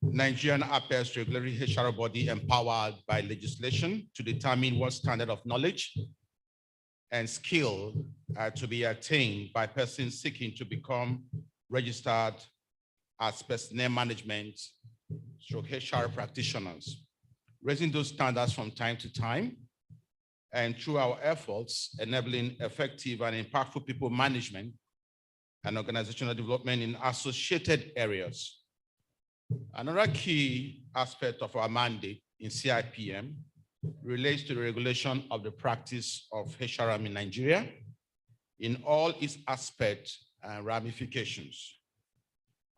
Nigerian affairs regulatory HR body empowered by legislation to determine what standard of knowledge and skill to be attained by persons seeking to become registered as personnel management HR practitioners, raising those standards from time to time, and through our efforts, enabling effective and impactful people management and organizational development in associated areas. Another key aspect of our mandate in CIPM relates to the regulation of the practice of HRM in Nigeria in all its aspects and ramifications.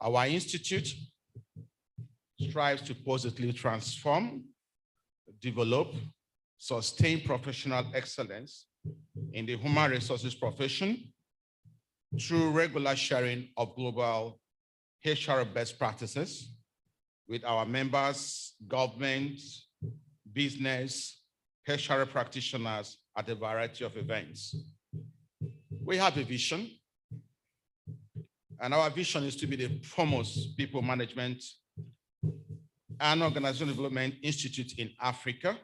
Our institute strives to positively transform, develop, sustain professional excellence in the human resources profession through regular sharing of global HR best practices with our members, government, business, HR practitioners at a variety of events. We have a vision, and our vision is to be the foremost people management and organizational development institute in Africa,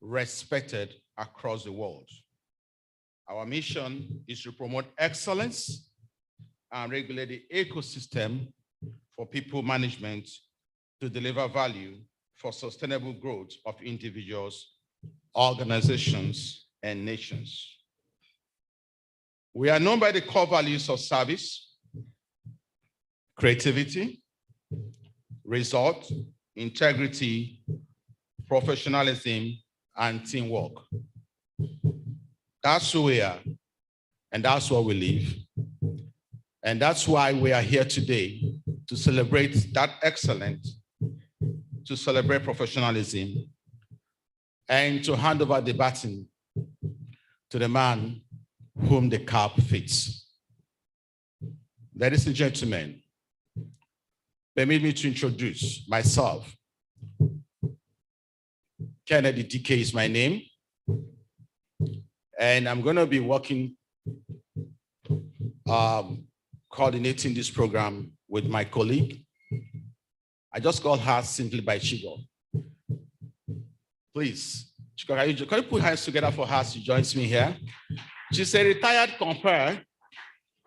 respected across the world. Our mission is to promote excellence and regulate the ecosystem for people management to deliver value for sustainable growth of individuals, organizations, and nations. We are known by the core values of service, creativity, result, integrity, professionalism, and teamwork. That's who we are, and that's what we live. And that's why we are here today, to celebrate that excellence, to celebrate professionalism, and to hand over the baton to the man whom the cap fits. Ladies and gentlemen, permit me to introduce myself. Kennedy DK is my name, and I'm going to be working, coordinating this program with my colleague. I just call her simply by Chigo. Please, Chigo, can you put hands together for her? She joins me here. She's a retired compere.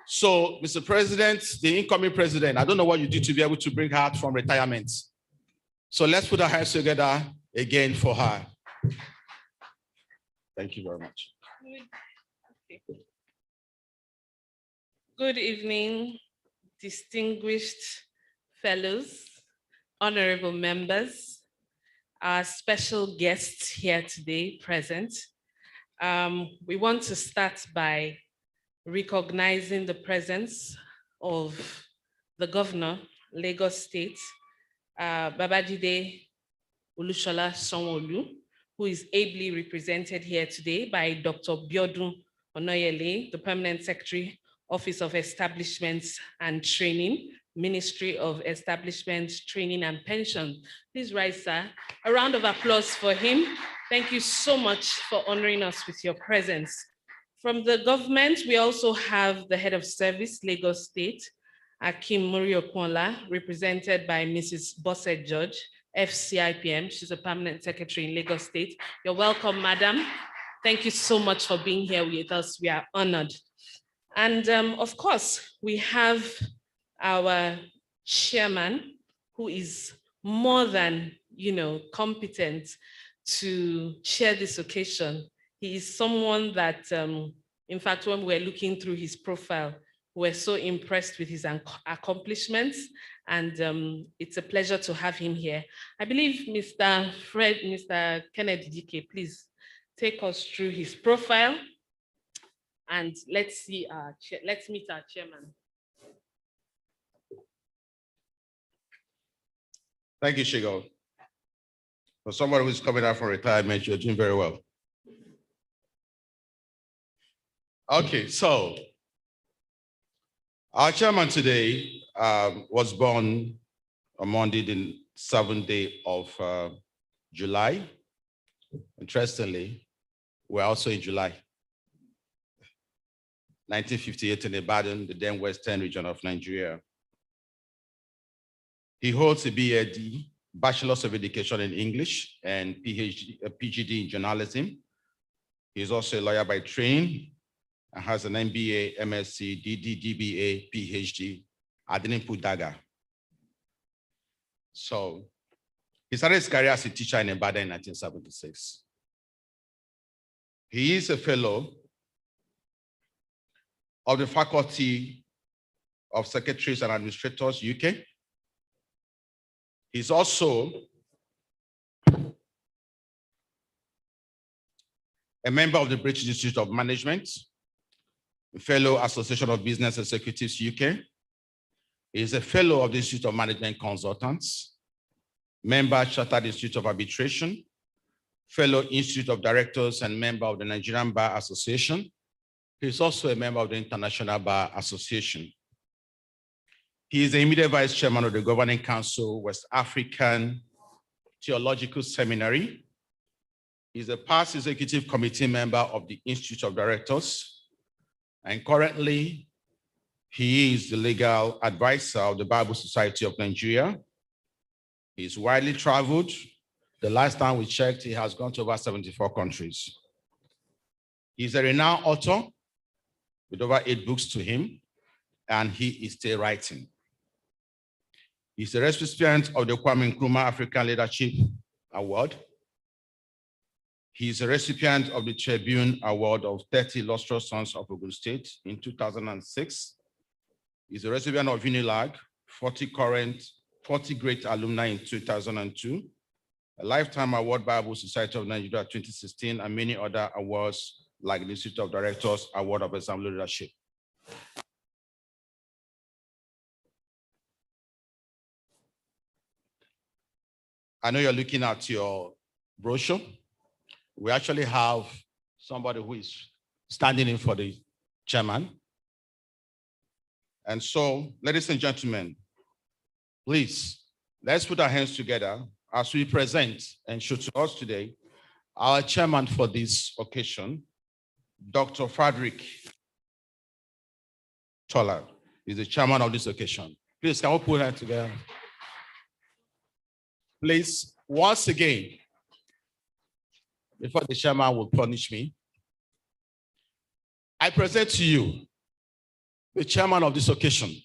So, Mr. President, the incoming president, I don't know what you did to be able to bring her from retirement. So let's put our hands together again for her. Thank you very much. Good evening, distinguished fellows, honorable members, our special guests here today present. We want to start by recognizing the presence of the governor, Lagos State, Babajide Olusola Sanwo-Olu, who is ably represented here today by Dr. Biodun Onoyele, the Permanent Secretary, Office of Establishments and Training, Ministry of Establishments, Training and Pension. Please rise, sir. A round of applause for him. Thank you so much for honoring us with your presence. From the government, we also have the Head of Service, Lagos State, Akim Muriokwonla, represented by Mrs. Bossett George, FCIPM. She's a Permanent Secretary in Lagos State. You're welcome, madam. Thank you so much for being here with us. We are honored. And of course, we have our chairman, who is more than, competent to chair this occasion. He is someone that, in fact, when we were looking through his profile, we're so impressed with his accomplishments, and it's a pleasure to have him here. I believe Mr. Kennedy DK, please take us through his profile, and let's meet our chairman. Thank you, Shigo. For somebody who's coming out from retirement, you're doing very well. Okay, so our chairman today was born on Monday, the 7th day of July. Interestingly, we're also in July. 1958 in Ibadan, the then Western region of Nigeria. He holds a BEd, Bachelor's of Education in English, and PhD in journalism. He's also a lawyer by training and has an MBA, MSc, DBA, PhD. I didn't put dagger. So he started his career as a teacher in Ibadan in 1976. He is a fellow of the Faculty of Secretaries and Administrators, UK. He's also a member of the British Institute of Management, a fellow Association of Business Executives, UK. He's a fellow of the Institute of Management Consultants, member Chartered Institute of Arbitration, fellow Institute of Directors and member of the Nigerian Bar Association. He's also a member of the International Bar Association. He is the immediate vice chairman of the Governing Council, West African Theological Seminary. He's a past executive committee member of the Institute of Directors. And currently, he is the legal advisor of the Bible Society of Nigeria. He's widely traveled. The last time we checked, he has gone to over 74 countries. He's a renowned author with over 8 books to him, and he is still writing. He's a recipient of the Kwame Nkrumah African Leadership Award. He's a recipient of the Tribune Award of 30 Illustrious Sons of Ogun State in 2006. He's a recipient of UNILAG, 40 Great Alumni in 2002, a Lifetime Award by Bible Society of Nigeria 2016, and many other awards like the Institute of Directors Award of Exemplary Leadership. I know you're looking at your brochure. We actually have somebody who is standing in for the chairman. And so, ladies and gentlemen, please, let's put our hands together as we present and show to us today our chairman for this occasion, Dr. Frederick Toller is the chairman of this occasion. Please, can we put our hands together? Please, once again, before the chairman will punish me, I present to you the chairman of this occasion,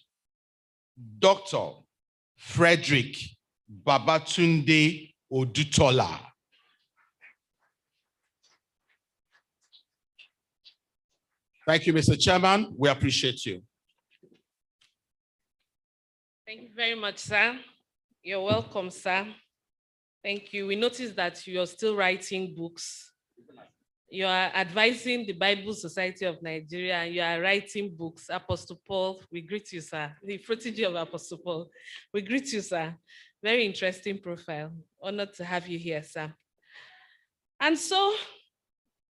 Dr. Frederick Babatunde Odutola. Thank you, Mr. Chairman. We appreciate you. Thank you very much, sir. You're welcome, sir. Thank you. We noticed that you're still writing books. You are advising the Bible Society of Nigeria, and you are writing books. Apostle Paul, we greet you, sir. The protege of Apostle Paul. We greet you, sir. Very interesting profile. Honored to have you here, sir. And so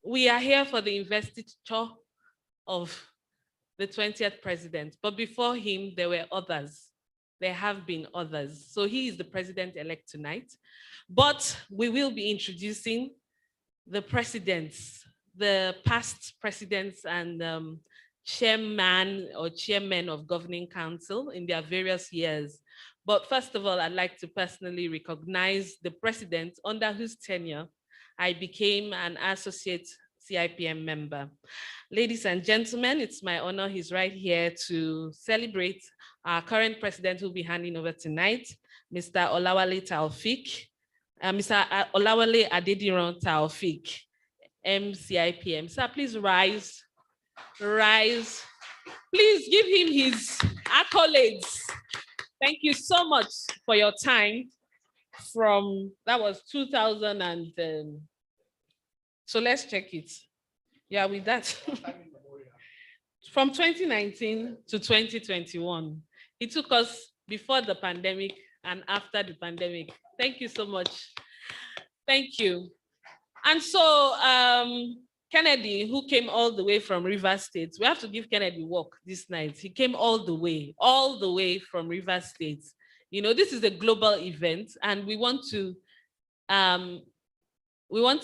we are here for the investiture of the 20th president. But before him, there were others. There have been others. So he is the president-elect tonight. But we will be introducing the presidents, the past presidents and chairman or chairmen of governing council in their various years. But first of all, I'd like to personally recognize the president under whose tenure I became an associate CIPM member. Ladies and gentlemen, it's my honor, he's right here to celebrate our current president who will be handing over tonight, Mr. Olawale Taofik, Mr. Olawale Adediran Taofik, MCIPM. Sir, please rise. Rise. Please give him his accolades. Thank you so much for your time from, that was 2000 and, so let's check it. Yeah, with that. From 2019 to 2021, it took us before the pandemic and after the pandemic. Thank you so much. Thank you. And so Kennedy, who came all the way from Rivers State, we have to give Kennedy work this night. He came all the way from Rivers State. You know, this is a global event, and we want to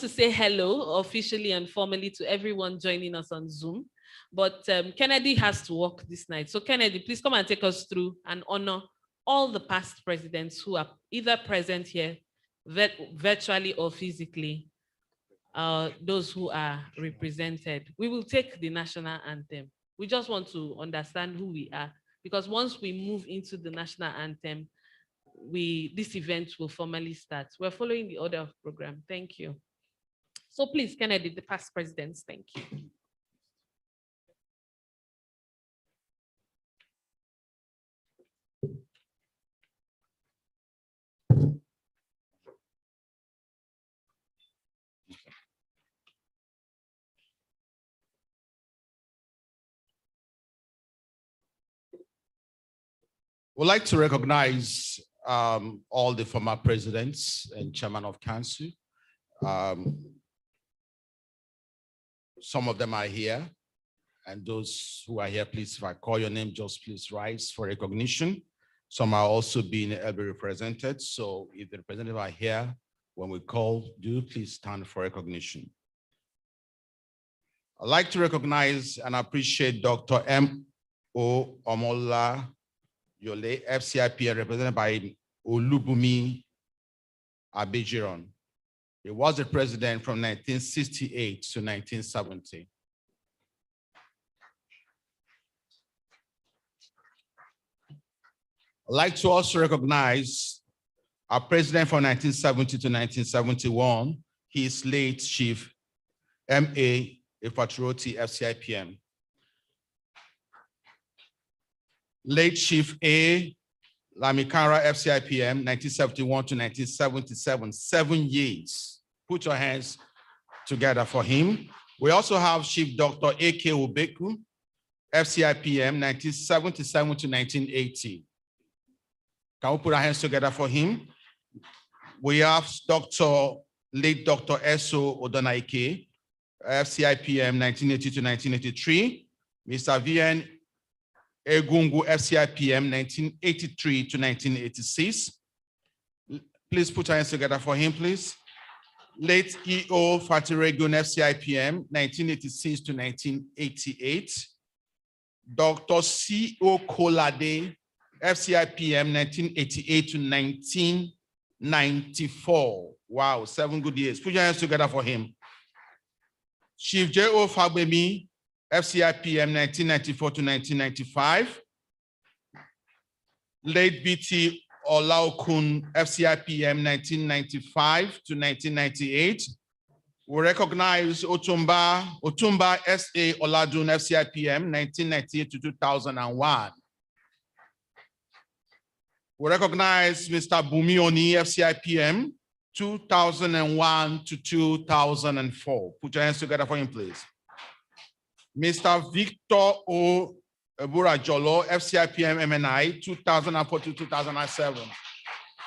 say hello officially and formally to everyone joining us on Zoom. But Kennedy has to work this night. So Kennedy, please come and take us through and honor all the past presidents who are either present here virtually or physically, those who are represented. We will take the national anthem. We just want to understand who we are, because once we move into the national anthem, this event will formally start. We're following the order of program. Thank you. So please, Kennedy, the past presidents, thank you. We'd like to recognize all the former presidents and chairman of council. Some of them are here, and those who are here, please, if I call your name, just please rise for recognition. Some are also being represented. So if the representatives are here, when we call, do please stand for recognition. I'd like to recognize and appreciate Dr. M.O. Omola Yole, FCIPM, represented by Olubumi Abejiron. He was the president from 1968 to 1970. I'd like to also recognize our president from 1970 to 1971, his late chief, M.A. Investiture, FCIPM. Late Chief A. Lamikara, FCIPM, 1971 to 1977, 7 years. Put your hands together for him. We also have Chief Dr. A.K. Ubeku, FCIPM, 1977 to 1980. Can we put our hands together for him? We have late Dr. S.O. Odonaike, FCIPM, 1980 to 1983. Mr. V.N. Egungu, FCIPM, 1983 to 1986. Please put your hands together for him, please. Late E.O. Fatiregun, FCIPM, 1986 to 1988. Dr. C.O. Kolade, FCIPM, 1988 to 1994. Wow, 7 good years. Put your hands together for him. Chief J.O. Fagbemi, FCIPM, 1994 to 1995. Late B.T. Olaokun, FCIPM, 1995 to 1998. We recognize Otumba S.A. Oladun, FCIPM, 1998 to 2001. We recognize Mr. Bumi Oni, FCIPM, 2001 to 2004. Put your hands together for him, please. Mr. Victor O. Burajolo, FCIPM MNI, 2004 to 2007.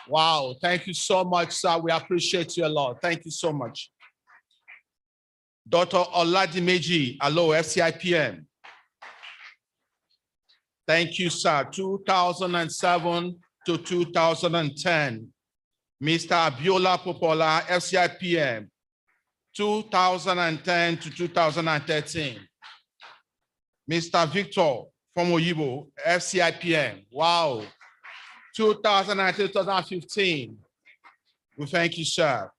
Wow, thank you so much, sir. We appreciate you a lot. Thank you so much. Dr. Oladimeji Alo, FCIPM. Thank you, sir. 2007 to 2010. Mr. Abiola Popola, FCIPM, 2010 to 2013. Mr. Victor from Oyibo, FCIPM, wow, 2009 to 2015. We thank you, sir.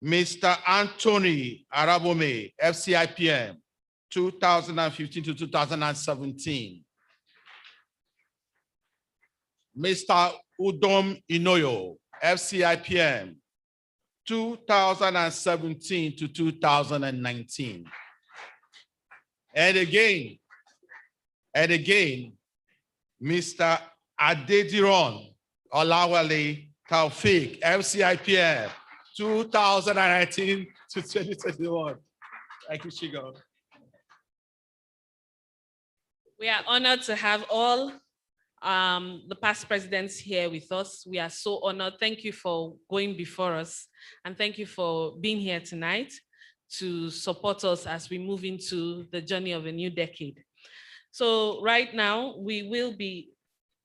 Mr. Anthony Arabome, FCIPM, 2015 to 2017. Mr. Udom Inoyo, FCIPM, 2017 to 2019. And again, Mr. Adediron Olawale Taufik, FCIPM, 2019 to 2021. Thank you, Shigo. We are honored to have all the past presidents here with us. We are so honored. Thank you for going before us, and thank you for being here tonight to support us as we move into the journey of a new decade. So right now, we will be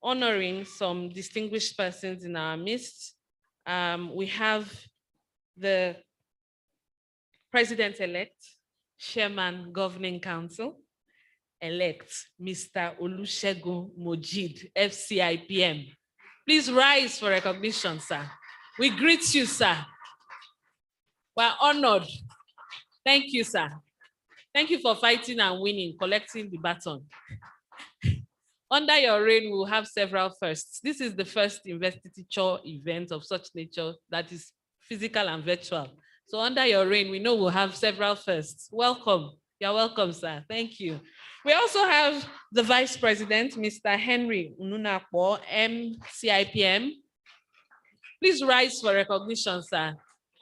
honoring some distinguished persons in our midst. We have the President-elect, Chairman Governing Council-elect, Mr. Olusegun Mojid, FCIPM. Please rise for recognition, sir. We greet you, sir. We're honored. Thank you, sir. Thank you for fighting and winning, collecting the baton. Under your reign, we'll have several firsts. This is the first investiture event of such nature that is physical and virtual. So under your reign, we know we'll have several firsts. Welcome. You're welcome, sir. Thank you. We also have the Vice President, Mr. Henry Ununakwo, CIPM. Please rise for recognition, sir.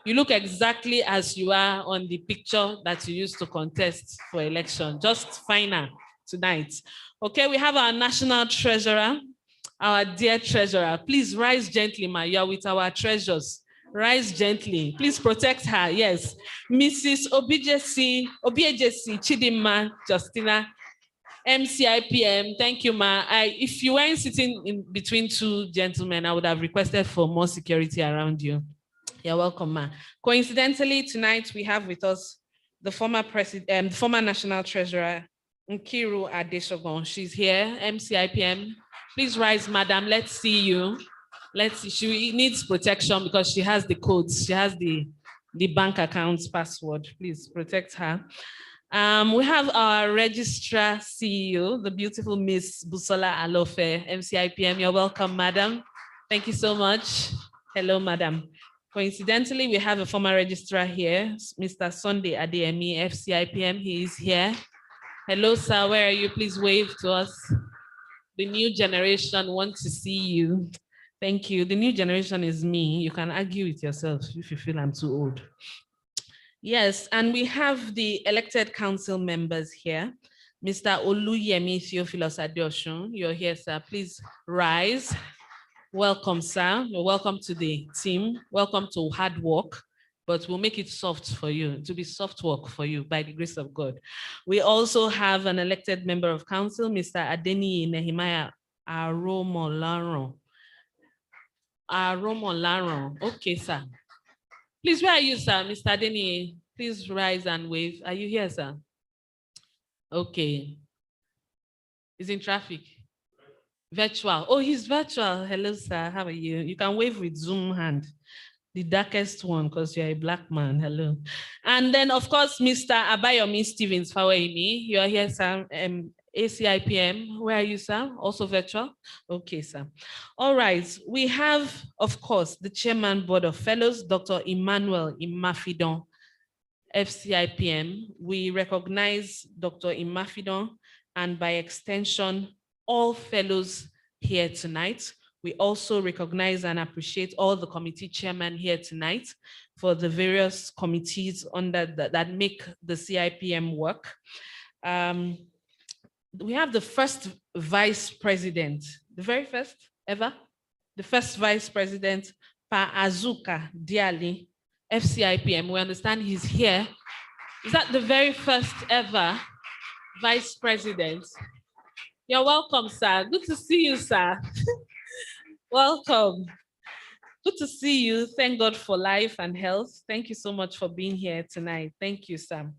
You look exactly as you are on the picture that you used to contest for election, just finer tonight. Okay, we have our National Treasurer, our dear Treasurer. Please rise gently, ma. You are with our treasures. Rise gently. Please protect her. Yes. Mrs. Obiejesi Chidinma Justina, MCIPM. Thank you, ma. If you weren't sitting in between two gentlemen, I would have requested for more security around you. You're welcome, ma. Coincidentally, tonight we have with us the former president, former National Treasurer, Nkiru Adesogun. She's here, MCIPM. Please rise, madam. Let's see you. Let's see. She needs protection because she has the codes. She has the bank account password. Please protect her. We have our registrar CEO, the beautiful Miss Busola Alofe, MCIPM. You're welcome, madam. Thank you so much. Hello, madam. Coincidentally, we have a former registrar here, Mr. Sunday Adeyemi, FCIPM. He is here. Hello, sir. Where are you? Please wave to us. The new generation wants to see you. Thank you. The new generation is me. You can argue with yourself if you feel I'm too old. Yes, and we have the elected council members here. Mr. Oluyemi Theophilus Adeosun, you're here, sir. Please rise. Welcome, sir. You're welcome to the team. Welcome to hard work, but we'll make it soft for you, to be soft work for you by the grace of God. We also have an elected member of council, Mr. Adeni Nehemiah Aromolaron. Okay, sir. Please, where are you, sir? Mr. Adeni, please rise and wave. Are you here, sir? Okay. He's in traffic. Virtual. Oh, he's virtual. Hello, sir. How are you? You can wave with Zoom hand. The darkest one, because you're a black man. Hello. And then, of course, Mr. Abayomi Stevens Fawaimi. You are here, sir. ACIPM. Where are you, sir? Also virtual? Okay, sir. All right. We have, of course, the Chairman Board of Fellows, Dr. Emmanuel Imafidon, FCIPM. We recognize Dr. Imafidon and by extension, all fellows here tonight. We also recognize and appreciate all the committee chairmen here tonight for the various committees under that make the CIPM work. We have the first vice president, the very first ever, the first vice president, Pa Azuka Diali, FCIPM. We understand he's here. Is that the very first ever vice president? You're welcome, sir. Good to see you, sir. Welcome. Good to see you. Thank God for life and health. Thank you so much for being here tonight. Thank you, sir.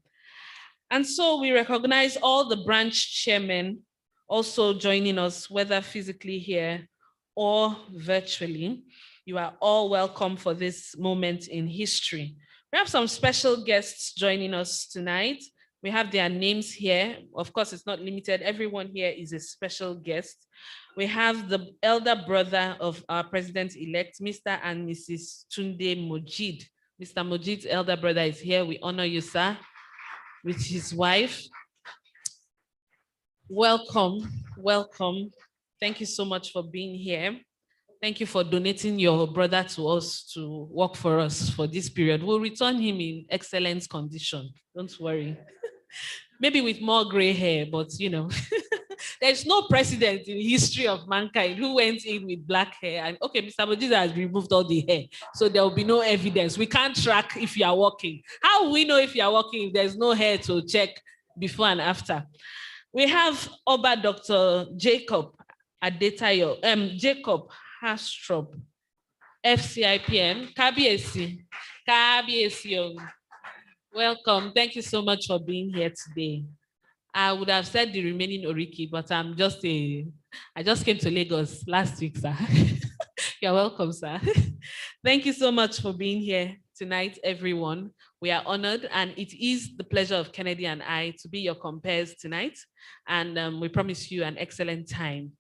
And so we recognize all the branch chairmen also joining us, whether physically here or virtually. You are all welcome for this moment in history. We have some special guests joining us tonight. We have their names here. Of course, it's not limited. Everyone here is a special guest. We have the elder brother of our president-elect, Mr. and Mrs. Tunde Mojid. Mr. Mojid's elder brother is here. We honor you, sir, with his wife. Welcome, welcome. Thank you so much for being here. Thank you for donating your brother to us to work for us for this period. We'll return him in excellent condition. Don't worry. Maybe with more gray hair, but you know, there's no precedent in the history of mankind who went in with black hair. And okay, Mr. Mojida has removed all the hair, so there will be no evidence. We can't track if you are walking. How will we know if you are walking if there's no hair to check before and after? We have Oba Dr. Jacob Adetayo, Jacob Hastrop, FCIPM, KBSC. Welcome. Thank you so much for being here today. I would have said the remaining Oriki, but I just came to Lagos last week, sir. You're welcome, sir. Thank you so much for being here tonight, everyone. We are honored, and it is the pleasure of Kennedy and I to be your compares tonight, and we promise you an excellent time.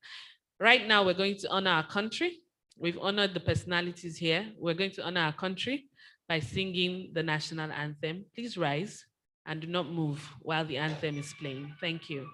Right now, we're going to honor our country. We've honored the personalities here. We're going to honor our country by singing the national anthem. Please rise and do not move while the anthem is playing. Thank you.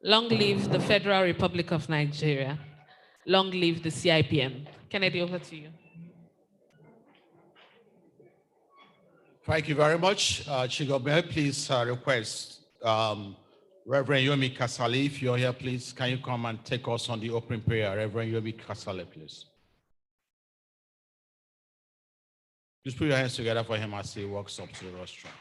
Long live the Federal Republic of Nigeria. Long live the CIPM. Kennedy, over to you. Thank you very much. Chigobe, please request Reverend Yomi Kasale, if you're here, please, can you come and take us on the opening prayer? Reverend Yomi Kasale, please. Just put your hands together for him as he walks up to the rostrum.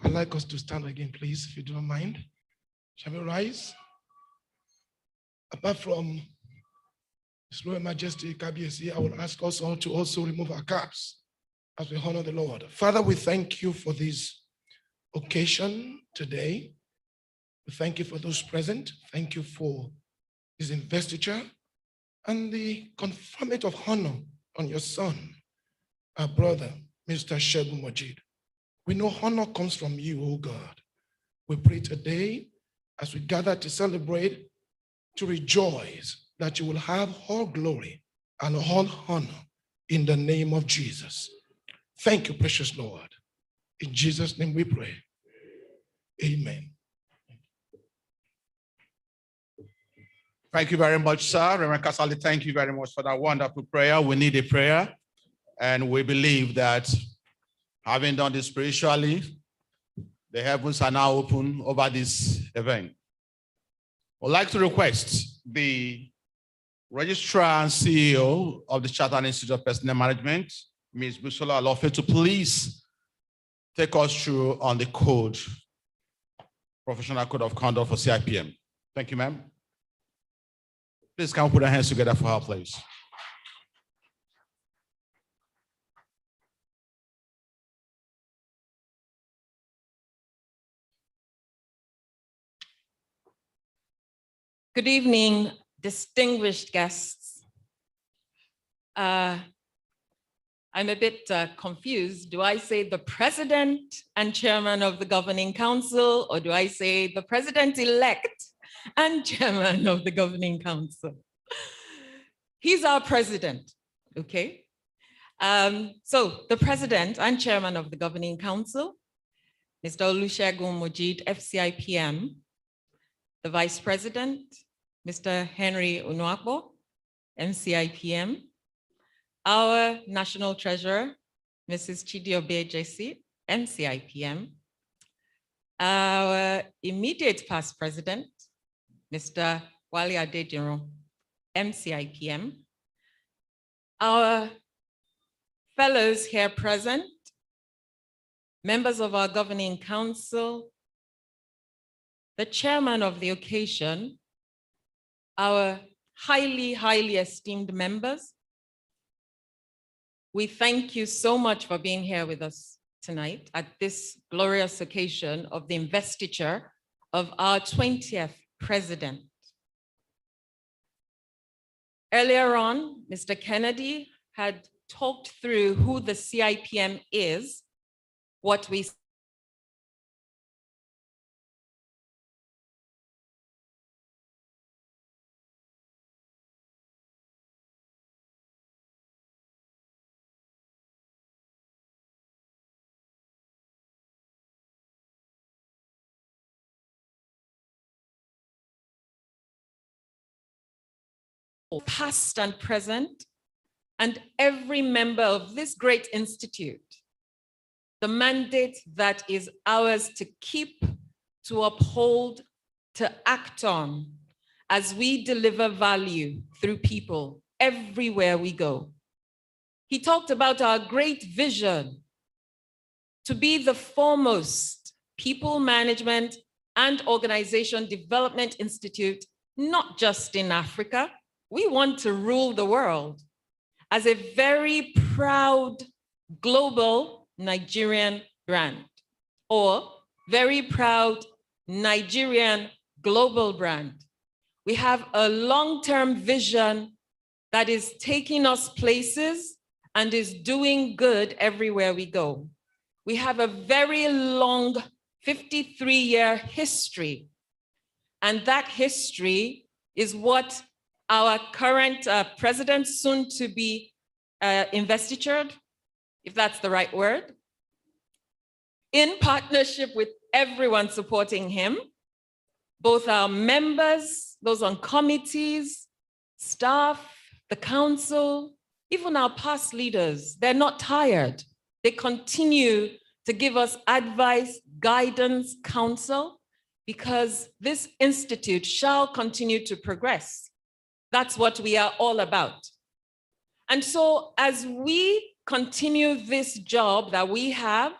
I'd like us to stand again, please, if you don't mind. Shall we rise? Apart from His Royal Majesty KBSC, I will ask us all to also remove our caps as we honor the Lord. Father, we thank you for this occasion today. We thank you for those present. Thank you for this investiture and the conferment of honor on your son, our brother, Mr. Segun Mojeed. We know honor comes from you, oh God. We pray today as we gather to celebrate, to rejoice that you will have all glory and all honor in the name of Jesus. Thank you, precious Lord. In Jesus' name we pray. Amen. Thank you very much, sir. Reverend Kasale, thank you very much for that wonderful prayer. We need a prayer, and we believe that having done this spiritually, the heavens are now open over this event. I'd like to request the Registrar and CEO of the Chartered Institute of Personnel Management, Ms. Busola Alofe, to please take us through on the code, Professional Code of Conduct for CIPM. Thank you, ma'am. Please can we put our hands together for her, please. Good evening, distinguished guests. I'm a bit confused. Do I say the president and chairman of the governing council, or do I say the president-elect and chairman of the governing council? He's our president, okay? So the president and chairman of the governing council, Mr. Olusegun Mojeed, FCIPM, the vice president, Mr. Henry Onuakpo, MCIPM, our national treasurer, Mrs. Chidiobe Jesse, MCIPM, our immediate past president, Mr. Wale Adediran, MCIPM, our fellows here present, members of our governing council, the chairman of the occasion, our highly, highly esteemed members. We thank you so much for being here with us tonight at this glorious occasion of the investiture of our 20th president. Earlier on, Mr. Kennedy had talked through who the CIPM is, what we past and present, and every member of this great institute, the mandate that is ours to keep, to uphold, to act on as we deliver value through people everywhere we go. He talked about our great vision to be the foremost people management and organization development institute, not just in Africa. We want to rule the world as a very proud global Nigerian brand, or very proud Nigerian global brand. We have a long-term vision that is taking us places and is doing good everywhere we go. We have a very long 53-year history, and that history is what our current president, soon to be investitured, if that's the right word, in partnership with everyone supporting him, both our members, those on committees, staff, the council, even our past leaders. They're not tired. They continue to give us advice, guidance, counsel, because this institute shall continue to progress. That's what we are all about. And so as we continue this job that we have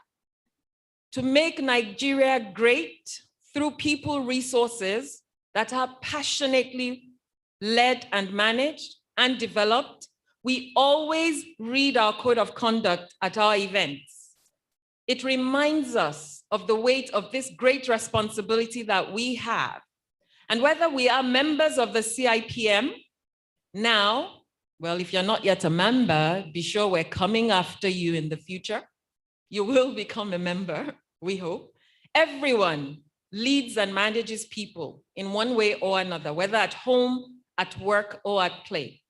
to make Nigeria great through people resources that are passionately led and managed and developed, we always read our code of conduct at our events. It reminds us of the weight of this great responsibility that we have. And whether we are members of the CIPM now, well, if you're not yet a member, be sure we're coming after you in the future. You will become a member, we hope. Everyone leads and manages people in one way or another, whether at home, at work, or at play.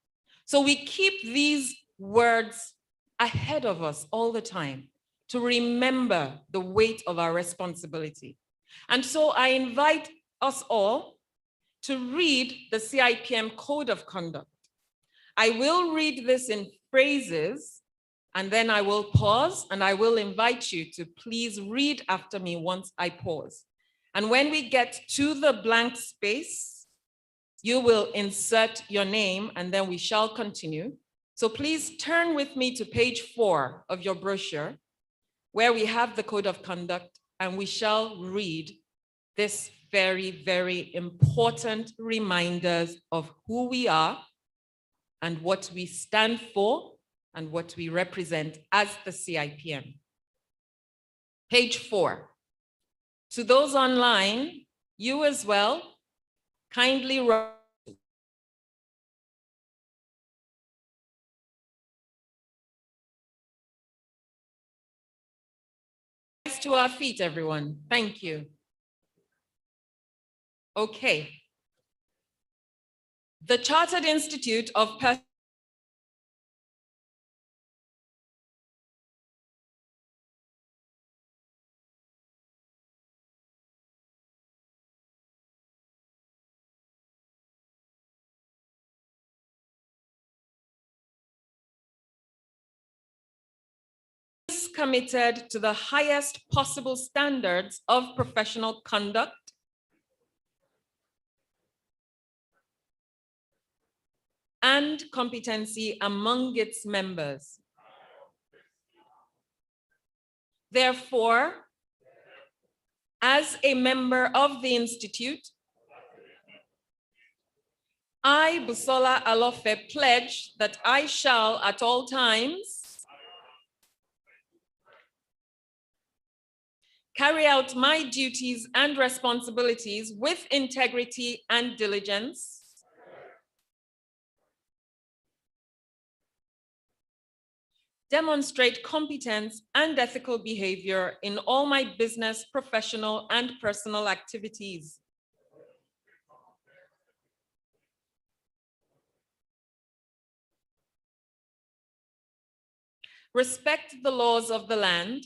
So we keep these words ahead of us all the time to remember the weight of our responsibility. And so I invite us all to read the CIPM Code of Conduct. I will read this in phrases, and then I will pause, and I will invite you to please read after me once I pause. And when we get to the blank space, you will insert your name, and then we shall continue. So please turn with me to page 4 of your brochure, where we have the Code of Conduct, and we shall read this very, very important reminders of who we are and what we stand for and what we represent as the CIPM. Page 4. To those online, you as well, kindly rise to our feet, everyone. Thank you. Okay. The Chartered Institute of is committed to the highest possible standards of professional conduct and competency among its members. Therefore, as a member of the Institute, I, Busola Alofe, pledge that I shall at all times carry out my duties and responsibilities with integrity and diligence, demonstrate competence and ethical behavior in all my business, professional, and personal activities. Respect the laws of the land.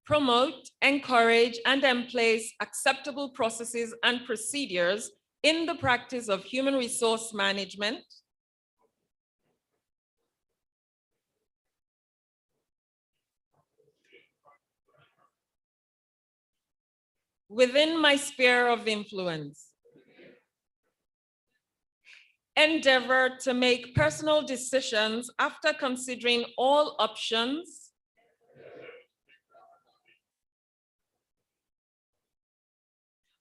Promote, encourage, and emplace acceptable processes and procedures in the practice of human resource management. Within my sphere of influence. Endeavor to make personal decisions after considering all options.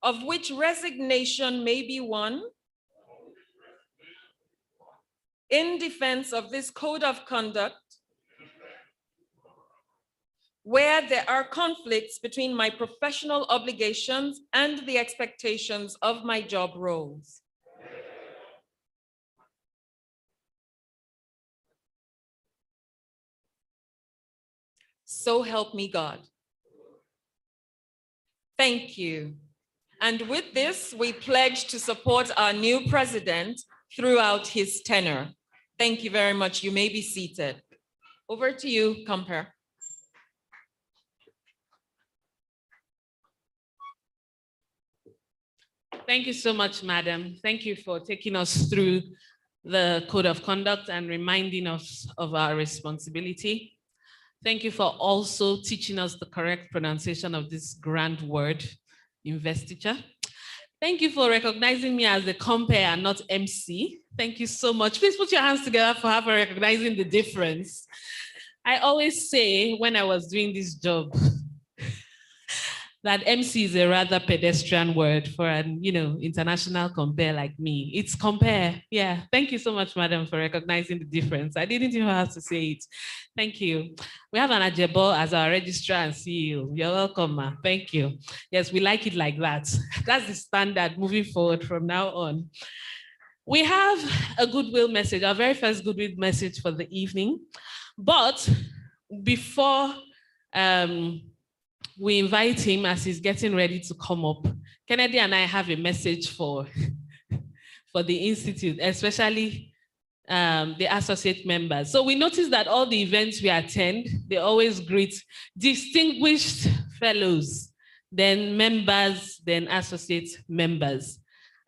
Of which resignation may be one. In defense of this code of conduct, where there are conflicts between my professional obligations and the expectations of my job roles. So help me God. Thank you. And with this, we pledge to support our new president throughout his tenure. Thank you very much. You may be seated. Over to you, Compere. Thank you so much, Madam. Thank you for taking us through the code of conduct and reminding us of our responsibility. Thank you for also teaching us the correct pronunciation of this grand word, investiture. Thank you for recognizing me as a compere and not MC. Thank you so much. Please put your hands together for recognizing the difference. I always say when I was doing this job, that MC is a rather pedestrian word for an, international compare like me. It's compare. Yeah. Thank you so much, Madam, for recognizing the difference. I didn't even have to say it. Thank you. We have an Ajebo as our registrar and CEO. You're welcome, ma. Thank you. Yes, we like it like that. That's the standard moving forward from now on. We have a goodwill message, our very first goodwill message for the evening. But before we invite him as he's getting ready to come up, Kennedy and I have a message for the Institute, especially the associate members. So we notice that all the events we attend, they always greet distinguished fellows, then members, then associate members.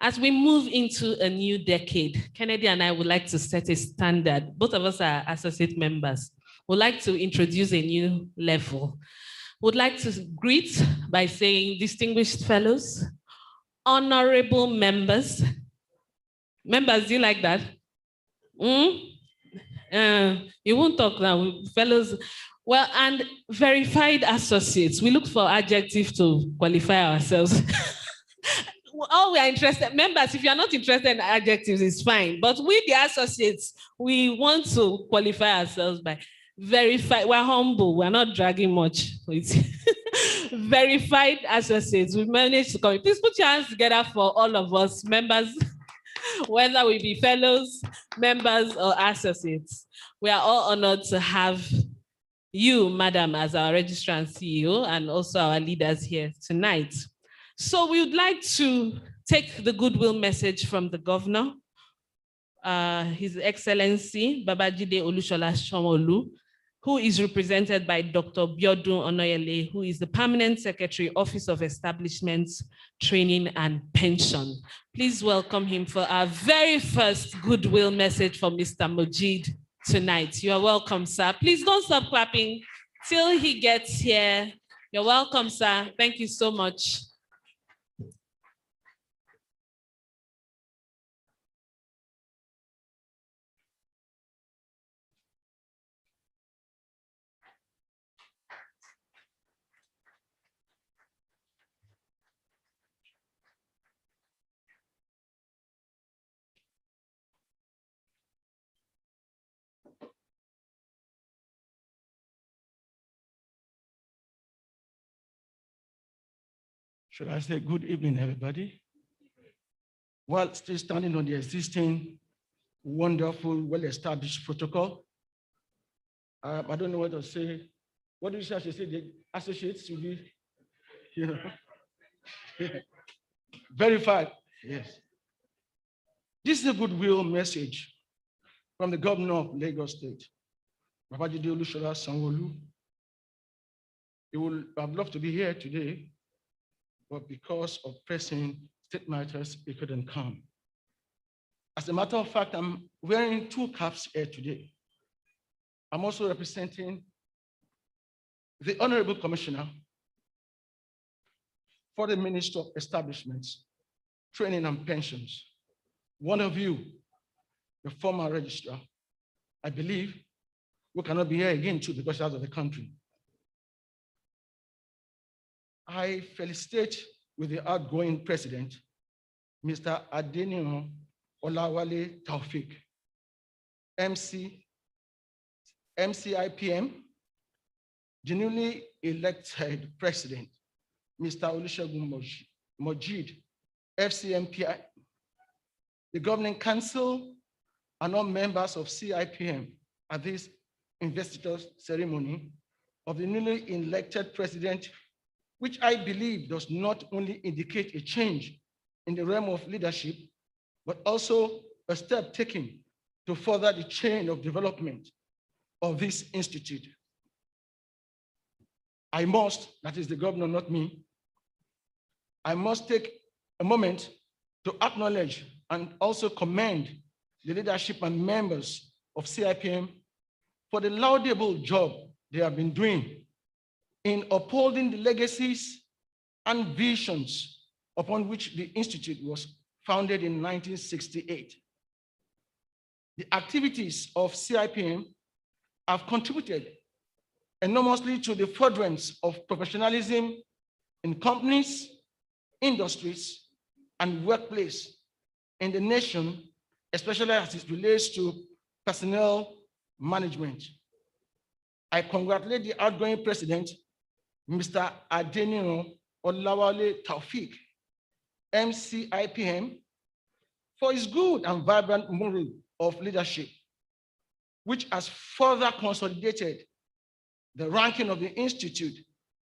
As we move into a new decade, Kennedy and I would like to set a standard. Both of us are associate members. We'd like to introduce a new level. Would like to greet by saying distinguished fellows, honorable members. Members, do you like that? You won't talk now, fellows. Well, and verified associates. We look for adjective to qualify ourselves. All we are interested, members, if you are not interested in adjectives, it's fine. But we, the associates, we want to qualify ourselves by verified. We're humble, we're not dragging much. Verified associates. We managed to come. Please put your hands together for all of us, members, whether we be fellows, members, or associates. We are all honored to have you, Madam, as our registrar and CEO, and also our leaders here tonight. So we would like to take the goodwill message from the governor, His Excellency Babajide Olushola Sanwo-Olu, who is represented by Dr. Biodun Onoyele, who is the Permanent Secretary, Office of Establishments, Training and Pension. Please welcome him for our very first goodwill message from Mr. Mojid tonight. You are welcome, sir. Please don't stop clapping till he gets here. You're welcome, sir. Thank you so much. Should I say good evening, everybody? Well, still standing on the existing wonderful, well-established protocol. I don't know what to say. What do you say? I should say the associates to be, you know, verified. Yes. This is a goodwill message from the governor of Lagos State, Babajide Olusola Sanwo-Olu. I'd love to be here today, but because of pressing state matters, he couldn't come. As a matter of fact, I'm wearing two caps here today. I'm also representing the Honorable Commissioner for the Ministry of Establishments, Training and Pensions. One of you, the former registrar, I believe, who cannot be here again too because she's out of the country. I felicitate with the outgoing president, Mr. Adeniro Olawale Taufik, CIPM, the newly elected president, Mr. Olusegun Mojid, FCMPI, the governing council, and all members of CIPM at this investiture ceremony of the newly elected president, which I believe does not only indicate a change in the realm of leadership, but also a step taken to further the chain of development of this institute. I must, that is the governor, not me, I must take a moment to acknowledge and also commend the leadership and members of CIPM for the laudable job they have been doing in upholding the legacies and visions upon which the institute was founded in 1968. The activities of CIPM have contributed enormously to the furtherance of professionalism in companies, industries, and workplace in the nation, especially as it relates to personnel management. I congratulate the outgoing president, Mr. Adeniro Olawale Taufik, CIPM, for his good and vibrant model of leadership, which has further consolidated the ranking of the institute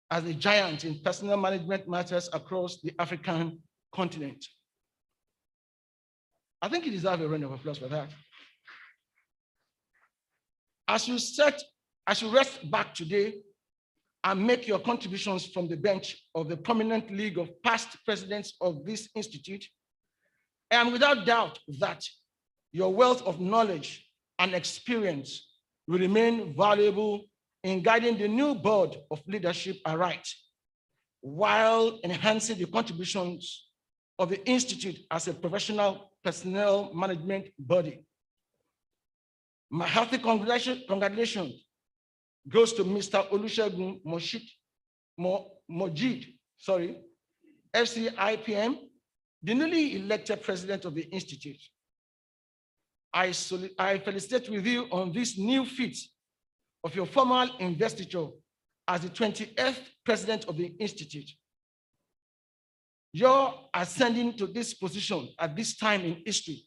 as a giant in personnel management matters across the African continent. I think you deserve a round of applause for that. As you rest back today and make your contributions from the bench of the prominent league of past presidents of this institute, I am without doubt that your wealth of knowledge and experience will remain valuable in guiding the new board of leadership aright, while enhancing the contributions of the institute as a professional personnel management body. My hearty congratulations goes to Mr. Olusegun Mojid, FCIPM, the newly elected president of the institute. I felicitate with you on this new feat of your formal investiture as the 28th president of the institute. Your ascending to this position at this time in history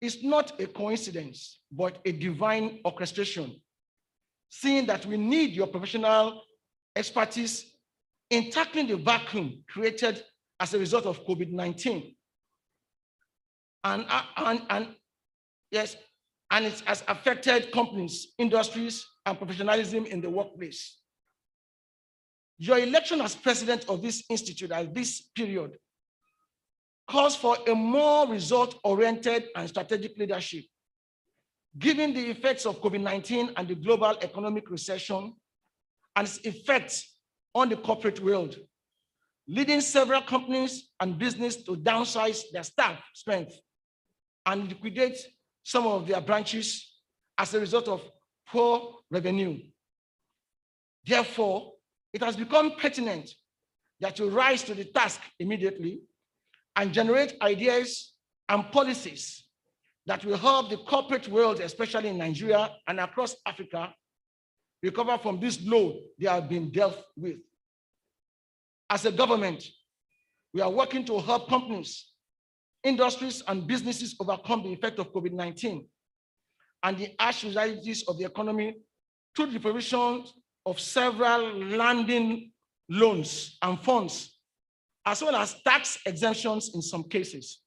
is not a coincidence, but a divine orchestration, seeing that we need your professional expertise in tackling the vacuum created as a result of COVID-19. And it has affected companies, industries, and professionalism in the workplace. Your election as president of this institute at this period calls for a more result-oriented and strategic leadership, given the effects of COVID-19 and the global economic recession and its effects on the corporate world, leading several companies and business to downsize their staff strength and liquidate some of their branches as a result of poor revenue. Therefore, it has become pertinent that you rise to the task immediately and generate ideas and policies that will help the corporate world, especially in Nigeria and across Africa, recover from this load they have been dealt with. As a government, we are working to help companies industries and businesses overcome the effect of COVID-19 and the harsh realities of the economy through the provision of several landing loans and funds, as well as tax exemptions in some cases.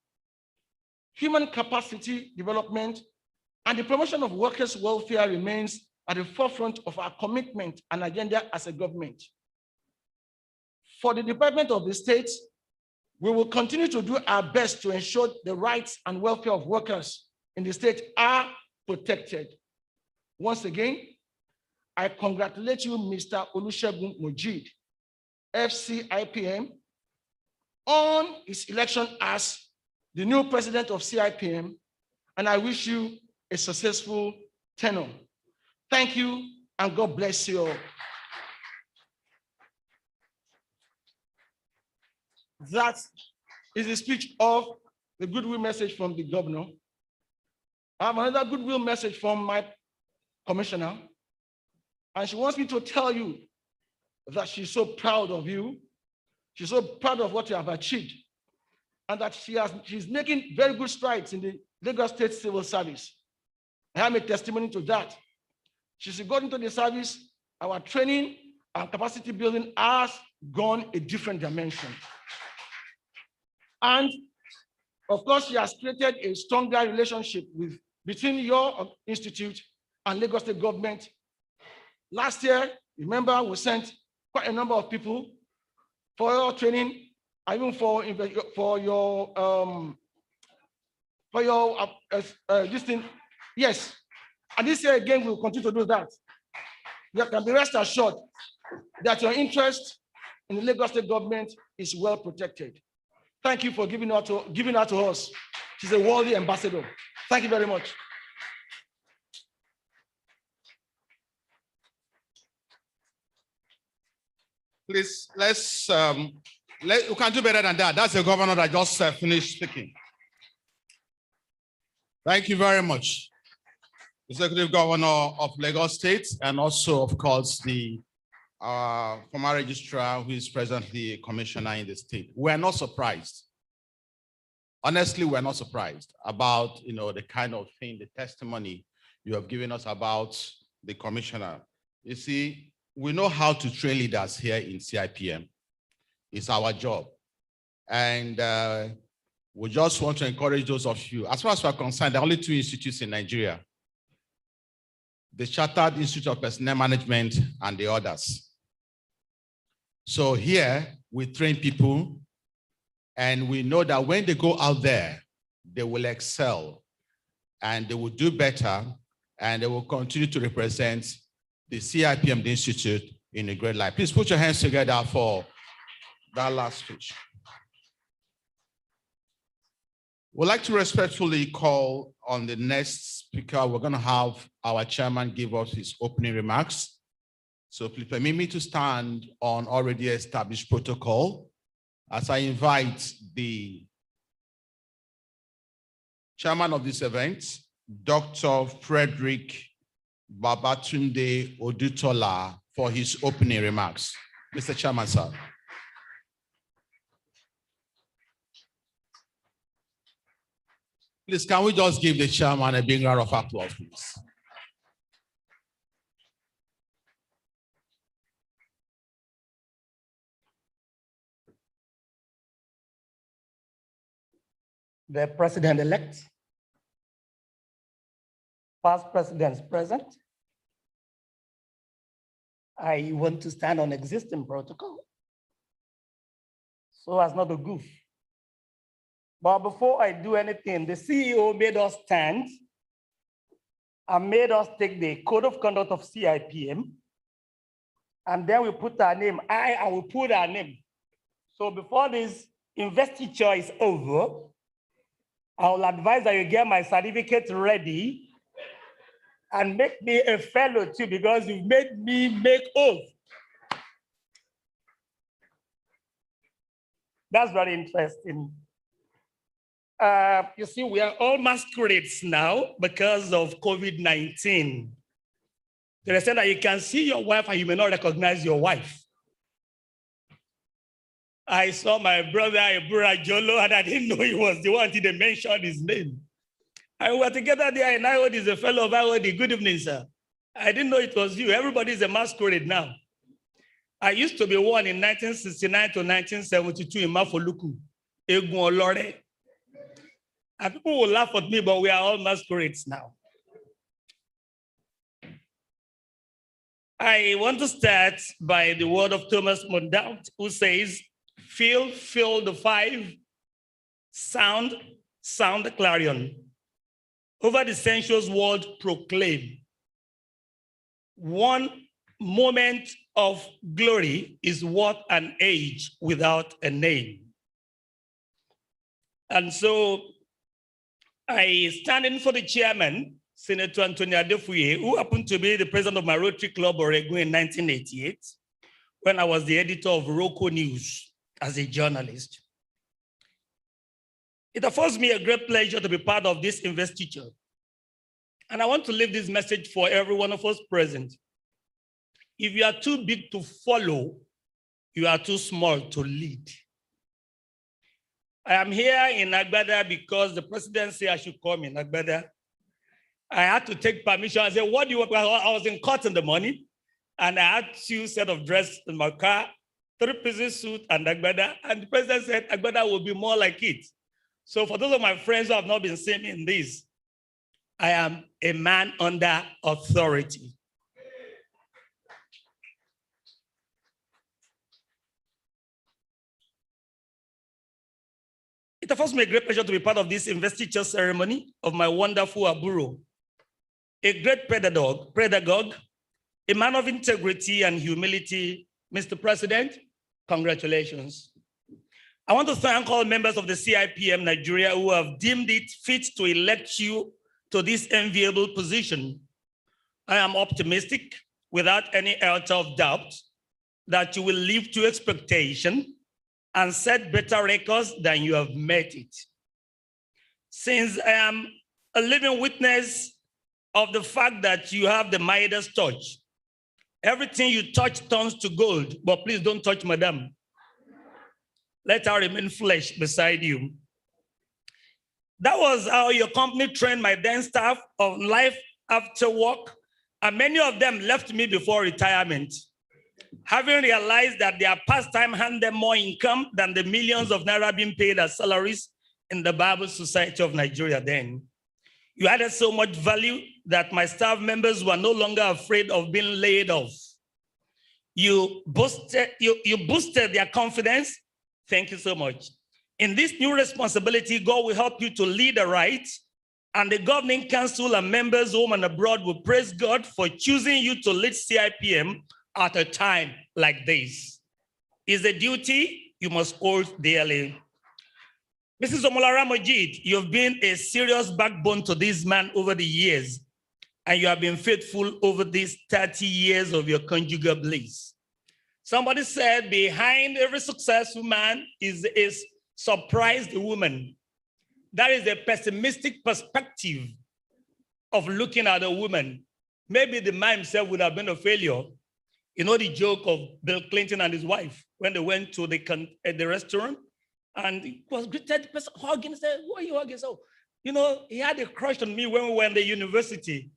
Human capacity development and the promotion of workers' welfare remains at the forefront of our commitment and agenda as a government. For the Department of the State, we will continue to do our best to ensure the rights and welfare of workers in the state are protected. Once again, I congratulate you, Mr. Olusegun Mojid, FCIPM, on his election as the new president of CIPM, and I wish you a successful tenure. Thank you, and God bless you all. That is the speech of the goodwill message from the governor. I have another goodwill message from my commissioner, and she wants me to tell you that she's so proud of you. She's so proud of what you have achieved, and that she's making very good strides in the Lagos State Civil Service. I am a testimony to that. She's got into the service, our training and capacity building has gone a different dimension. And of course, she has created a stronger relationship between your institute and Lagos State government. Last year, remember, we sent quite a number of people for your training, even for your this thing. Yes, and this year again, we'll continue to do that. You can be rest assured that your interest in the Lagos State government is well protected. Thank you for giving her to us. She's a worthy ambassador. Thank you very much. Please, we can do better than that. That's the governor that just finished speaking. Thank you very much. The Executive Governor of Lagos State, and also, of course, the former registrar who is presently a commissioner in the state. We're not surprised. Honestly, we're not surprised about the kind of thing, the testimony you have given us about the commissioner. You see, we know how to train leaders here in CIPM. It's our job. And we just want to encourage those of you, as far as we're concerned, there are only 2 institutes in Nigeria: the Chartered Institute of Personnel Management and the others. So here we train people, and we know that when they go out there, they will excel and they will do better, and they will continue to represent the CIPM, the Institute, in a great light. Please put your hands together for that last speech. We'd like to respectfully call on the next speaker. We're going to have our chairman give us his opening remarks. So please permit me to stand on already established protocol as I invite the chairman of this event, Dr. Frederick Babatunde Odutola, for his opening remarks. Mr. Chairman, sir. Please, can we just give the chairman a big round of applause, please? The president-elect, past presidents present. I want to stand on existing protocol so as not to goof. But before I do anything, the CEO made us stand and made us take the code of conduct of CIPM, and then we put our name. I will put our name. So before this investiture is over, I will advise that you get my certificate ready and make me a fellow too, because you've made me make oath. That's very interesting. You see, we are all masquerades now because of COVID-19. To the extent that you can see your wife and you may not recognize your wife. I saw my brother Ebura Jolo, and I didn't know he was the one until they mentioned his name. And we were together there, and IOD is a fellow of IOD. Good evening, sir. I didn't know it was you. Everybody is a masquerade now. I used to be one in 1969 to 1972 in Mafoluku, Egun Olore. And people will laugh at me, but we are all masquerades now. I want to start by the word of Thomas Mundant, who says, fill the five, sound the clarion. Over the sensuous world proclaim. One moment of glory is worth an age without a name. And so I stand in for the chairman, Senator Antonio Adefuye, who happened to be the president of my Rotary Club, Oregon, in 1988, when I was the editor of Roko News as a journalist. It affords me a great pleasure to be part of this investiture. And I want to leave this message for every one of us present. If you are too big to follow, you are too small to lead. I am here in Agbada because the president said I should come in Agbada. I had to take permission. I said, what do you want? I was in court in the morning, and I had 2 sets of dress in my car, 3-piece suit and Agbada. And the president said, Agbada will be more like it. So for those of my friends who have not been seeing me in this, I am a man under authority. It affords me a great pleasure to be part of this investiture ceremony of my wonderful Aburo, a great pedagogue, a man of integrity and humility. Mr. President, congratulations. I want to thank all members of the CIPM Nigeria who have deemed it fit to elect you to this enviable position. I am optimistic, without any iota of doubt, that you will live to expectation and set better records than you have met it. Since I am a living witness of the fact that you have the Midas touch, everything you touch turns to gold, but please don't touch Madam. Let her remain flesh beside you. That was how your company trained my then staff of life after work, and many of them left me before retirement, having realized that their pastime hand them more income than the millions of naira being paid as salaries in the Bible Society of Nigeria then. You added so much value that my staff members were no longer afraid of being laid off. You boosted their confidence. Thank you so much. In this new responsibility, God will help you to lead aright, and the governing council and members home and abroad will praise God for choosing you to lead CIPM at a time like this. It's a duty you must hold dearly. Mrs. Omolara Majid, you've been a serious backbone to this man over the years, and you have been faithful over these 30 years of your conjugal bliss. Somebody said behind every successful man is a surprised woman. That is a pessimistic perspective of looking at a woman. Maybe the man himself would have been a failure. You know the joke of Bill Clinton and his wife when they went to the restaurant and he was greeted, the person hugging, said, "Who are you hugging?" So, you know, he had a crush on me when we were in the university.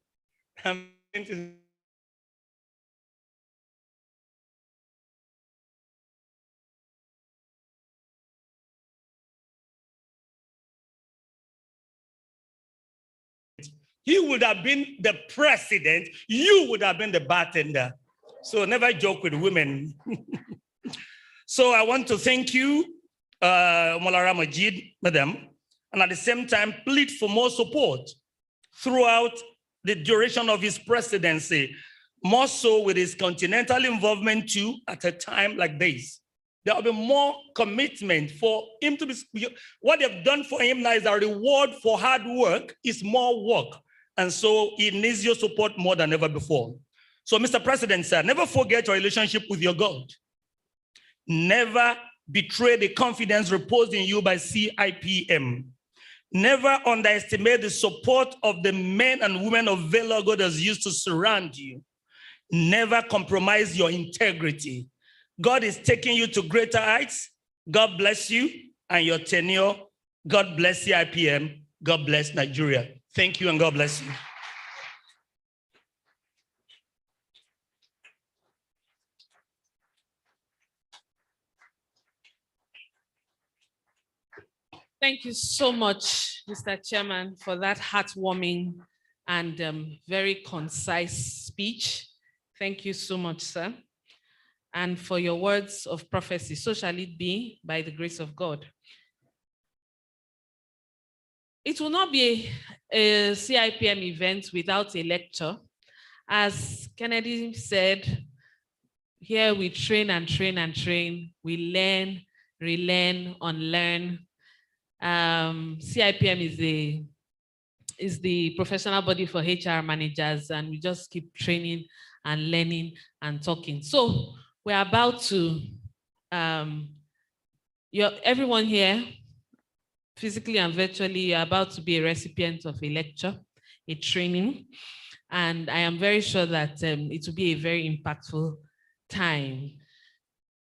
He would have been the president, you would have been the bartender. So never joke with women. So I want to thank you, Omolara Majid, madam, and at the same time plead for more support throughout the duration of his presidency, more so with his continental involvement too at a time like this. There will be more commitment for him to be, what they've done for him now is a reward for hard work, is more work. And so he needs your support more than ever before. So Mr. President, sir, never forget your relationship with your God. Never betray the confidence reposed in you by CIPM. Never underestimate the support of the men and women of valor God has used to surround you. Never compromise your integrity. God is taking you to greater heights, God bless you and your tenure. God bless CIPM. God bless Nigeria. Thank you and God bless you. Thank you so much, Mr. Chairman, for that heartwarming and very concise speech. Thank you so much, sir. And for your words of prophecy, so shall it be by the grace of God. It will not be a CIPM event without a lecture. As Kennedy said, here we train and train and train. We learn, relearn, unlearn. CIPM is the professional body for HR managers, and we just keep training and learning and talking. So we're about to, everyone here, physically and virtually, you're about to be a recipient of a lecture, a training, and I am very sure that it will be a very impactful time.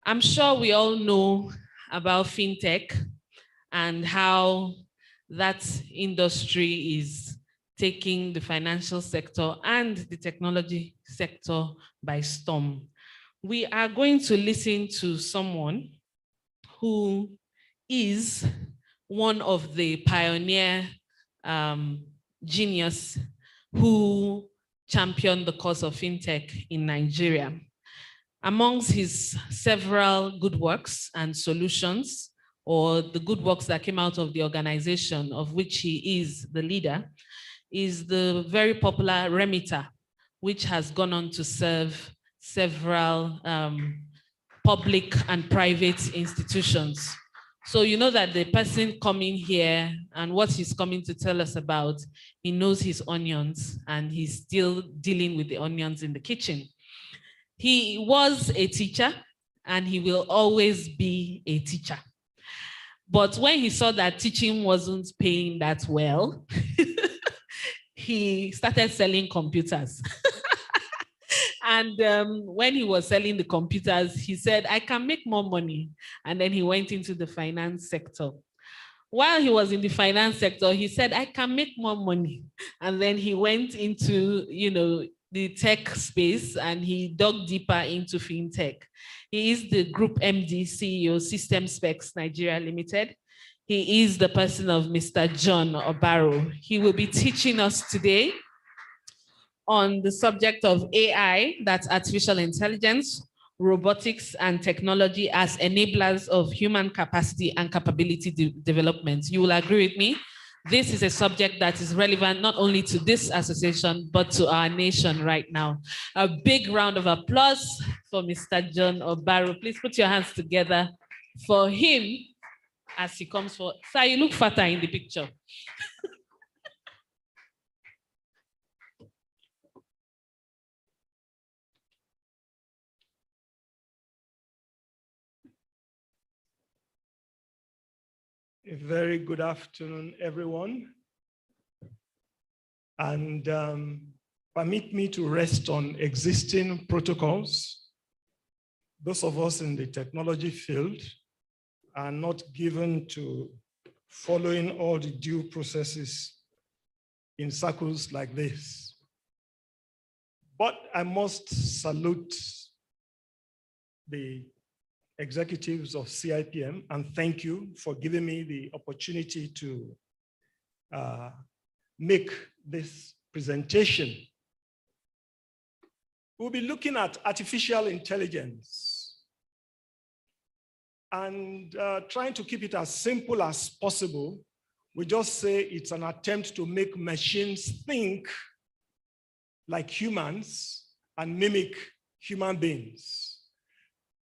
I'm sure we all know about fintech and how that industry is taking the financial sector and the technology sector by storm. We are going to listen to someone who is one of the pioneer genius who championed the cause of fintech in Nigeria. Amongst his several good works and solutions, or the good works that came out of the organization of which he is the leader, is the very popular Remitter, which has gone on to serve several public and private institutions. So you know that the person coming here and what he's coming to tell us about, he knows his onions and he's still dealing with the onions in the kitchen. He was a teacher and he will always be a teacher. But when he saw that teaching wasn't paying that well, he started selling computers. And when he was selling the computers, he said, I can make more money. And then he went into the finance sector. While he was in the finance sector, he said, I can make more money. And then he went into, the tech space and he dug deeper into fintech. He is the Group MD CEO, System Specs Nigeria Limited. He is the person of Mr. John Obaro. He will be teaching us today on the subject of AI, that's artificial intelligence, robotics, and technology as enablers of human capacity and capability development. You will agree with me? This is a subject that is relevant not only to this association, but to our nation right now. A big round of applause for Mr. John Obaro. Please put your hands together for him as he comes forward. Sir, you look fatter in the picture. A very good afternoon, everyone. And permit me to rest on existing protocols. Those of us in the technology field are not given to following all the due processes in circles like this. But I must salute the executives of CIPM and thank you for giving me the opportunity to make this presentation. We'll be looking at artificial intelligence and trying to keep it as simple as possible. We just say it's an attempt to make machines think like humans and mimic human beings.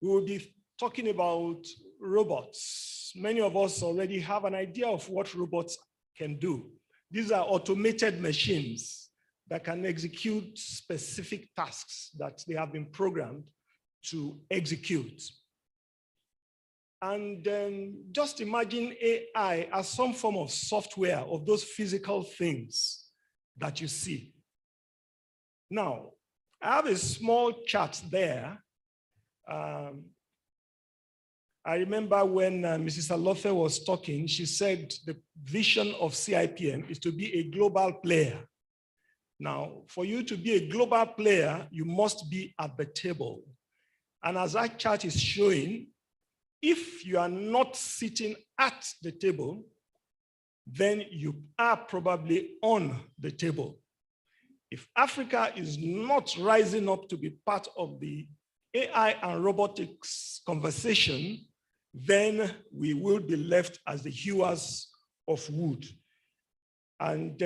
We will be talking about robots. Many of us already have an idea of what robots can do. These are automated machines that can execute specific tasks that they have been programmed to execute. And then just imagine AI as some form of software of those physical things that you see. Now, I have a small chart there. I remember when Mrs. Alofe was talking, she said the vision of CIPM is to be a global player. Now, for you to be a global player, you must be at the table. And as that chart is showing, if you are not sitting at the table, then you are probably on the table. If Africa is not rising up to be part of the AI and robotics conversation, then we will be left as the hewers of wood. And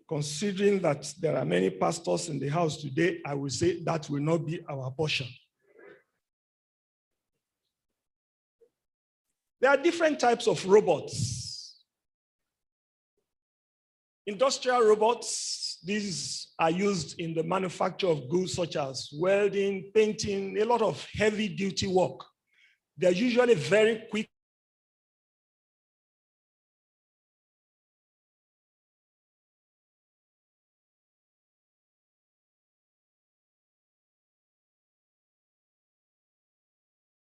considering that there are many pastors in the house today, I will say that will not be our portion. There are different types of robots. Industrial robots, these are used in the manufacture of goods such as welding, painting, a lot of heavy duty work. They're usually very quick.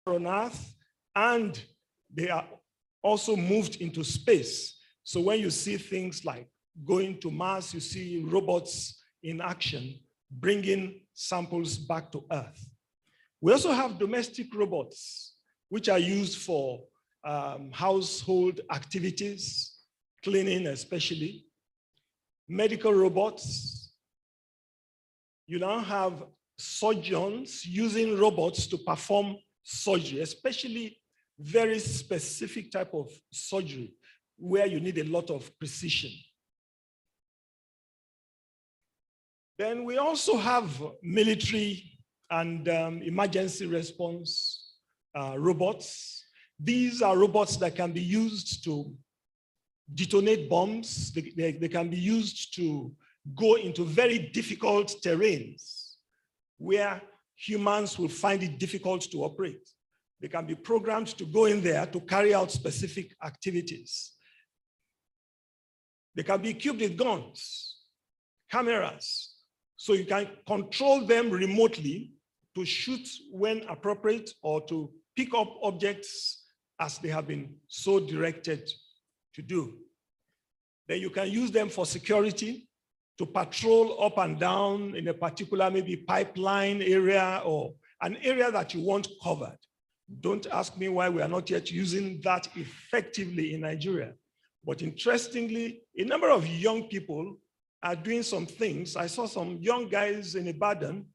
On Earth, and they are also moved into space. So when you see things like going to Mars, you see robots in action, bringing samples back to Earth. We also have domestic robots, which are used for household activities, cleaning especially. Medical robots. You now have surgeons using robots to perform surgery, especially very specific type of surgery where you need a lot of precision. Then we also have military and emergency response robots. These are robots that can be used to detonate bombs. They can be used to go into very difficult terrains where humans will find it difficult to operate. They can be programmed to go in there to carry out specific activities. They can be equipped with guns, cameras, so you can control them remotely to shoot when appropriate or to pick up objects as they have been so directed to do. Then you can use them for security, to patrol up and down in a particular maybe pipeline area or an area that you want covered. Don't ask me why we are not yet using that effectively in Nigeria. But interestingly, a number of young people are doing some things. I saw some young guys in Ibadan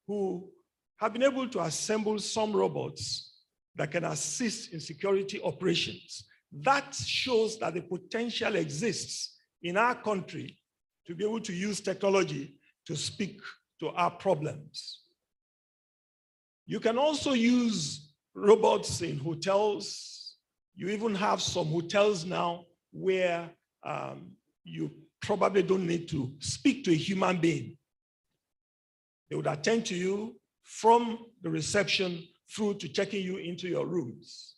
who have been able to assemble some robots that can assist in security operations. That shows that the potential exists in our country to be able to use technology to speak to our problems. You can also use robots in hotels. You even have some hotels now where you probably don't need to speak to a human being. They would attend to you from the reception through to checking you into your rooms.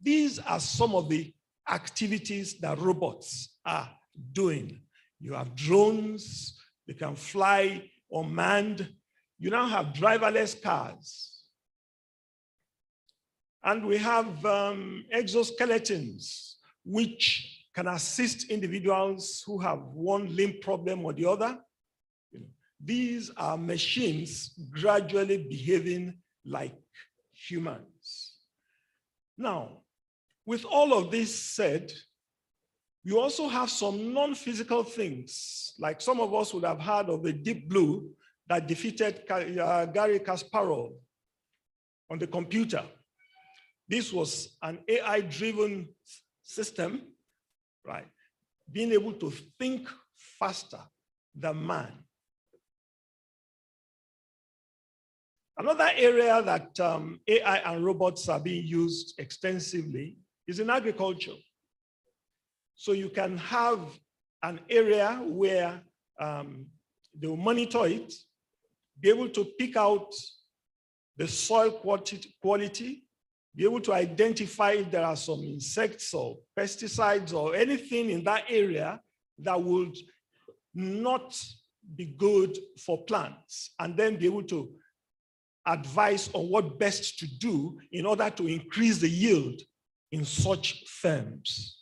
These are some of the activities that robots are doing. You have drones, they can fly unmanned. You now have driverless cars. And we have exoskeletons, which can assist individuals who have one limb problem or the other. These are machines gradually behaving like humans. Now, with all of this said, you also have some non-physical things, like some of us would have heard of the Deep Blue that defeated Garry Kasparov on the computer. This was an AI-driven system, right? Being able to think faster than man. Another area that AI and robots are being used extensively is in agriculture. So you can have an area where they will monitor it, be able to pick out the soil quality, be able to identify if there are some insects or pesticides or anything in that area that would not be good for plants, and then be able to advice on what best to do in order to increase the yield in such firms.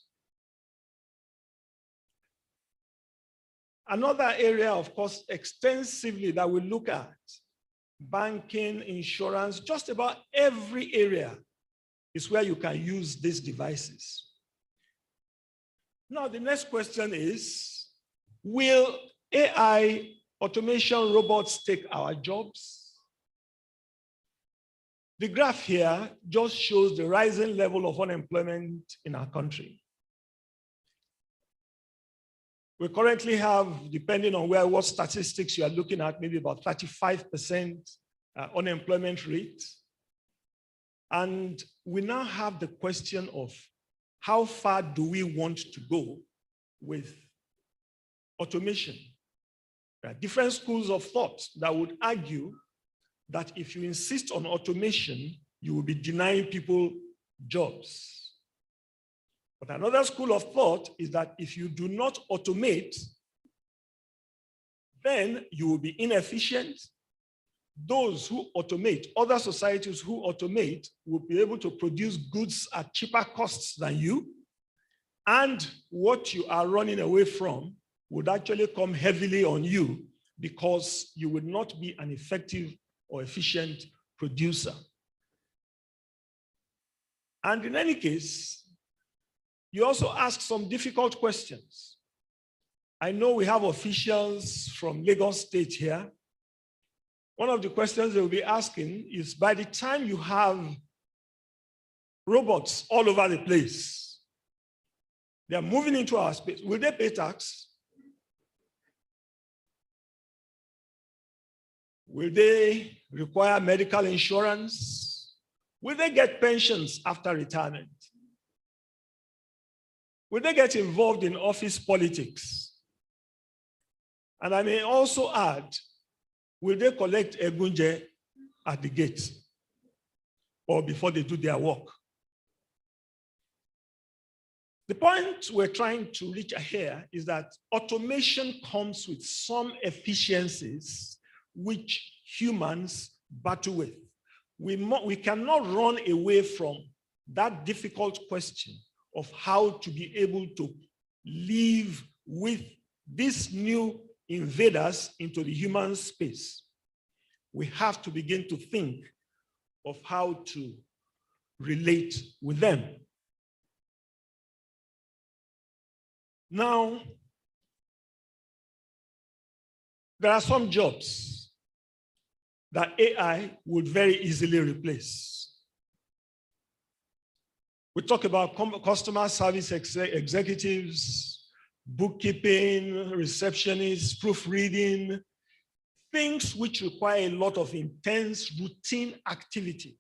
Another area, of course, extensively that we look at, banking, insurance, just about every area is where you can use these devices. Now, the next question is, will AI automation robots take our jobs? The graph here just shows the rising level of unemployment in our country. We currently have, depending on what statistics you are looking at, maybe about 35% unemployment rate. And we now have the question of how far do we want to go with automation? There are different schools of thought that would argue that if you insist on automation, you will be denying people jobs. But another school of thought is that if you do not automate, then you will be inefficient. Those who automate, other societies who automate, will be able to produce goods at cheaper costs than you. And what you are running away from would actually come heavily on you because you would not be an effective or efficient producer. And in any case, you also ask some difficult questions. I know we have officials from Lagos State here. One of the questions they will be asking is, by the time you have robots all over the place, they are moving into our space, will they pay tax? Will they require medical insurance? Will they get pensions after retirement? Will they get involved in office politics? And I may also add, will they collect egunje at the gate or before they do their work? The point we're trying to reach here is that automation comes with some efficiencies which humans battle with. We cannot run away from that difficult question of how to be able to live with these new invaders into the human space. We have to begin to think of how to relate with them. Now, there are some jobs that AI would very easily replace. We talk about customer service executives, bookkeeping, receptionists, proofreading, things which require a lot of intense routine activity.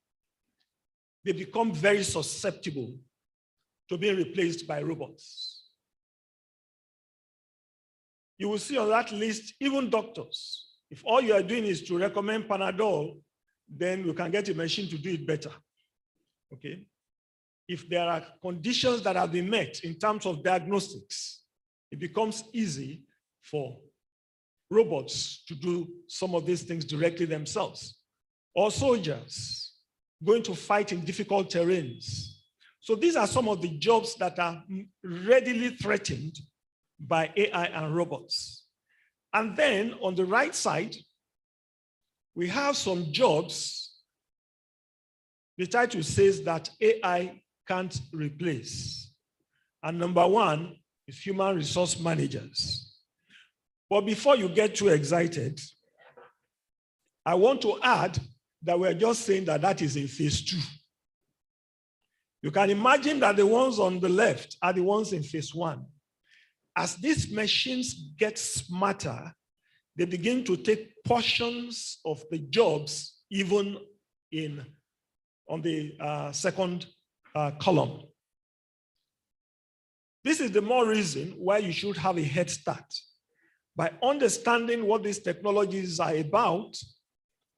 They become very susceptible to being replaced by robots. You will see on that list, even doctors. If all you are doing is to recommend Panadol, then you can get a machine to do it better, okay? If there are conditions that have been met in terms of diagnostics, it becomes easy for robots to do some of these things directly themselves. Or soldiers going to fight in difficult terrains. So these are some of the jobs that are readily threatened by AI and robots. And then on the right side, we have some jobs. The title says that AI can't replace. And number one is human resource managers. But before you get too excited, I want to add that we're just saying that that is in phase 2. You can imagine that the ones on the left are the ones in phase 1. As these machines get smarter, they begin to take portions of the jobs even on the second column. This is the more reason why you should have a head start. By understanding what these technologies are about,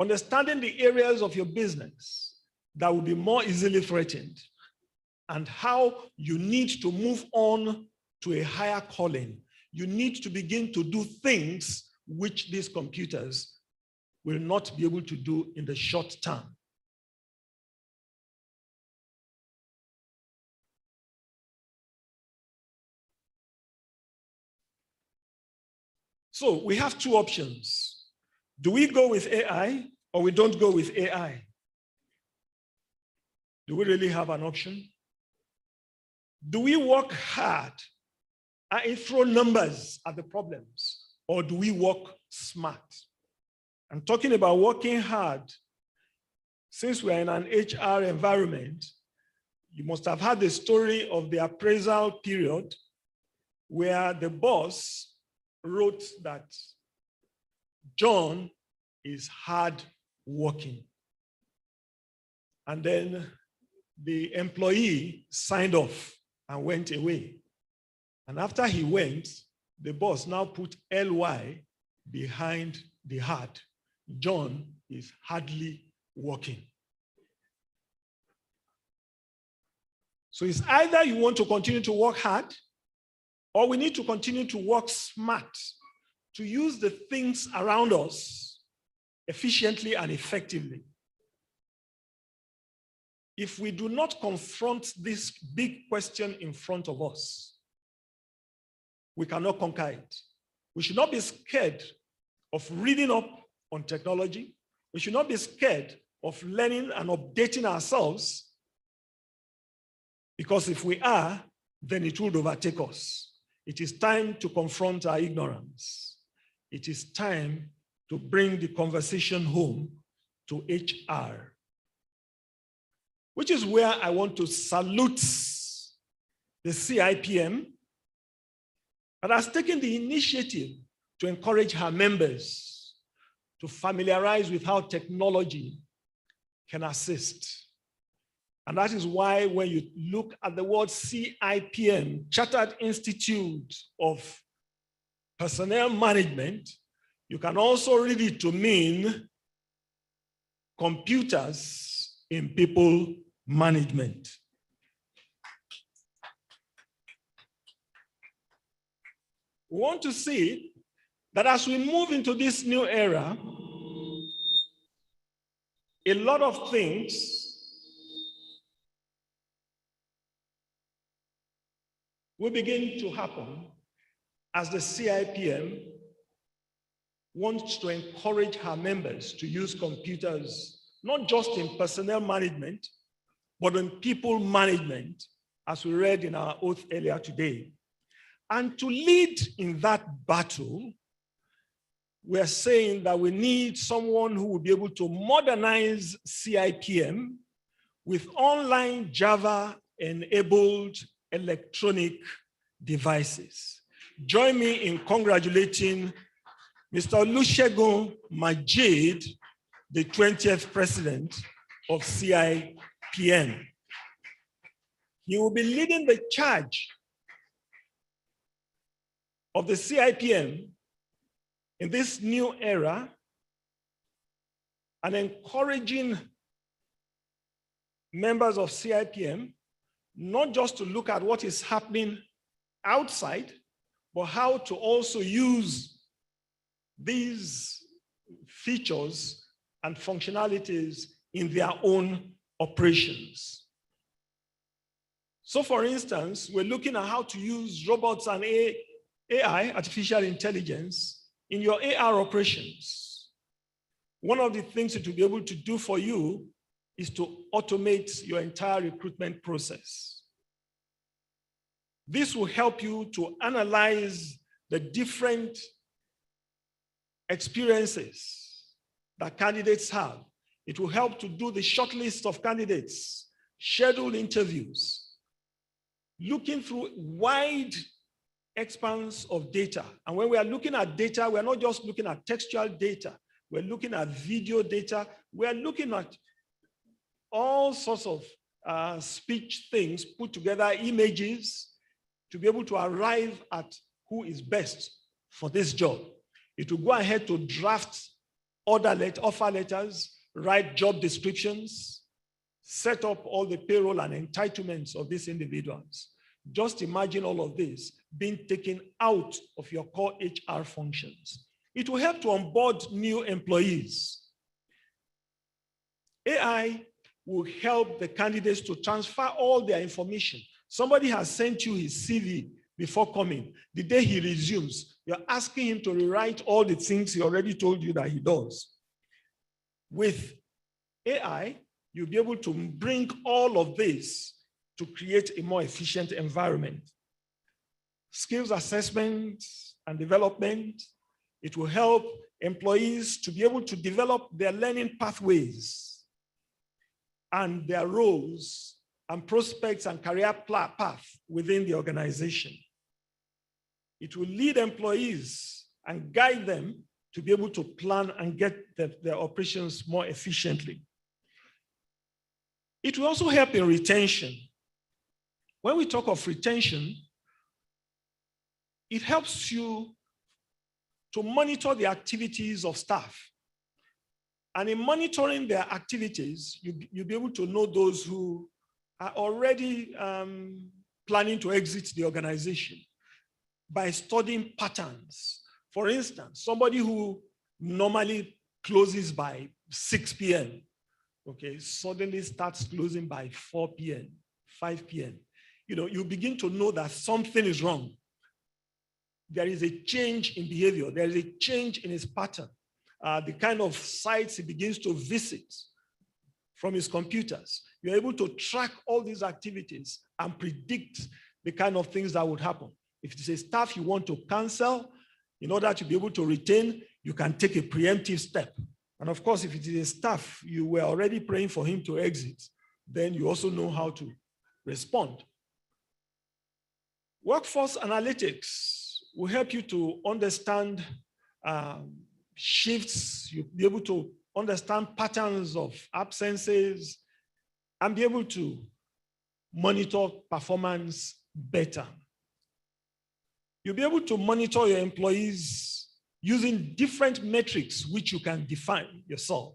understanding the areas of your business that will be more easily threatened, and how you need to move on to a higher calling. You need to begin to do things which these computers will not be able to do in the short term. So we have two options. Do we go with AI or we don't go with AI? Do we really have an option? Do we work hard and throw numbers at the problems, or do we work smart? I'm talking about working hard. Since we're in an HR environment, you must have heard the story of the appraisal period where the boss wrote that John is hard working. And then the employee signed off and went away. And after he went, the boss now put LY behind the hard. John is hardly working. So it's either you want to continue to work hard, or we need to continue to work smart, to use the things around us efficiently and effectively. If we do not confront this big question in front of us, we cannot conquer it. We should not be scared of reading up on technology. We should not be scared of learning and updating ourselves, because if we are, then it will overtake us. It is time to confront our ignorance. It is time to bring the conversation home to HR, which is where I want to salute the CIPM that has taken the initiative to encourage her members to familiarize with how technology can assist. And that is why when you look at the word CIPM, Chartered Institute of Personnel Management, you can also read it to mean computers in people management. We want to see that as we move into this new era, a lot of things will begin to happen as the CIPM wants to encourage her members to use computers, not just in personnel management, but in people management, as we read in our oath earlier today. And to lead in that battle, we're saying that we need someone who will be able to modernize CIPM with online Java-enabled electronic devices. Join me in congratulating Mr. Olusegun Majid, the 20th president of CIPM. He will be leading the charge of the CIPM in this new era and encouraging members of CIPM not just to look at what is happening outside, but how to also use these features and functionalities in their own operations. So for instance, we're looking at how to use robots and AI, artificial intelligence, in your AR operations. One of the things it will be able to do for you is to automate your entire recruitment process. This will help you to analyze the different experiences that candidates have. It will help to do the shortlist of candidates, schedule interviews, looking through wide expanse of data. And when we are looking at data, we're not just looking at textual data. We're looking at video data. We're looking at all sorts of speech things put together, images, to be able to arrive at who is best for this job. It will go ahead to draft offer letters, write job descriptions, set up all the payroll and entitlements of these individuals. Just imagine all of this being taken out of your core HR functions. It will help to onboard new employees. AI will help the candidates to transfer all their information. Somebody has sent you his CV before coming. The day he resumes, you're asking him to rewrite all the things he already told you that he does. With AI, you'll be able to bring all of this to create a more efficient environment. Skills assessment and development, it will help employees to be able to develop their learning pathways and their roles and prospects and career path within the organization. It will lead employees and guide them to be able to plan and get their operations more efficiently. It will also help in retention. When we talk of retention, it helps you to monitor the activities of staff. And in monitoring their activities, you'll be able to know those who are already planning to exit the organization by studying patterns. For instance, somebody who normally closes by 6 p.m., okay, suddenly starts closing by 4 p.m., 5 p.m. You begin to know that something is wrong. There is a change in behavior. There is a change in his pattern. The kind of sites he begins to visit from his computers. You're able to track all these activities and predict the kind of things that would happen. If it is a staff you want to cancel, in order to be able to retain, you can take a preemptive step. And of course, if it is a staff you were already praying for him to exit, then you also know how to respond. Workforce analytics will help you to understand shifts. You'll be able to understand patterns of absences and be able to monitor performance better. You'll be able to monitor your employees using different metrics which you can define yourself.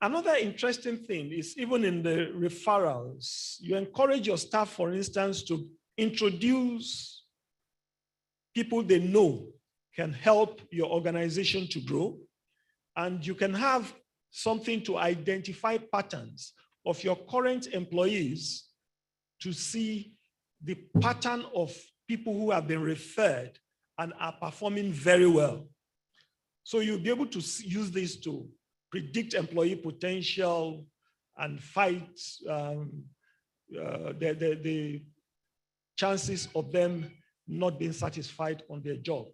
Another interesting thing is even in the referrals, you encourage your staff, for instance, to introduce people they know can help your organization to grow. And you can have something to identify patterns of your current employees to see the pattern of people who have been referred and are performing very well. So you'll be able to use this to predict employee potential and fight the chances of them not being satisfied on their job.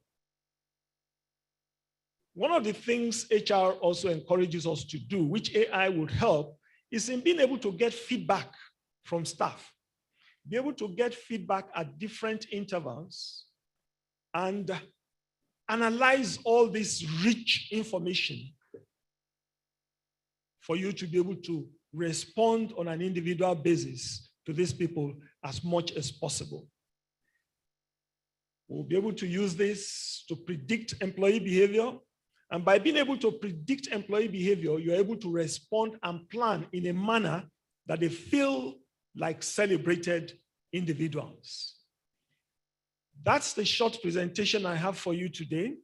One of the things HR also encourages us to do, which AI would help, is in being able to get feedback from staff. Be able to get feedback at different intervals and analyze all this rich information for you to be able to respond on an individual basis to these people as much as possible. We'll be able to use this to predict employee behavior. And by being able to predict employee behavior, you're able to respond and plan in a manner that they feel like celebrated individuals. That's the short presentation I have for you today,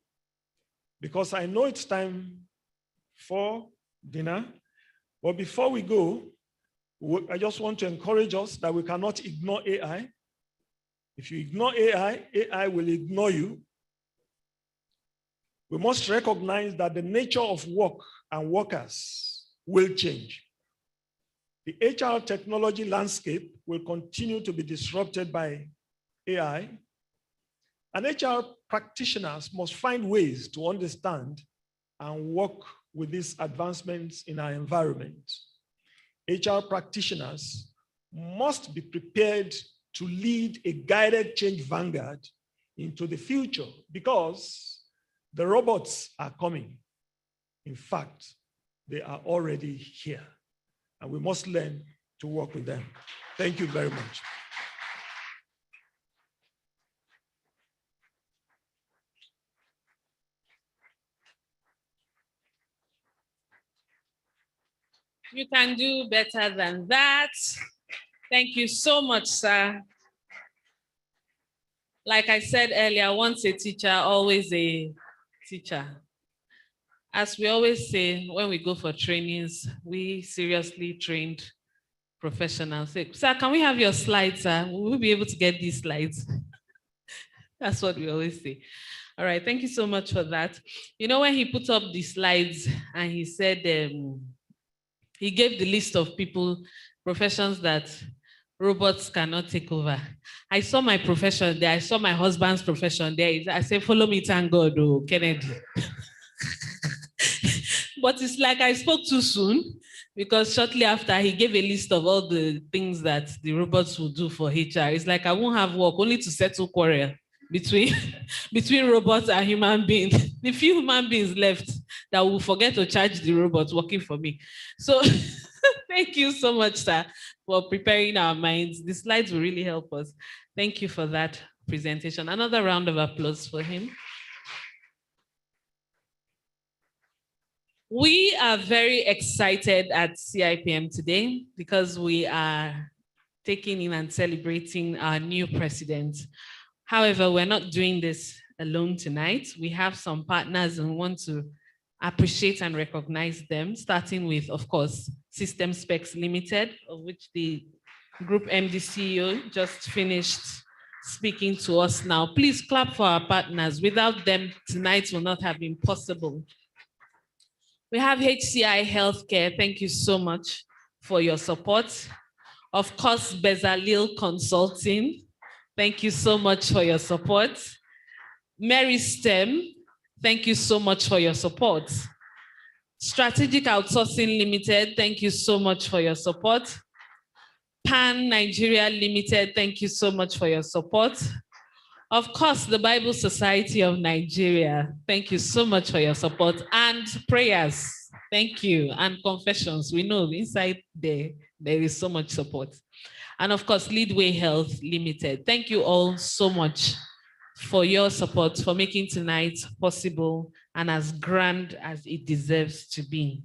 because I know it's time for dinner. But before we go, I just want to encourage us that we cannot ignore AI. If you ignore AI, AI will ignore you. We must recognize that the nature of work and workers will change. The HR technology landscape will continue to be disrupted by AI, and HR practitioners must find ways to understand and work with these advancements in our environment. HR practitioners must be prepared to lead a guided change vanguard into the future, because the robots are coming. In fact, they are already here, and we must learn to work with them. Thank you very much. You can do better than that. Thank you so much, sir. Like I said earlier, once a teacher, always a teacher. As we always say, when we go for trainings, we seriously trained professionals. Say, sir, can we have your slides, sir? Will we be able to get these slides? That's what we always say. All right, thank you so much for that. You know, when he put up the slides and he said, he gave the list of people, professions that robots cannot take over. I saw my profession there. I saw my husband's profession there. I said, follow me, thank God, oh, Kennedy. But it's like I spoke too soon, because shortly after he gave a list of all the things that the robots will do for HR. It's like I won't have work, only to settle quarrel between robots and human beings. The few human beings left that will forget to charge the robots working for me. So thank you so much, sir, for preparing our minds. The slides will really help us. Thank you for that presentation. Another round of applause for him. We are very excited at CIPM today because we are taking in and celebrating our new president. However, we're not doing this alone tonight. We have some partners and want to appreciate and recognize them, starting with, of course, System Specs Limited, of which the Group MD CEO just finished speaking to us now. Please clap for our partners. Without them, tonight will not have been possible. We have HCI Healthcare. Thank you so much for your support. Of course, Bezalel Consulting. Thank you so much for your support. Mary STEM. Thank you so much for your support. Strategic Outsourcing Limited. Thank you so much for your support. Pan Nigeria Limited. Thank you so much for your support. Of course, the Bible Society of Nigeria, thank you so much for your support, and prayers, thank you, and confessions. We know inside there is so much support. And of course, Leadway Health Limited. Thank you all so much for your support, for making tonight possible and as grand as it deserves to be.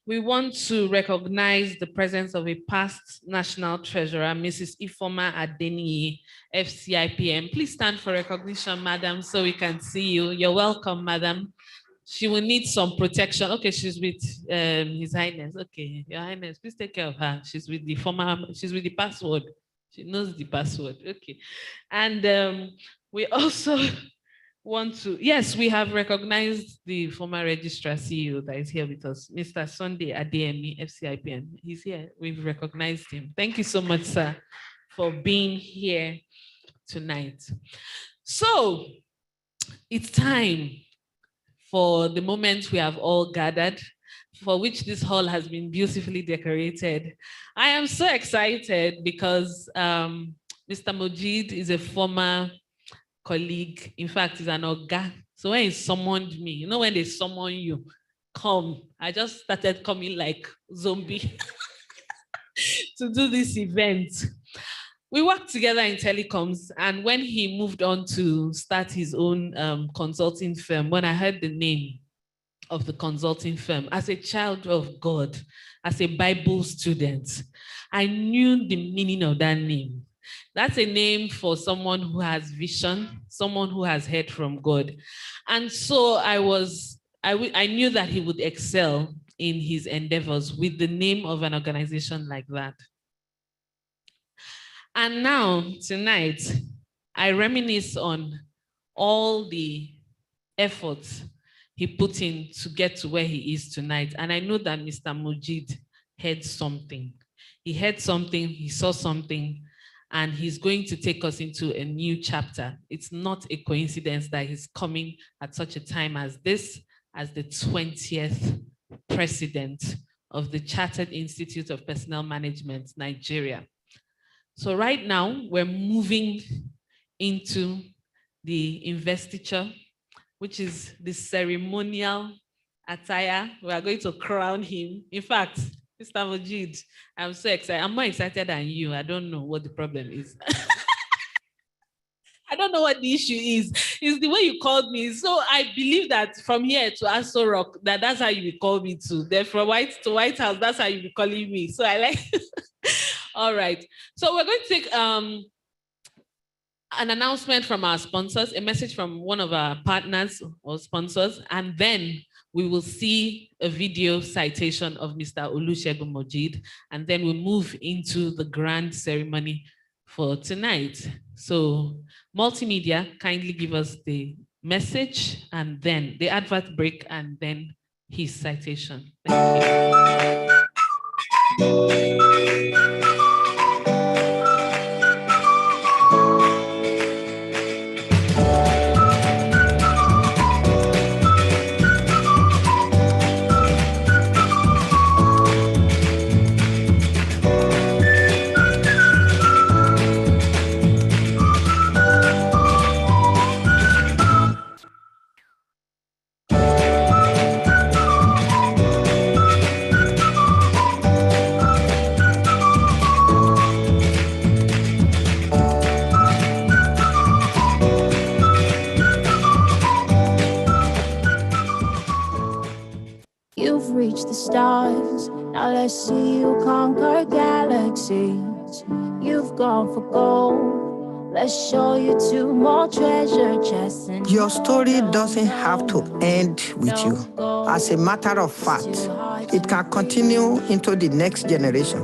We want to recognize the presence of a past National Treasurer, Mrs. Ifoma Adeniyi, FCIPM. Please stand for recognition, madam, so we can see you. You're welcome, madam. She will need some protection. Okay, she's with His Highness. Okay, Your Highness, please take care of her. She's with the password. She knows the password. Okay. And we also want to, yes, we have recognized the former registrar CEO that is here with us, Mr. Sunday Adeyemi, FCIPM. He's here. We've recognized him. Thank you so much, sir, for being here tonight. So it's time for the moment we have all gathered, for which this hall has been beautifully decorated. I am so excited because Mr. Mojid is a former colleague. In fact, he's an Oga. So when he summoned me, you know, when they summon you, come. I just started coming like zombie to do this event. We worked together in telecoms, and when he moved on to start his own consulting firm, when I heard the name of the consulting firm, as a child of God, as a Bible student, I knew the meaning of that name. That's a name for someone who has vision, someone who has heard from God. And so I knew that he would excel in his endeavors with the name of an organization like that. And now, tonight, I reminisce on all the efforts he put in to get to where he is tonight. And I know that Mr. Mojid heard something. He heard something, he saw something, and he's going to take us into a new chapter. It's not a coincidence that he's coming at such a time as this, as the 20th president of the Chartered Institute of Personnel Management, Nigeria. So right now, we're moving into the investiture, which is the ceremonial attire. We are going to crown him. In fact, Mr. Mojid, I'm so excited. I'm more excited than you. I don't know what the problem is. I don't know what the issue is. It's the way you called me. So I believe that from here to Aso Rock, that's how you will call me too. Then from White to White House, that's how you will be calling me. So I like. All right. So we're going to take an announcement from our sponsors, a message from one of our partners or sponsors, and then we will see a video citation of Mr. Olusegun Mojeed, and then we'll move into the grand ceremony for tonight. So multimedia, kindly give us the message and then the advert break and then his citation. Thank you. You've reached the stars, now let's see you conquer galaxies. You've gone for gold, let's show you 2 more treasure chests. Your story doesn't have to end with you. As a matter of fact, it can continue into the next generation.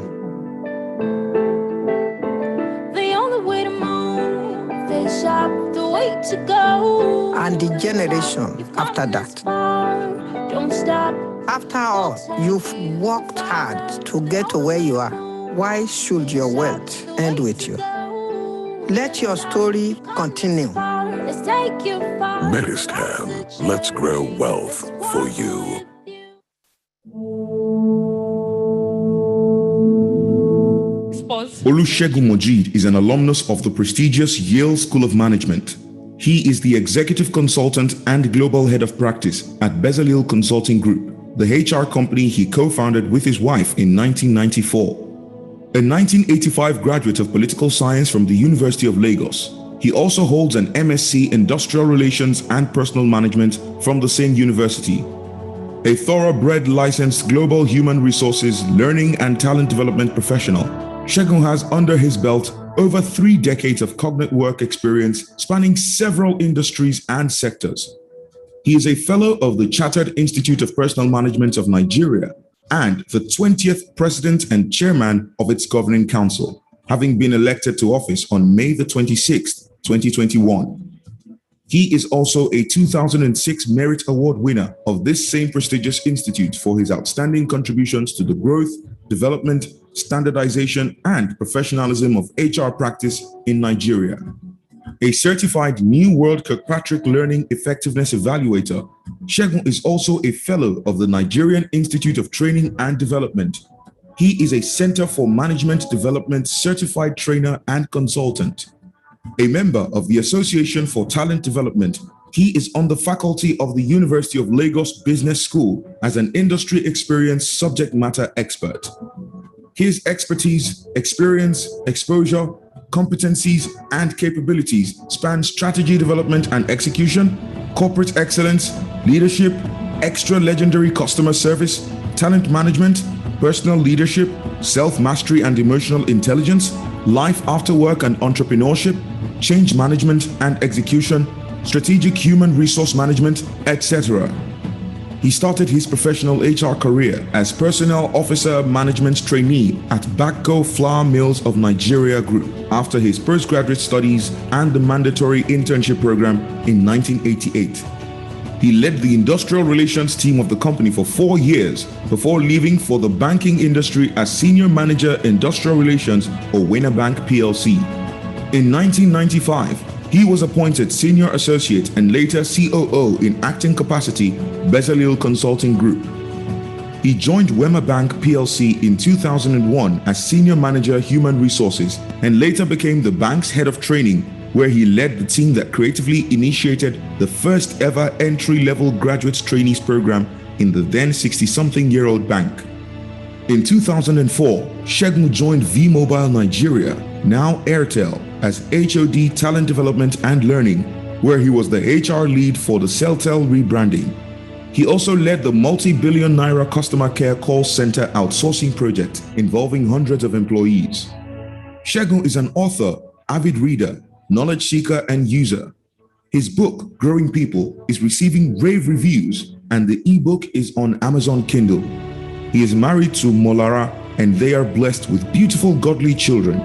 The only way to move is up, the way to go. And the generation after that. Don't stop. After all, you've worked hard to get to where you are. Why should your wealth end with you? Let your story continue. Meristam, let's grow wealth for you. Olusegun Mojeed is an alumnus of the prestigious Yale School of Management. He is the executive consultant and global head of practice at Bezalel Consulting Group, the HR company he co-founded with his wife in 1994. A 1985 graduate of political science from the University of Lagos, he also holds an MSc Industrial Relations and Personal Management from the same university. A thoroughbred licensed global human resources, learning and talent development professional, Segun has under his belt over 3 decades of cognate work experience spanning several industries and sectors. He is a fellow of the Chartered Institute of Personal Management of Nigeria and the 20th president and chairman of its governing council, having been elected to office on May the 26th, 2021. He is also a 2006 Merit Award winner of this same prestigious institute for his outstanding contributions to the growth, development, standardization, and professionalism of HR practice in Nigeria. A certified New World Kirkpatrick Learning Effectiveness Evaluator, Segun is also a fellow of the Nigerian Institute of Training and Development. He is a Center for Management Development certified trainer and consultant. A member of the Association for Talent Development, he is on the faculty of the University of Lagos Business School as an industry experienced subject matter expert. His expertise, experience, exposure, competencies, and capabilities span strategy development and execution, corporate excellence, leadership, extra legendary customer service, talent management, personal leadership, self-mastery and emotional intelligence, life after work and entrepreneurship, change management and execution, strategic human resource management, etc. He started his professional HR career as Personnel Officer Management Trainee at Bakko Flour Mills of Nigeria Group after his postgraduate studies and the mandatory internship program in 1988. He led the industrial relations team of the company for 4 years before leaving for the banking industry as Senior Manager Industrial Relations or Winner Bank PLC. In 1995, he was appointed Senior Associate and later COO in acting capacity, Bezalel Consulting Group. He joined Wema Bank PLC in 2001 as Senior Manager Human Resources and later became the bank's head of training, where he led the team that creatively initiated the first ever entry-level graduate trainees program in the then 60-something-year-old bank. In 2004, Segun joined V-Mobile Nigeria, now Airtel, as HOD Talent Development and Learning, where he was the HR lead for the Celtel rebranding. He also led the multi-billion naira customer care call center outsourcing project involving hundreds of employees. Segun is an author, avid reader, knowledge seeker, and user. His book, Growing People, is receiving rave reviews, and the ebook is on Amazon Kindle. He is married to Molara, and they are blessed with beautiful, godly children.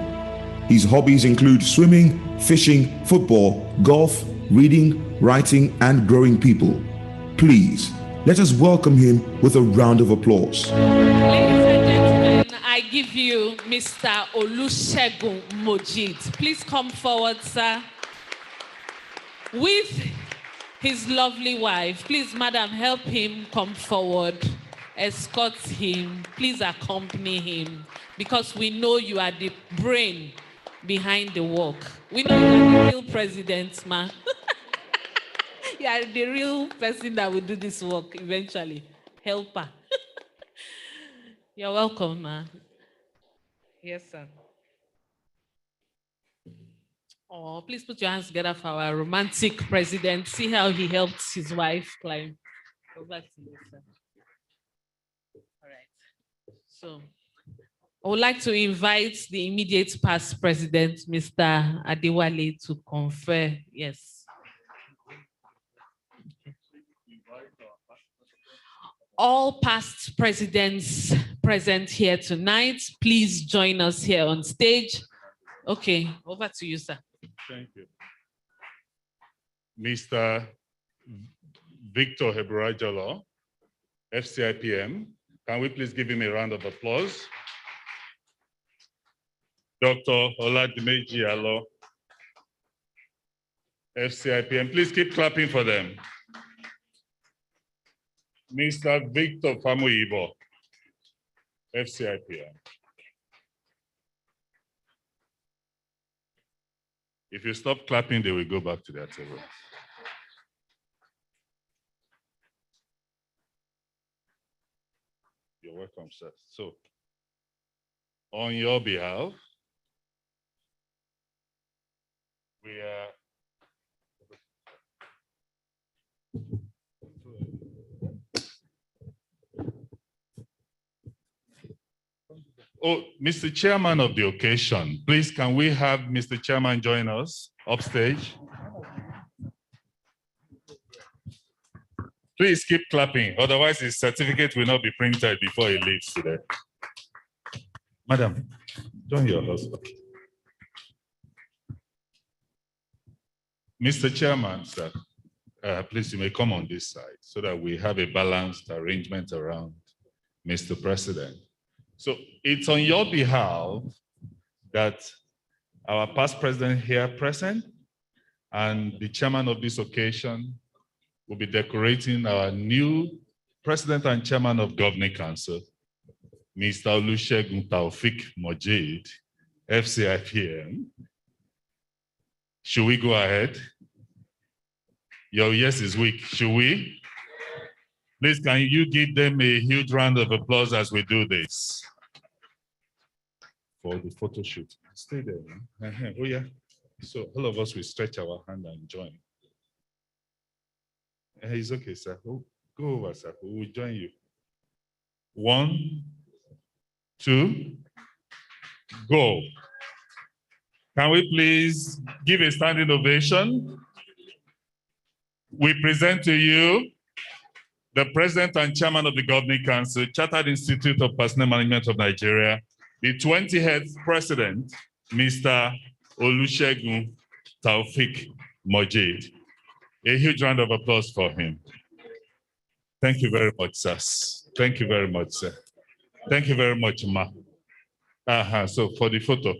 His hobbies include swimming, fishing, football, golf, reading, writing, and growing people. Please, let us welcome him with a round of applause. Ladies and gentlemen, I give you Mr. Olusegun Mojid. Please come forward, sir. With his lovely wife. Please, madam, help him come forward. Escort him. Please accompany him. Because we know you are the brain behind the work. We know you are the real president, man. You are the real person that will do this work eventually. Helper. You're welcome, man. Yes, sir. Oh, please put your hands together for our romantic president. See how he helped his wife climb. Go back to you, sir. All right. So, I would like to invite the immediate past president, Mr. Adewale, to confer. Yes. All past presidents present here tonight, please join us here on stage. Okay, over to you, sir. Thank you. Mr. Victor Hebrajalo, FCIPM. Can we please give him a round of applause? Dr. Oladimeji Alo, FCIPM. Please keep clapping for them. Mr. Victor Famuyibo, FCIPM. If you stop clapping, they will go back to their table. You're welcome, sir. So, on your behalf, we are Oh, Mr. Chairman of the occasion, please can we have Mr. Chairman join us upstage? Please keep clapping, otherwise his certificate will not be printed before he leaves today. Madam, join your husband. Mr. Chairman, sir, please you may come on this side so that we have a balanced arrangement around Mr. President. So it's on your behalf that our past president here present and the chairman of this occasion will be decorating our new president and chairman of Governing Council, Mr. Olusegun Taofik Mojid, FCIPM. Should we go ahead? Your yes is weak. Should we? Please, can you give them a huge round of applause as we do this? For the photo shoot. Stay there. Man. Oh, yeah. So all of us will stretch our hand and join. It's okay, sir. Oh, go over, sir. We will join you. 1, 2, go. Can we please give a standing ovation? We present to you the President and Chairman of the Governing Council, Chartered Institute of Personnel Management of Nigeria, the 20th President, Mr. Olusegun Taofik Mojid. A huge round of applause for him. Thank you very much, sir. Thank you very much, sir. Thank you very much, ma. So for the photo.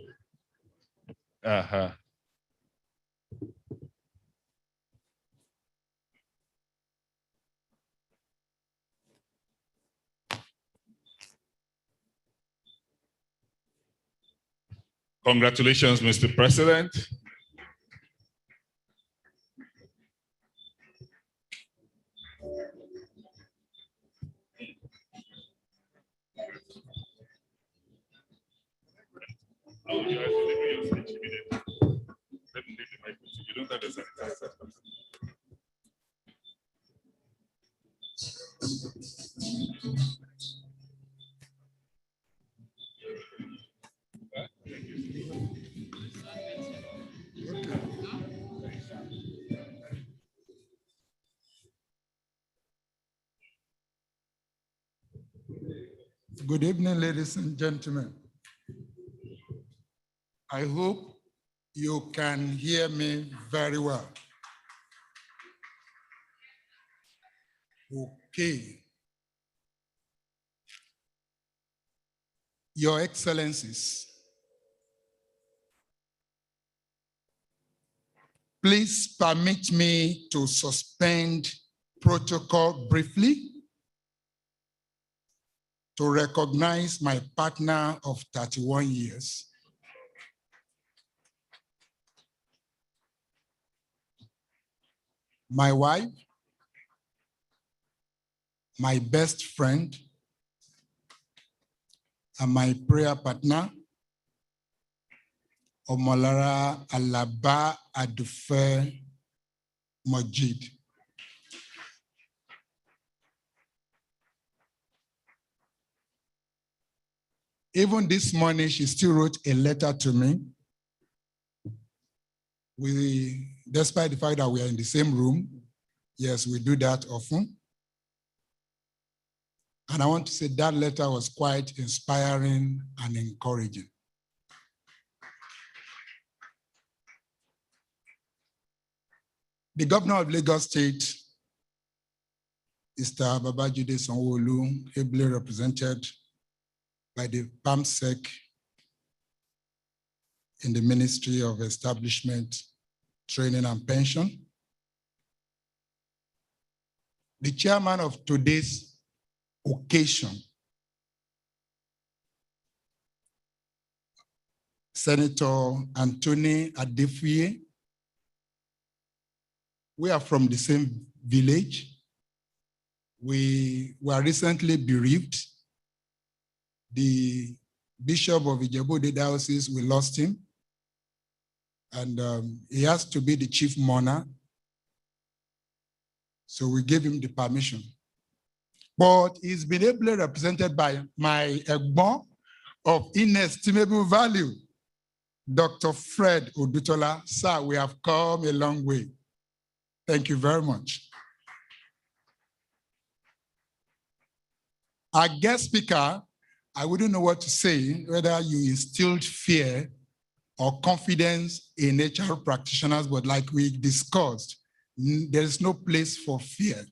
Congratulations, Mr. President. Good evening, ladies and gentlemen. I hope you can hear me very well. Okay. Your Excellencies, please permit me to suspend protocol briefly to recognize my partner of 31 years, my wife, my best friend, and my prayer partner, Omolara Alaba Adufe Majid. Even this morning, she still wrote a letter to me. Despite the fact that we are in the same room, yes, we do that often. And I want to say that letter was quite inspiring and encouraging. The governor of Lagos State, Mr. Babajide Sanwo-Olu, ably represented by the PAMSEC in the Ministry of Establishment, Training and Pension. The chairman of today's occasion, Senator Anthony Adefuye. We are from the same village. We were recently bereaved. The Bishop of Ijebu-Ode Diocese, we lost him. And he has to be the chief mourner. So we gave him the permission. But he's been ably represented by my Egbon of inestimable value, Dr. Fred Odutola. Sir, we have come a long way. Thank you very much. Our guest speaker, I wouldn't know what to say, whether you instilled fear or confidence in HR practitioners, but like we discussed, there is no place for fear.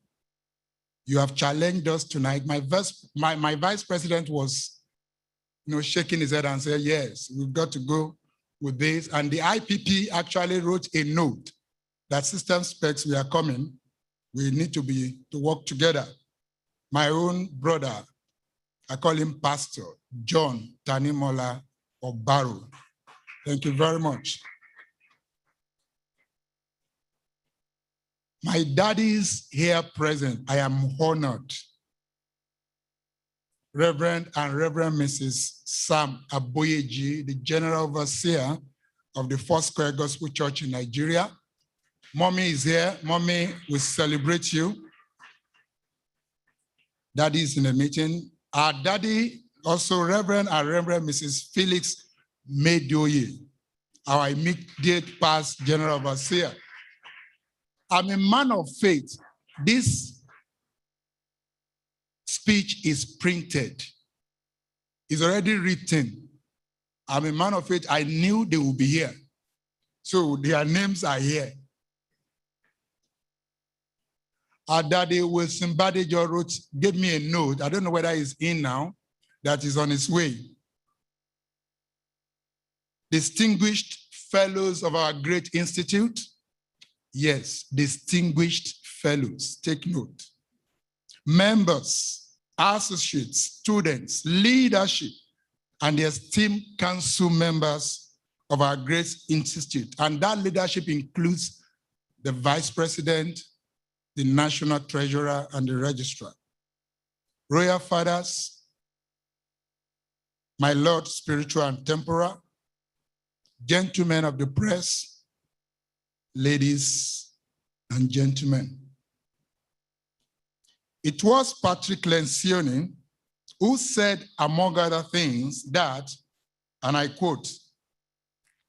You have challenged us tonight. My vice president was shaking his head and said, yes, we've got to go with this. And the IPP actually wrote a note that system specs, we are coming. We need to work together. My own brother, I call him Pastor John Tanimola Obaro. Thank you very much. My daddies here present, I am honored. Reverend and Reverend Mrs. Sam Aboyeji, the General Overseer of the Foursquare Gospel Church in Nigeria. Mommy is here. Mommy, we celebrate you. Daddy is in the meeting. Our daddy, also Reverend and Reverend Mrs. Felix Medoye, our immediate past General Overseer. I'm a man of faith. This speech is printed. It's already written. I'm a man of faith. I knew they would be here. So their names are here. Our daddy, Wilson Badejo, gave me a note. I don't know whether he's in now, that is on his way. Distinguished fellows of our great institute. Yes, distinguished fellows, take note. Members, associates, students, leadership, and the esteemed council members of our great institute. And that leadership includes the vice president, the national treasurer, and the registrar. Royal fathers, my lord, spiritual and temporal, gentlemen of the press, ladies and gentlemen. It was Patrick Lencioni who said, among other things, that, and I quote,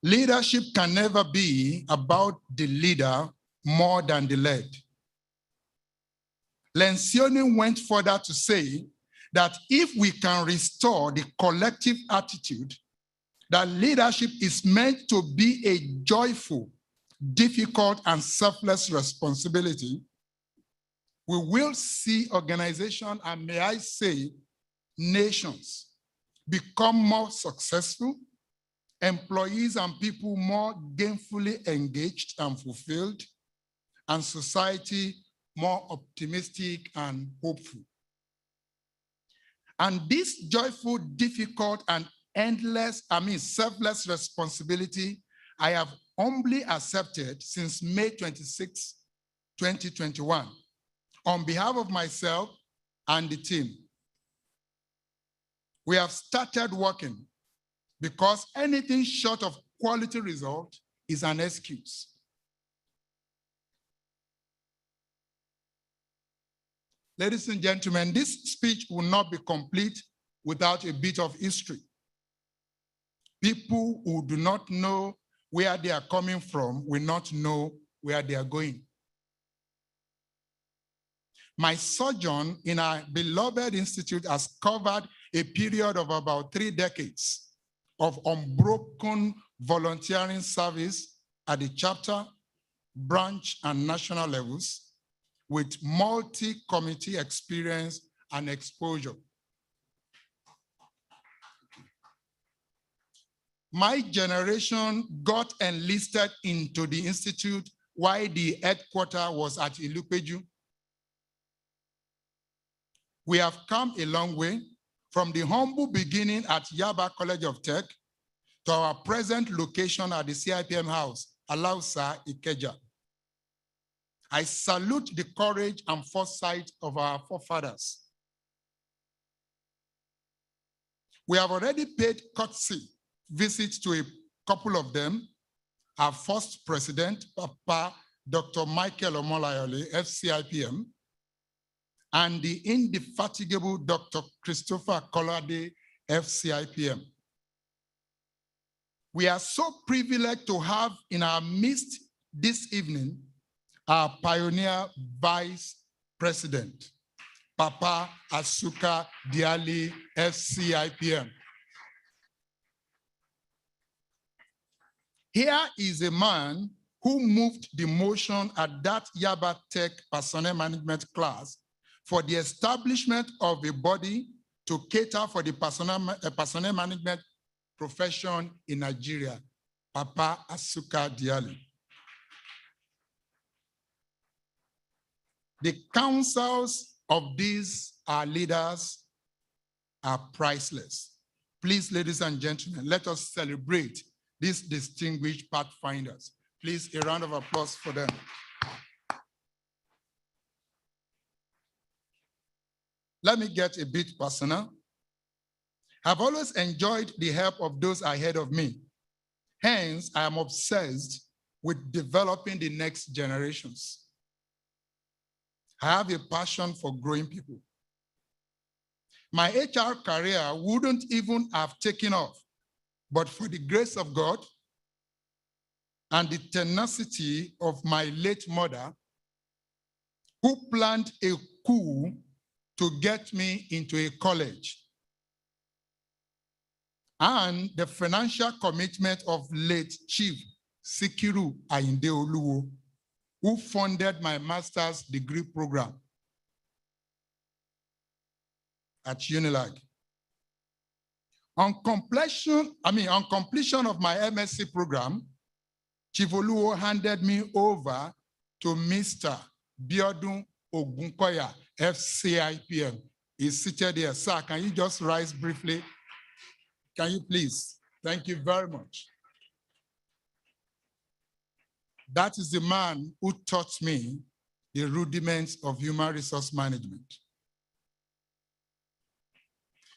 leadership can never be about the leader more than the led. Lencioni went further to say that if we can restore the collective attitude that leadership is meant to be a joyful, difficult, and selfless responsibility, we will see organizations, and may I say, nations, become more successful, employees and people more gainfully engaged and fulfilled, and society more optimistic and hopeful. And this joyful, difficult, and selfless responsibility I have humbly accepted since May 26, 2021, on behalf of myself and the team. We have started working because anything short of quality result is an excuse. Ladies and gentlemen, this speech will not be complete without a bit of history. People who do not know where they are coming from will not know where they are going. My sojourn in our beloved institute has covered a period of about 3 decades of unbroken volunteering service at the chapter, branch, and national levels, with multi-committee experience and exposure. My generation got enlisted into the institute while the headquarters was at Ilupeju. We have come a long way from the humble beginning at Yaba College of Tech to our present location at the CIPM House, Alausa, Ikeja. I salute the courage and foresight of our forefathers. We have already paid courtesy visits to a couple of them. Our first president, Papa Dr. Michael Omolayole, FCIPM, and the indefatigable Dr. Christopher Kolade, FCIPM. We are so privileged to have in our midst this evening our pioneer vice president, Papa Asuka Diali, FCIPM. Here is a man who moved the motion at that Yaba Tech personnel management class for the establishment of a body to cater for the personnel management profession in Nigeria, Papa Asuka Diali. The counsels of these our leaders are priceless. Please, ladies and gentlemen, let us celebrate these distinguished pathfinders. Please, a round of applause for them. Let me get a bit personal. I've always enjoyed the help of those ahead of me. Hence, I am obsessed with developing the next generations. I have a passion for growing people. My HR career wouldn't even have taken off, but for the grace of God and the tenacity of my late mother, who planned a coup to get me into a college, and the financial commitment of late Chief Sikiru Ayinde Oluwo, who funded my master's degree program at Unilag. On completion of my MSc program, Chief Oluwo handed me over to Mr. Biodun Ogunkoya, FCIPM. He's seated here. Sir, can you just rise briefly? Can you please? Thank you very much. That is the man who taught me the rudiments of human resource management.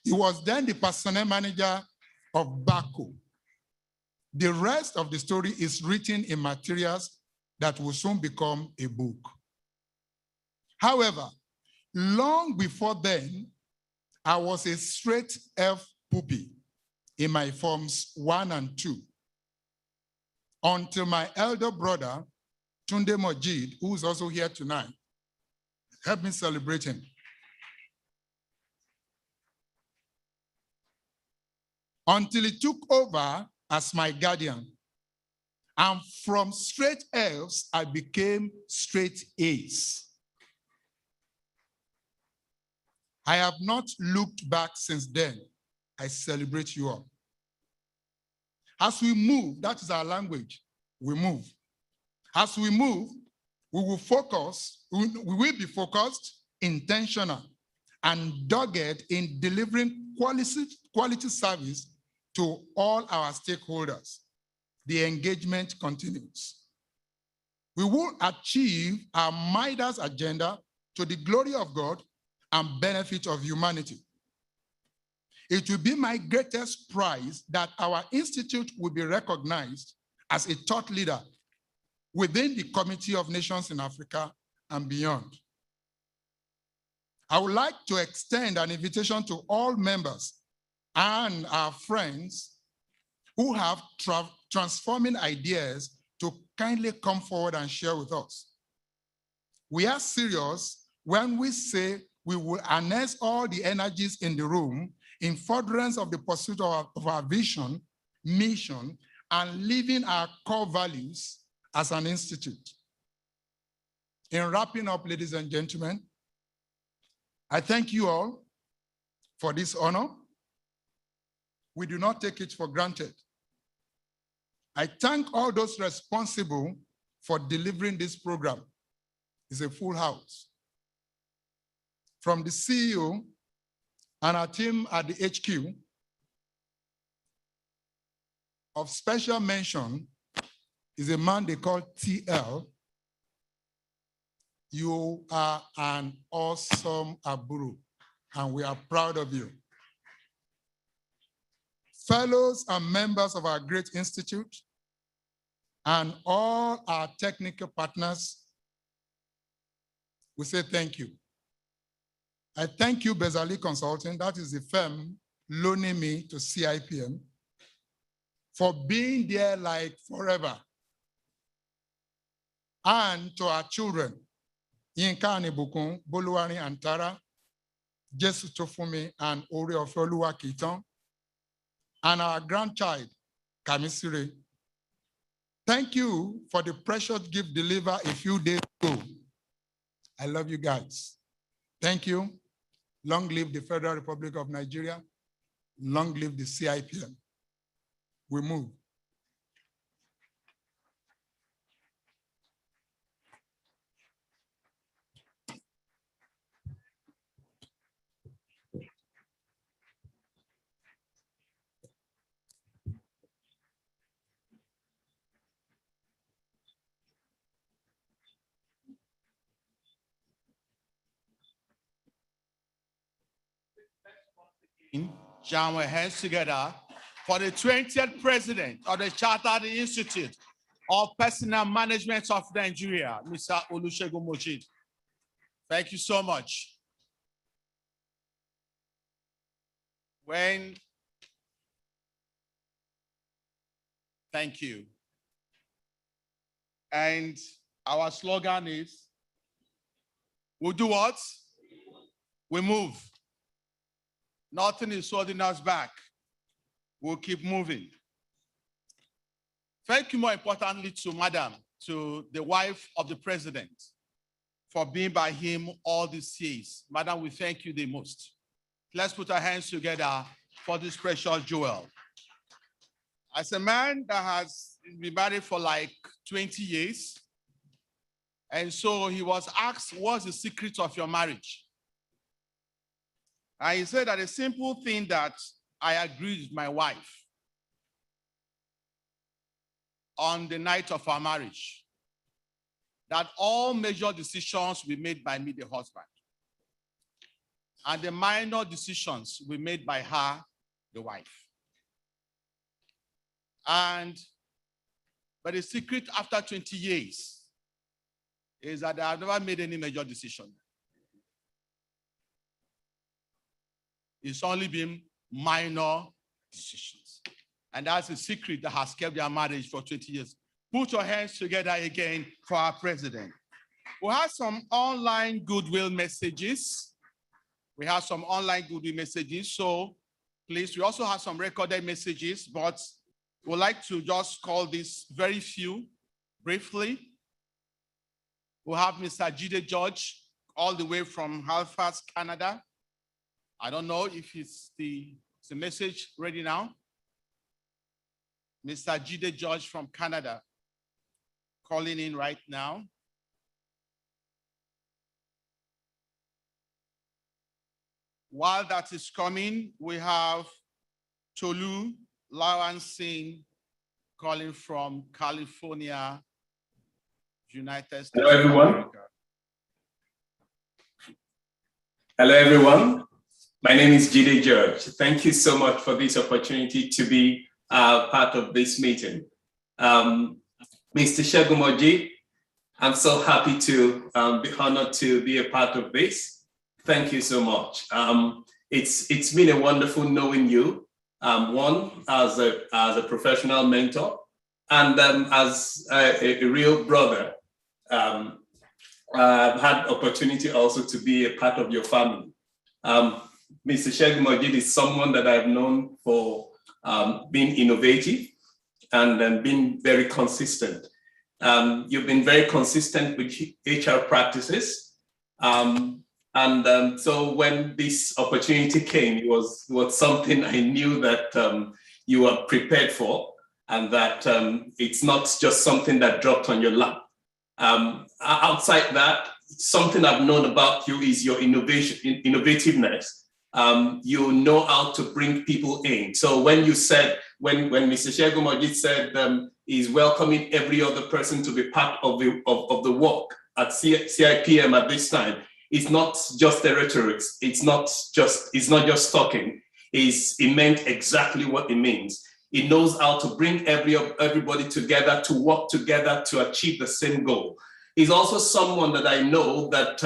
He was then the personnel manager of Baco. The rest of the story is written in materials that will soon become a book. However, long before then, I was a straight F puppy in my forms 1 and 2. Until my elder brother, Tunde Mojid, who is also here tonight, helped me celebrate him. until he took over as my guardian. And from straight F's, I became straight A's. I have not looked back since then. I celebrate you all. As we move, that is our language, we move. As we move, we will be focused, intentional, and dogged in delivering quality service to all our stakeholders. The engagement continues. We will achieve our Midas agenda to the glory of God and benefit of humanity. It will be my greatest prize that our institute will be recognized as a thought leader within the Committee of Nations in Africa and beyond. I would like to extend an invitation to all members and our friends who have transforming ideas to kindly come forward and share with us. We are serious when we say we will harness all the energies in the room in furtherance of the pursuit of our vision, mission, and living our core values as an institute. In wrapping up, ladies and gentlemen, I thank you all for this honor. We do not take it for granted. I thank all those responsible for delivering this program. It's a full house. From the CEO and our team at the HQ, of special mention is a man they call TL. You are an awesome Aburu, and we are proud of you. Fellows and members of our great institute, and all our technical partners, we say thank you. I thank you, Bezali Consulting, that is the firm loaning me to CIPM, for being there like forever. And to our children, Yinka Anibukun, Boluwani and Tara, Jesu Tofumi and Ori Ofeoluwa Kiton, and our grandchild, Kamisire. Thank you for the precious gift delivered a few days ago. I love you guys. Thank you. Long live the Federal Republic of Nigeria. Long live the CIPM. We move. Join our hands together for the 20th president of the Chartered Institute of Personnel Management of Nigeria, Mr. Olusegun Mojeed. Thank you so much. Thank you. And our slogan is, we'll do what? We move. Nothing is holding us back. We'll keep moving. Thank you more importantly to Madam, to the wife of the president, for being by him all these years. Madam, we thank you the most. Let's put our hands together for this precious jewel. As a man that has been married for like 20 years, and so he was asked, what's the secret of your marriage? And he said that a simple thing that I agreed with my wife on the night of our marriage, that all major decisions will be made by me, the husband, and the minor decisions will be made by her, the wife. But the secret after 20 years is that I have never made any major decision. It's only been minor decisions. And that's the secret that has kept their marriage for 20 years. Put your hands together again for our president. We have some online goodwill messages. So Please, we also have some recorded messages, but we'd like to just call this very few briefly. We have Mr. Jide George, all the way from Halifax, Canada. I don't know if it's the message ready now. Mr. Jide George from Canada, calling in right now. While that is coming, we have Tolu Lawan Singh calling from California, United States. Hello, everyone. Hello, everyone. My name is Jide George. Thank you so much for this opportunity to be part of this meeting. Mr. Shegumoji, I'm so happy to be honored to be a part of this. Thank you so much. It's been a wonderful knowing you, one, as a professional mentor, and as a real brother. I've had opportunity also to be a part of your family. Mr. Shegumoji is someone that I've known for being innovative and being very consistent. You've been very consistent with HR practices. So when this opportunity came, it was something I knew that you were prepared for, and that it's not just something that dropped on your lap. Outside that, something I've known about you is your innovativeness. You know how to bring people in. So when you said, when Mr. Shegumoji said he's welcoming every other person to be part of the work at CIPM at this time, it's not just the rhetoric. It's not just talking. It meant exactly what it means. It knows how to bring everybody together to work together to achieve the same goal. He's also someone that I know that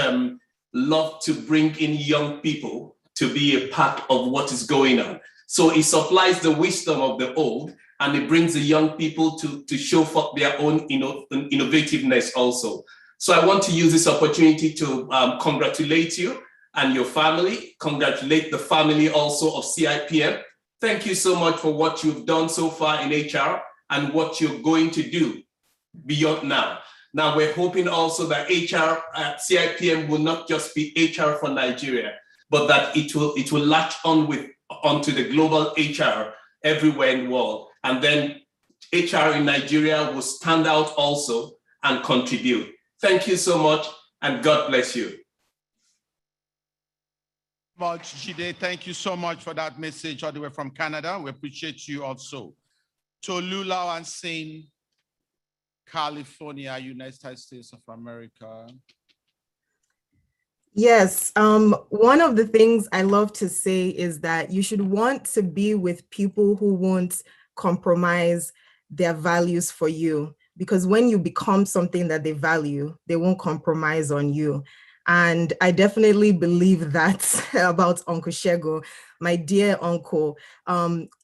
loves to bring in young people to be a part of what is going on. So he supplies the wisdom of the old, and he brings the young people to show forth their own innovativeness also. So I want to use this opportunity to congratulate you and your family, congratulate the family also of CIPM. Thank you so much for what you've done so far in HR and what you're going to do beyond now. Now we're hoping also that HR at CIPM will not just be HR for Nigeria, but that it will latch onto the global HR everywhere in the world. And then HR in Nigeria will stand out also and contribute. Thank you so much, and God bless you. Jide, thank you so much for that message all the way from Canada. We appreciate you also. Tolu Lawan Singh, California, United States of America. Yes, one of the things I love to say is that you should want to be with people who won't compromise their values for you, because when you become something that they value, they won't compromise on you. And I definitely believe that about Uncle Shego, my dear uncle,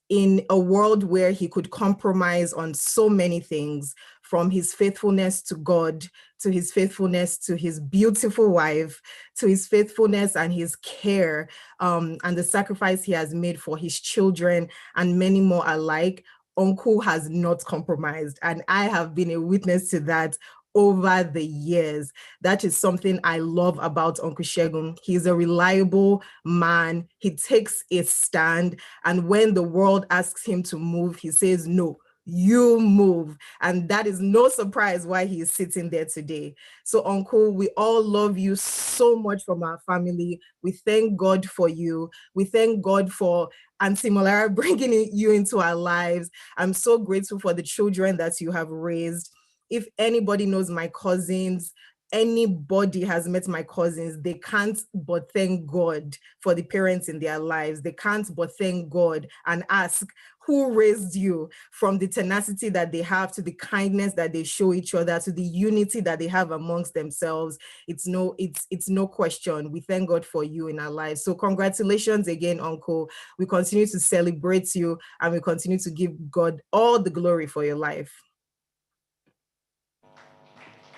in a world where he could compromise on so many things, from his faithfulness to God, to his faithfulness to his beautiful wife, to his faithfulness and his care, and the sacrifice he has made for his children and many more alike. Uncle has not compromised, and I have been a witness to that over the years. That is something I love about Uncle Shegun. He's a reliable man. He takes a stand, and when the world asks him to move, he says, no, you move. And that is no surprise why he is sitting there today. So Uncle, we all love you so much from our family. We thank God for you. We thank God for Auntie Molara bringing you into our lives. I'm so grateful for the children that you have raised. If anybody knows my cousins, anybody has met my cousins, they can't but thank God for the parents in their lives. They can't but thank God and ask, who raised you? From the tenacity that they have, to the kindness that they show each other, to the unity that they have amongst themselves. It's no question. We thank God for you in our lives. So congratulations again, Uncle. We continue to celebrate you, and we continue to give God all the glory for your life.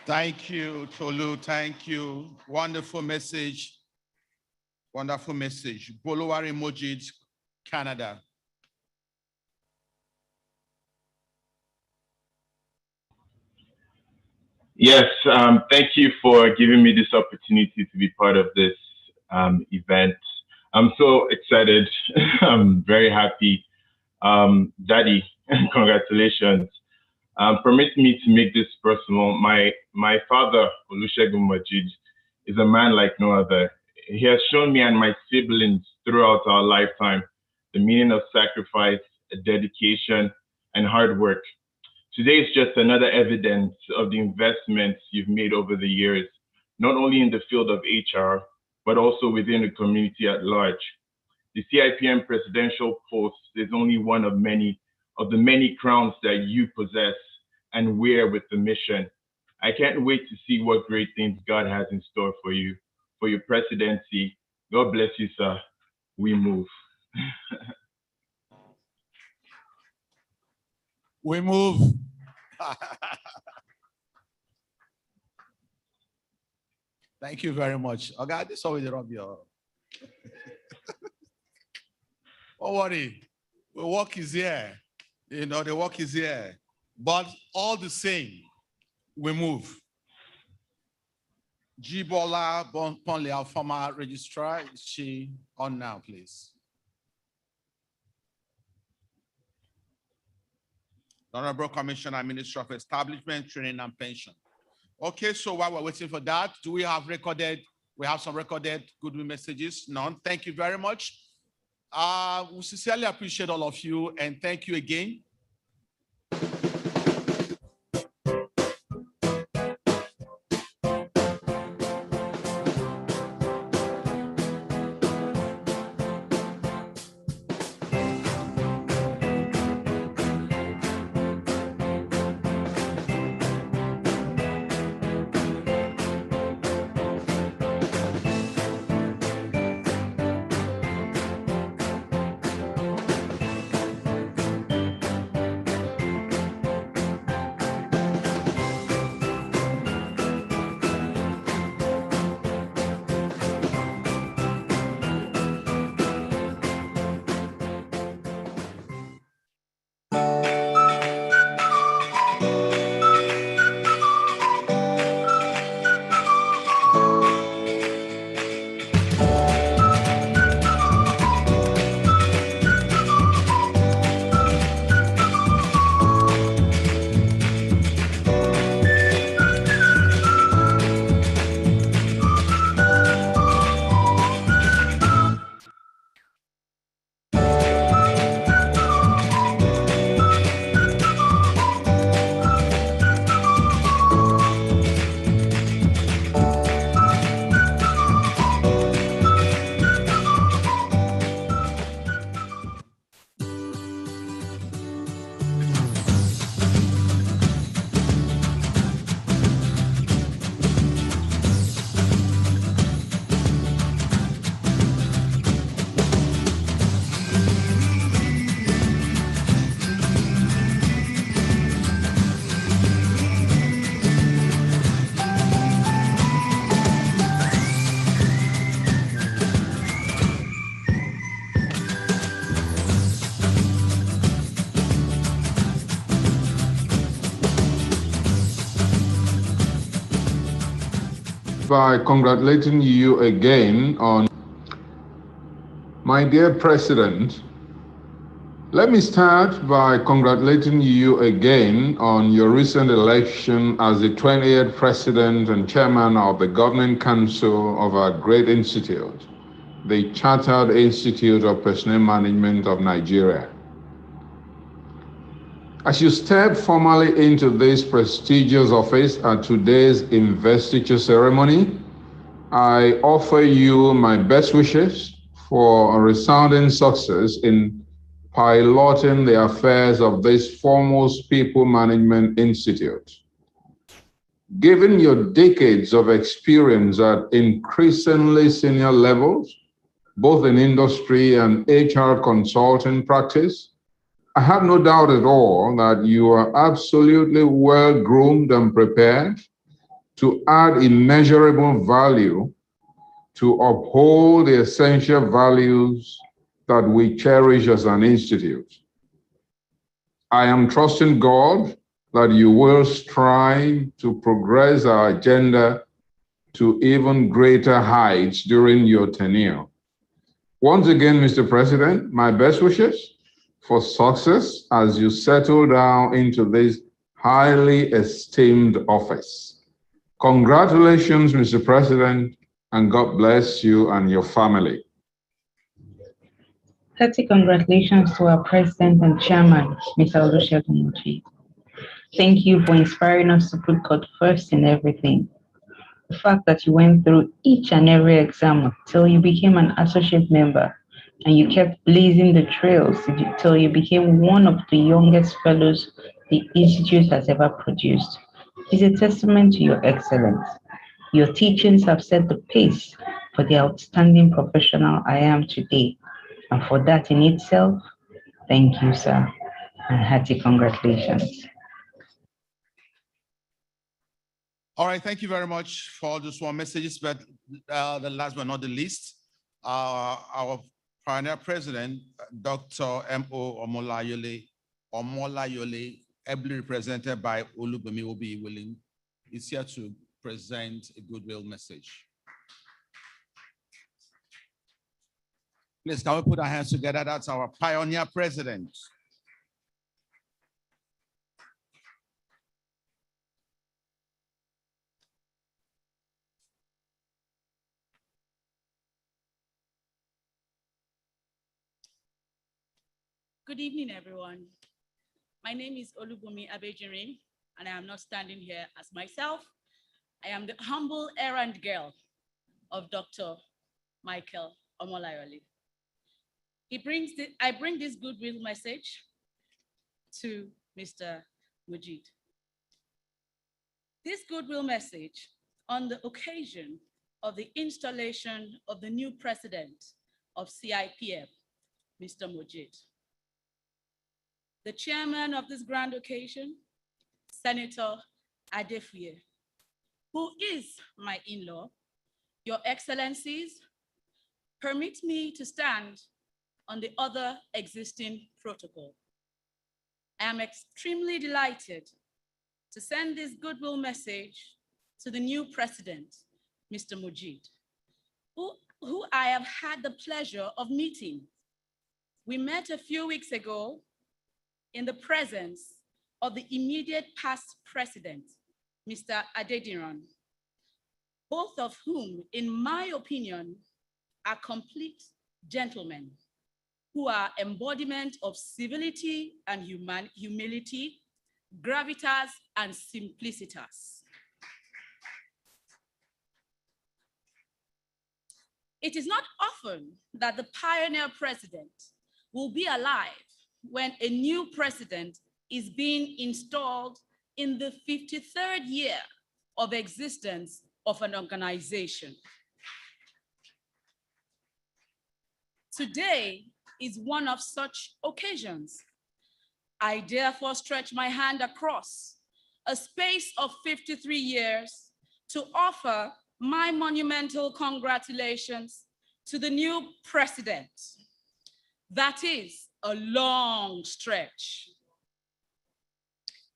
Thank you, Tolu. Thank you. Wonderful message. Wonderful message. Bolowari Mojid Canada. Yes, thank you for giving me this opportunity to be part of this event. I'm so excited. I'm very happy. Daddy, congratulations. Permit me to make this personal. My father, Olusegun Majid, is a man like no other. He has shown me and my siblings throughout our lifetime the meaning of sacrifice, dedication, and hard work. Today is just another evidence of the investments you've made over the years, not only in the field of HR, but also within the community at large. The CIPM presidential post is only one of the many crowns that you possess and wear with the mission. I can't wait to see what great things God has in store for you, for your presidency. God bless you, sir. We move. We move. Thank you very much. Okay, this is always the your. Don't worry, the work is here. You know, the work is here. But all the same, we move. Jibola Ponle, our former registrar, is she on now, please? Honorable Commissioner, Minister of Establishment, Training and Pension. Okay, so while we're waiting for that, do we have some recorded Goodwill messages? None. Thank you very much. We sincerely appreciate all of you and thank you again. By congratulating you again on, my dear President, let me start by congratulating you again on your recent election as the 28th President and Chairman of the Governing Council of our great institute, the Chartered Institute of Personnel Management of Nigeria. As you step formally into this prestigious office at today's investiture ceremony, I offer you my best wishes for a resounding success in piloting the affairs of this foremost people management institute. Given your decades of experience at increasingly senior levels, both in industry and HR consulting practice, I have no doubt at all that you are absolutely well-groomed and prepared to add immeasurable value to uphold the essential values that we cherish as an institute. I am trusting God that you will strive to progress our agenda to even greater heights during your tenure. Once again, Mr. President, my best wishes for success as you settle down into this highly esteemed office. Congratulations, Mr. President, and God bless you and your family. Hearty congratulations to our President and Chairman, Mr. Olusegun Moji. Thank you for inspiring us to put God first in everything. The fact that you went through each and every exam till you became an associate member and you kept blazing the trails till you became one of the youngest fellows the Institute has ever produced is a testament to your excellence. Your teachings have set the pace for the outstanding professional I am today. And for that in itself, thank you, sir, and hearty congratulations. All right, thank you very much for all those warm messages, but the last but not the least, our pioneer president, Dr. M.O. Omolayole, ably represented by Olubemi Obi Willing, is here to present a goodwill message. Please, can we put our hands together? That's our pioneer president. Good evening, everyone. My name is Olubumi Abejirin, and I am not standing here as myself. I am the humble errand girl of Dr. Michael Omolayole. I bring this goodwill message to Mr. Mujid. This goodwill message on the occasion of the installation of the new president of CIPM, Mr. Mujid. The chairman of this grand occasion, Senator Adefuye, who is my in-law, Your Excellencies, permit me to stand on the other existing protocol. I am extremely delighted to send this goodwill message to the new president, Mr. Mujid, who I have had the pleasure of meeting. We met a few weeks ago in the presence of the immediate past president, Mr. Adediran, both of whom, in my opinion, are complete gentlemen who are embodiment of civility and humility, gravitas and simplicitas. It is not often that the pioneer president will be alive when a new president is being installed in the 53rd year of existence of an organization. Today is one of such occasions. I therefore stretch my hand across a space of 53 years to offer my monumental congratulations to the new president. That is a long stretch.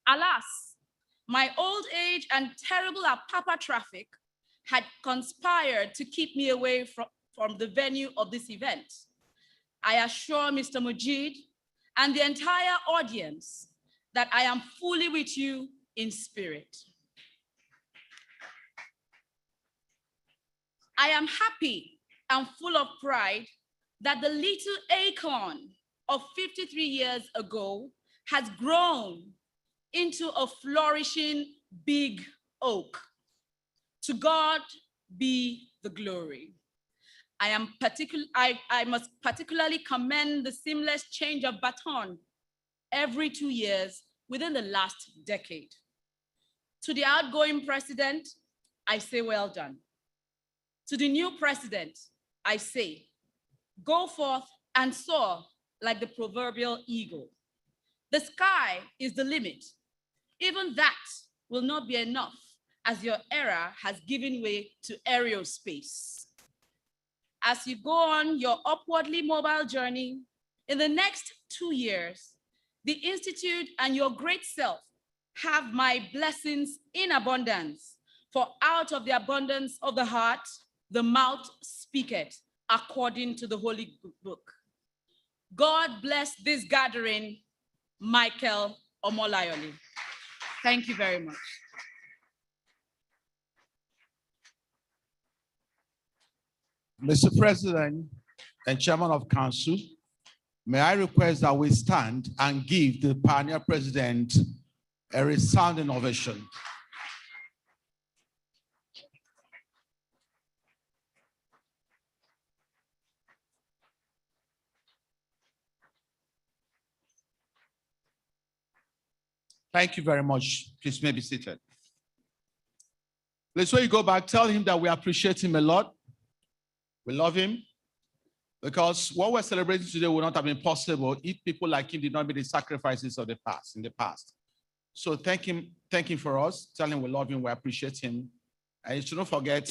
Alas, my old age and terrible Apapa traffic had conspired to keep me away from the venue of this event. I assure Mr. Mujid and the entire audience that I am fully with you in spirit. I am happy and full of pride that the little acorn of 53 years ago has grown into a flourishing big oak. To God be the glory. I must particularly commend the seamless change of baton every 2 years within the last decade. To the outgoing president, I say well done. To the new president, I say, go forth and soar like the proverbial eagle. The sky is the limit. Even that will not be enough as your era has given way to aerospace. as you go on your upwardly mobile journey, in the next 2 years, the Institute and your great self have my blessings in abundance. For out of the abundance of the heart, the mouth speaketh, according to the Holy Book. God bless this gathering, Michael Omolayoli. Thank you very much. Mr. President and Chairman of Council, may I request that we stand and give the Pioneer President a resounding ovation. Thank you very much. Please may be seated. Let's when you go back, tell him that we appreciate him a lot. We love him. Because what we're celebrating today would not have been possible if people like him did not make the sacrifices of the past, in the past. So thank him for us. Tell him we love him, we appreciate him. And you shouldn't forget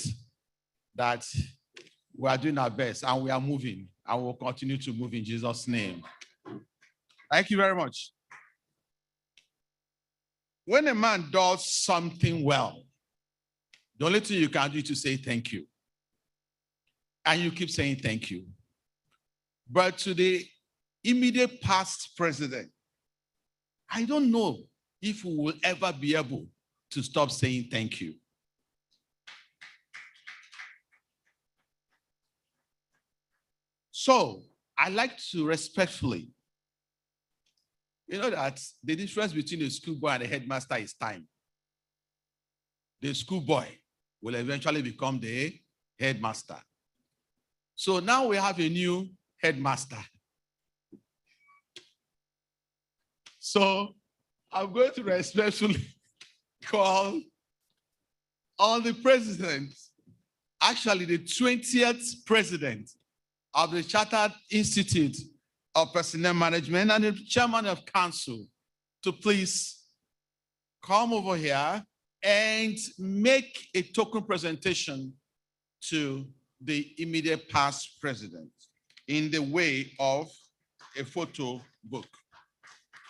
that we are doing our best and we are moving and we'll continue to move in Jesus' name. Thank you very much. When a man does something well, the only thing you can do is to say thank you. And you keep saying thank you. But to the immediate past president, I don't know if we will ever be able to stop saying thank you. So I like to respectfully, you know that the difference between the schoolboy and the headmaster is time. The schoolboy will eventually become the headmaster. So now we have a new headmaster. So I'm going to respectfully call on the president, actually the 20th president of the Chartered Institute of Personnel Management and the chairman of council to please come over here and make a token presentation to the immediate past president in the way of a photo book.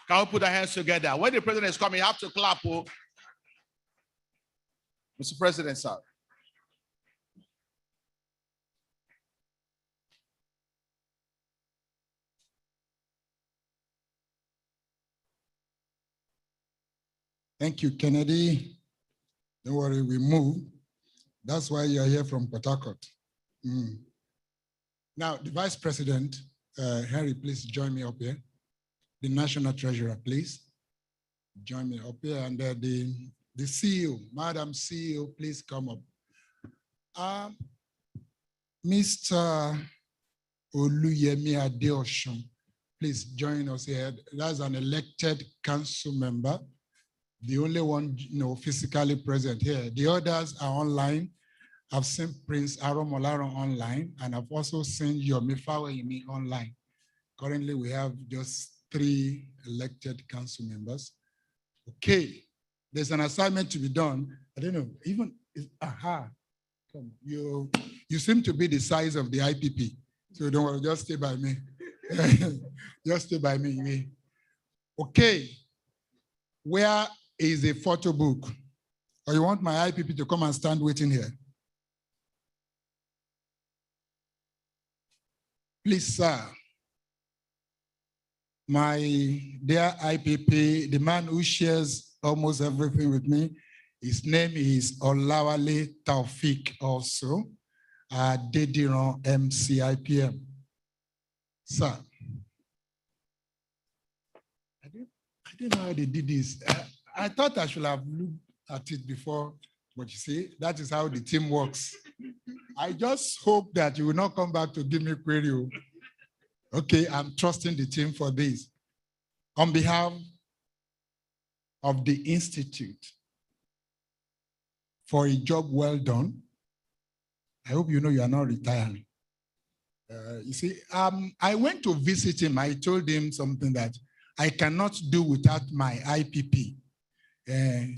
Can we put our hands together? When the president is coming, you have to clap. Oh. Mr. President, sir. Thank you, Kennedy. Don't worry, we move. That's why you're here from Port Harcourt. Now, the Vice President, Henry, please join me up here. The National Treasurer, please join me up here. And the CEO, Madam CEO, please come up. Mr. Oluyemi Adeosun, please join us here. That's an elected council member, the only one physically present here. The others are online. I've seen Prince Aromolaro online, and I've also seen Yomi Faweyimi online. Currently, we have just 3 elected council members. Okay, there's an assignment to be done. I don't know, even, come, you seem to be the size of the IPP. So don't worry, just stay by me. Just stay by me. Okay, where is a photo book? Or you want my IPP to come and stand waiting here? Please, sir. My dear IPP, the man who shares almost everything with me, his name is Olawale Taufik also, Dediran CIPM. Sir, I didn't know how they did this. I thought I should have looked at it before, but you see, that is how the team works. I just hope that you will not come back to give me query. Okay, I'm trusting the team for this. On behalf of the Institute, for a job well done, I hope you know you are not retiring. You see, I went to visit him. I told him something that I cannot do without my IPP.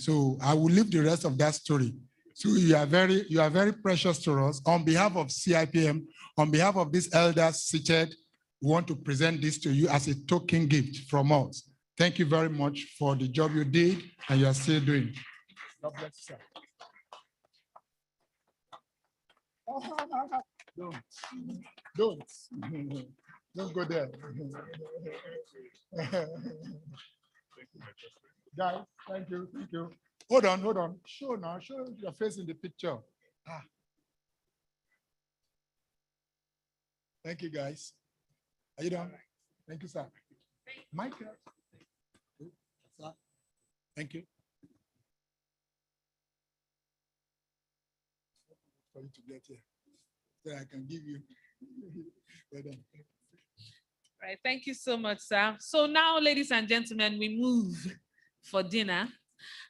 So I will leave the rest of that story So you are very precious to us. On behalf of CIPM, on behalf of these elders seated, we want to present this to you as a token gift from us. Thank you very much for the job you did and you are still doing. God bless you, sir. Don't go there. Guys, thank you. Hold on. Show your face in the picture. Thank you, guys. Are you done? Thank you, sir. Michael. Thank you. For you to get here, so I can give you. Well done. Right, thank you so much, sir. So now, ladies and gentlemen, we move for dinner.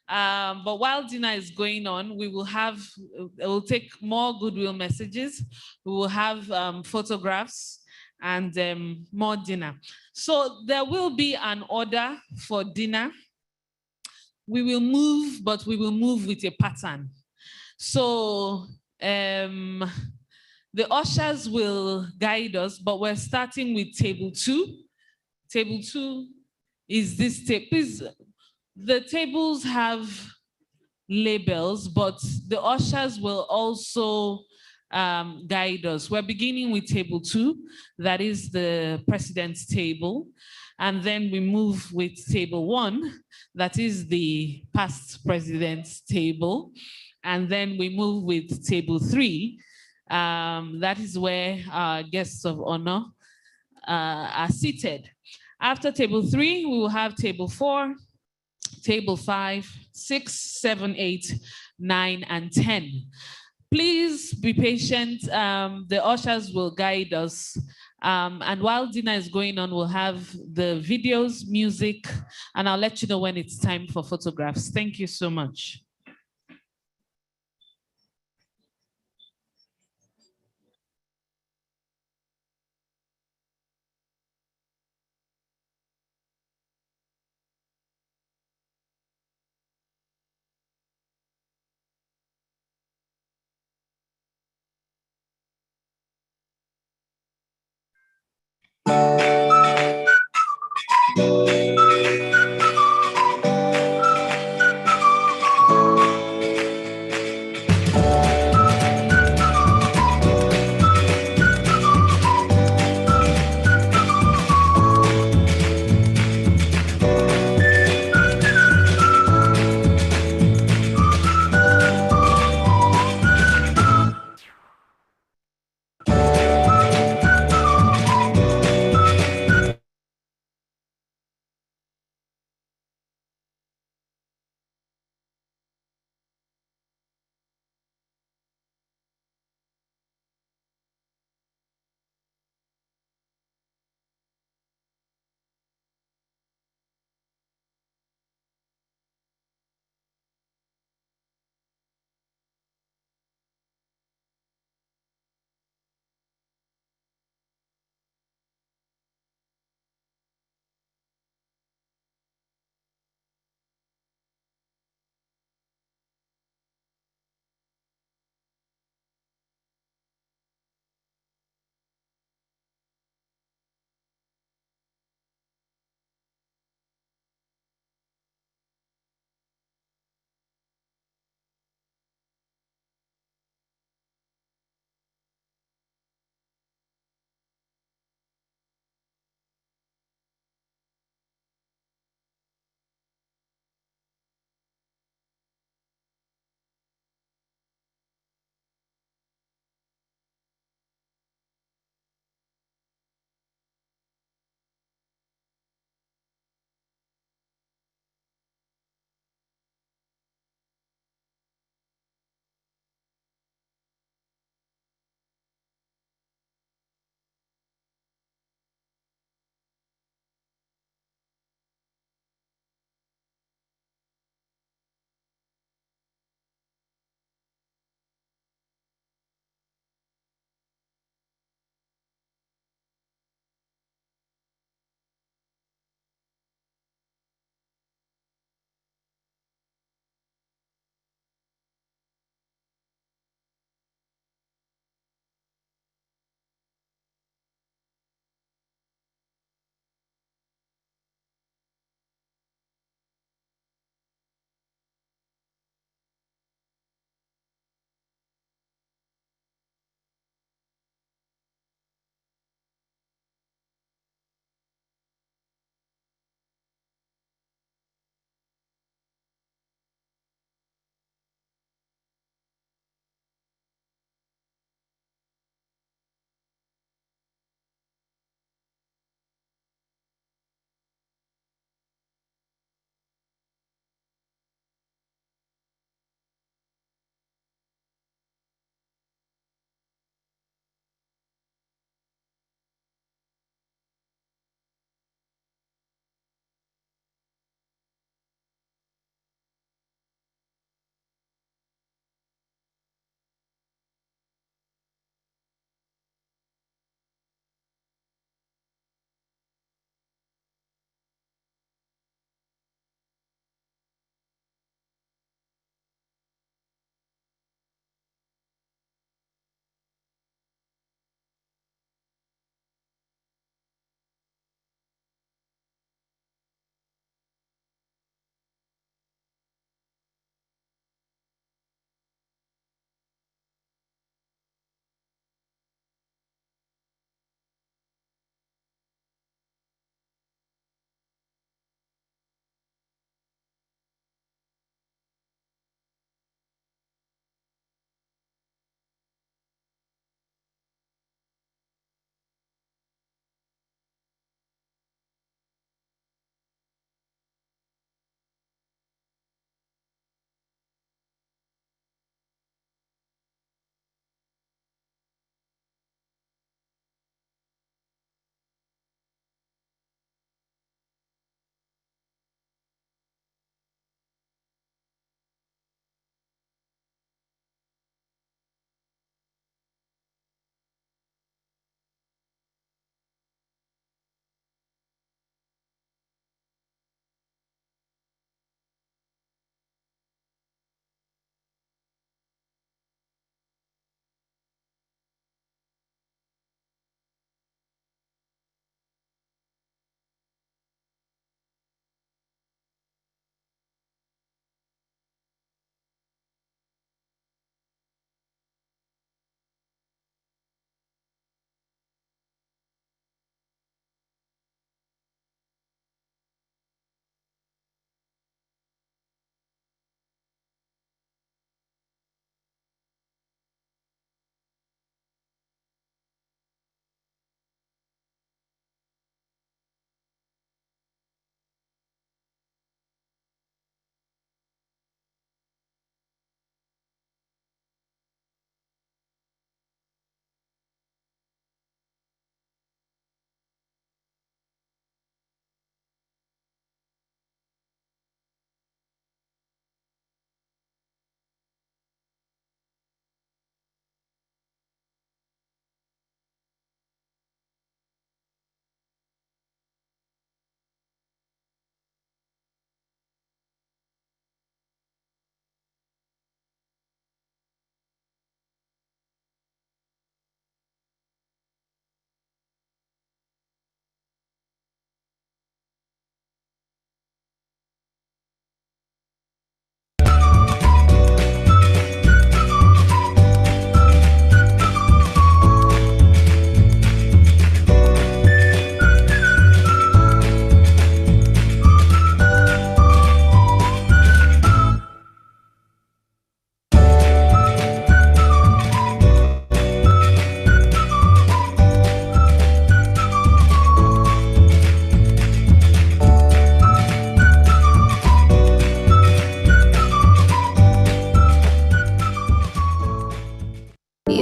But while dinner is going on, we'll take more Goodwill messages. We will have photographs and more dinner. So there will be an order for dinner. We will move, but we will move with a pattern. So the ushers will guide us, but we're starting with table 2. Table 2 is this table. Please, the tables have labels, but the ushers will also guide us. We're beginning with table 2, that is the president's table. And then we move with table 1, that is the past president's table. And then we move with table 3, that is where our guests of honor are seated. After table 3, we will have table 4, table 5, 6, 7, 8, 9, and 10. Please be patient. The ushers will guide us. And while dinner is going on, we'll have the videos, music, and I'll let you know when it's time for photographs. Thank you so much.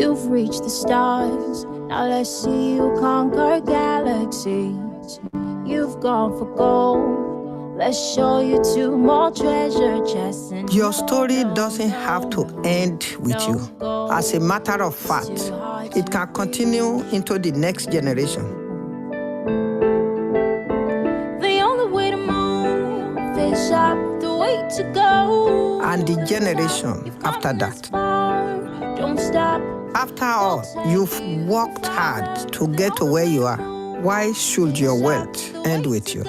You've reached the stars, now let's see you conquer galaxies. You've gone for gold, let's show you 2 more treasure chests. Your story doesn't have to end with you. As a matter of fact, it can continue into the next generation. The only way to move is up, the way to go. And the generation after that. Don't stop. After all, you've worked hard to get to where you are. Why should your wealth end with you?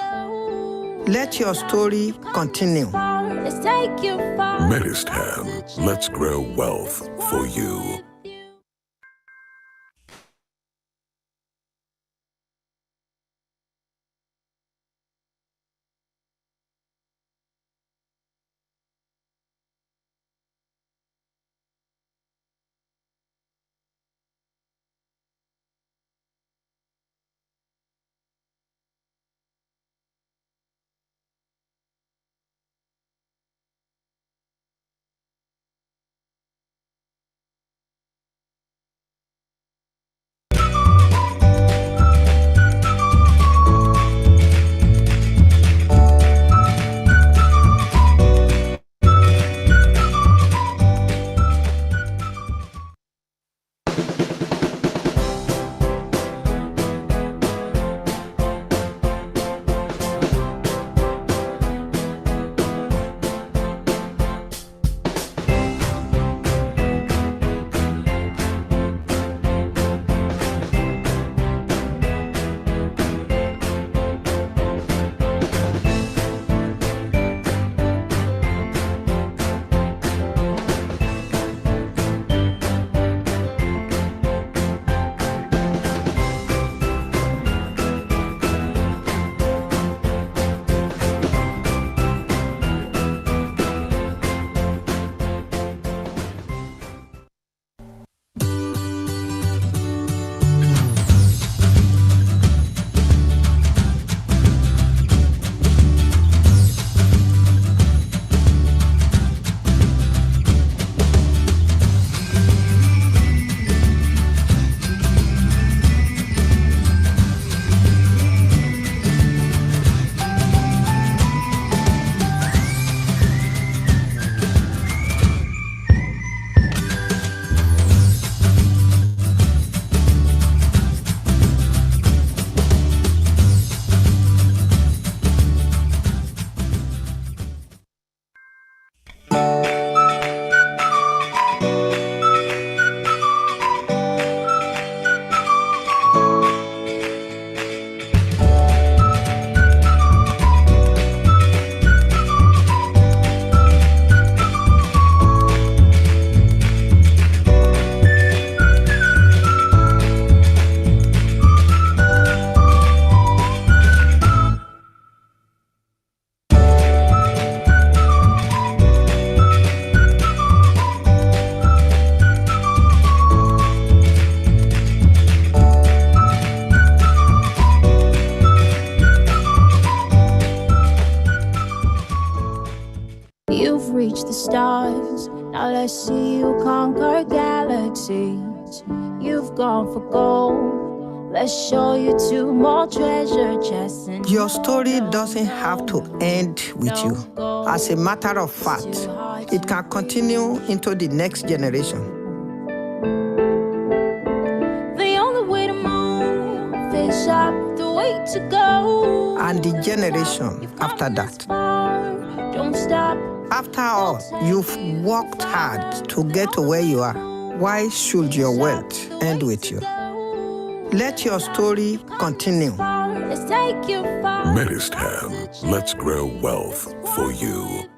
Let your story continue. Let's take you far. Medistan, let's grow wealth for you. reach the stars. Now let's see you conquer galaxies. You've gone for gold. Let's show you 2 more treasure chests. Your story doesn't have to end with you. As a matter of fact, it can continue into the next generation. The only way to move is up, the way to go. And the generation after that. Don't stop. After all, you've worked hard to get to where you are. Why should your wealth end with you? Let your story continue. Let's take you far. Medistan, let's grow wealth for you.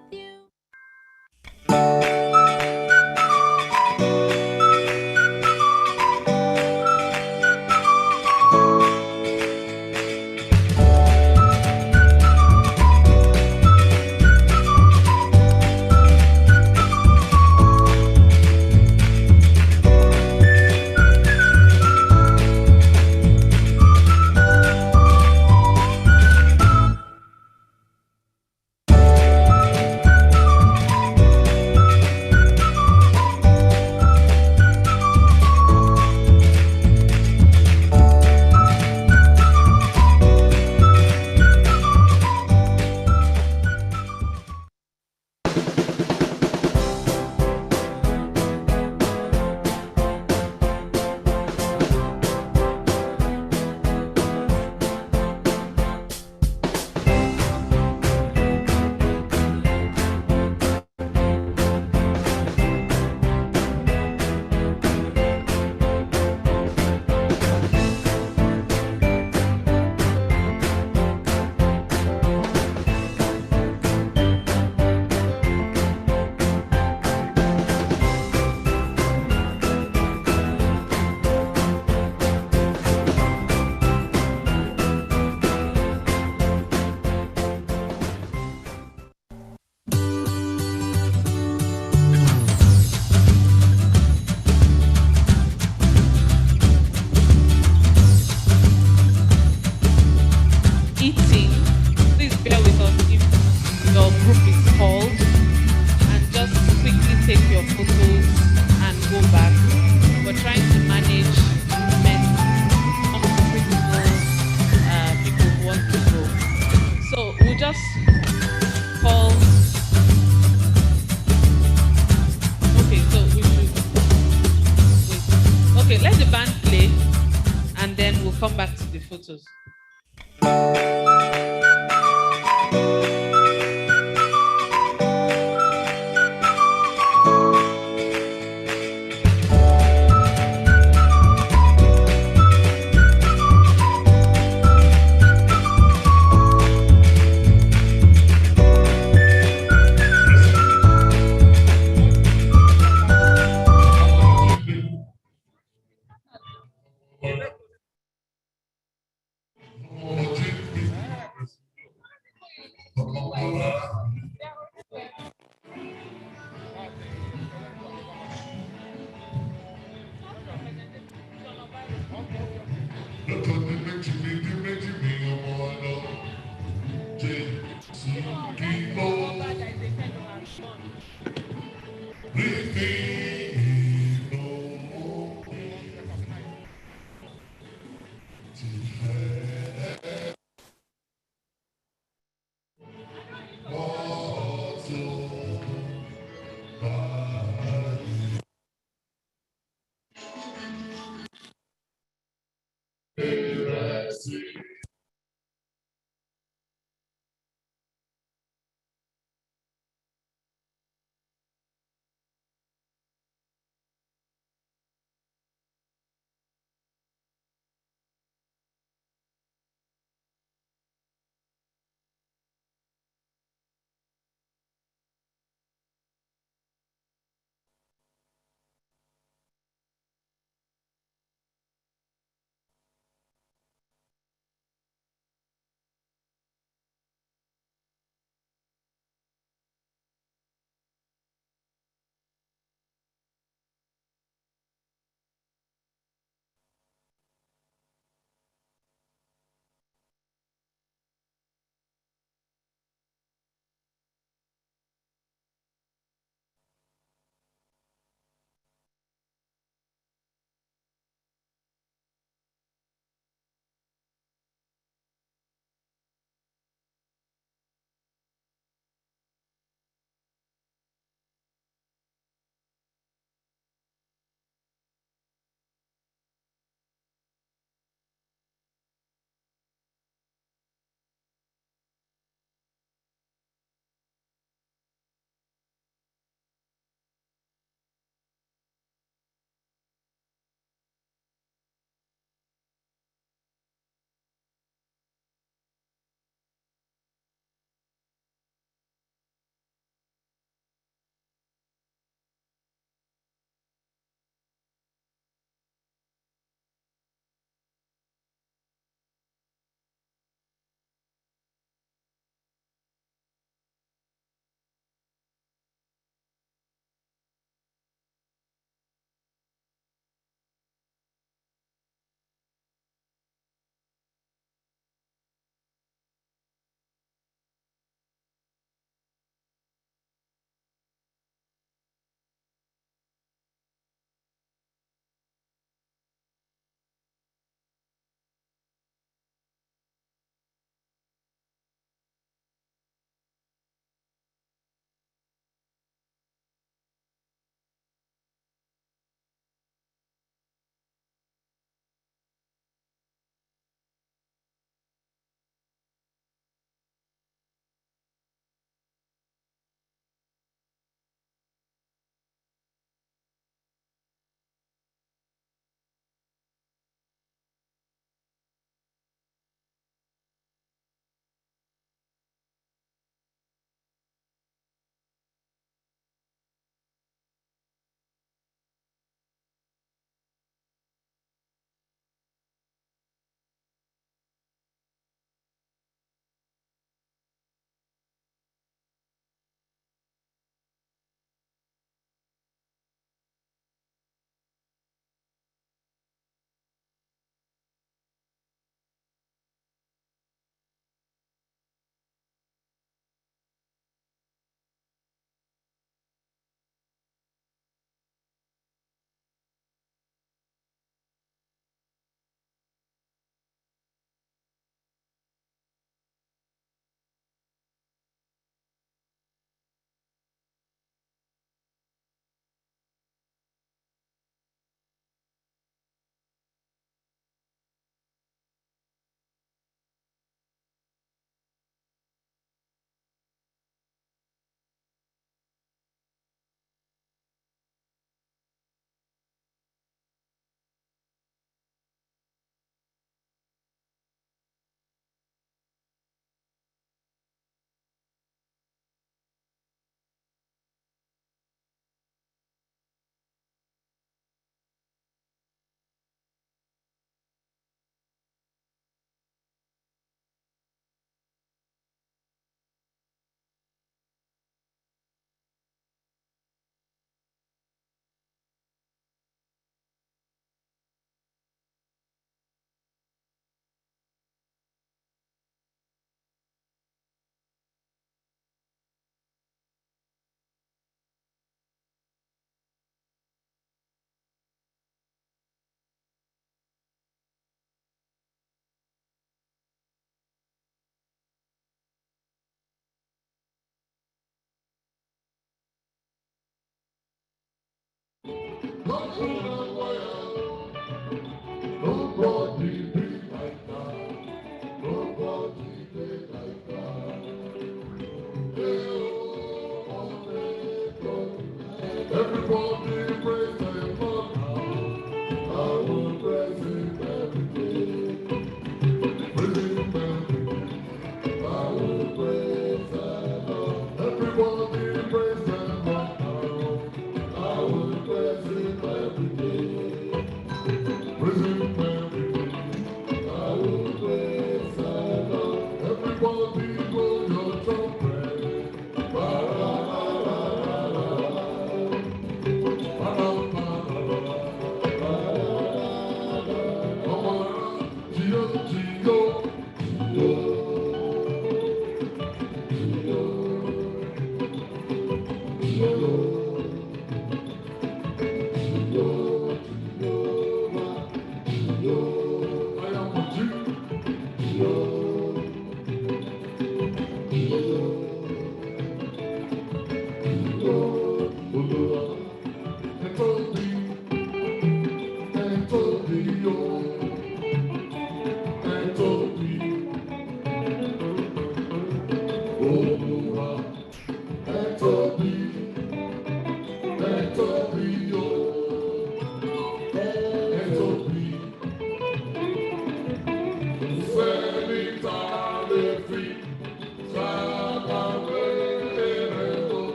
Okay, let the band play and then we'll come back to the photos.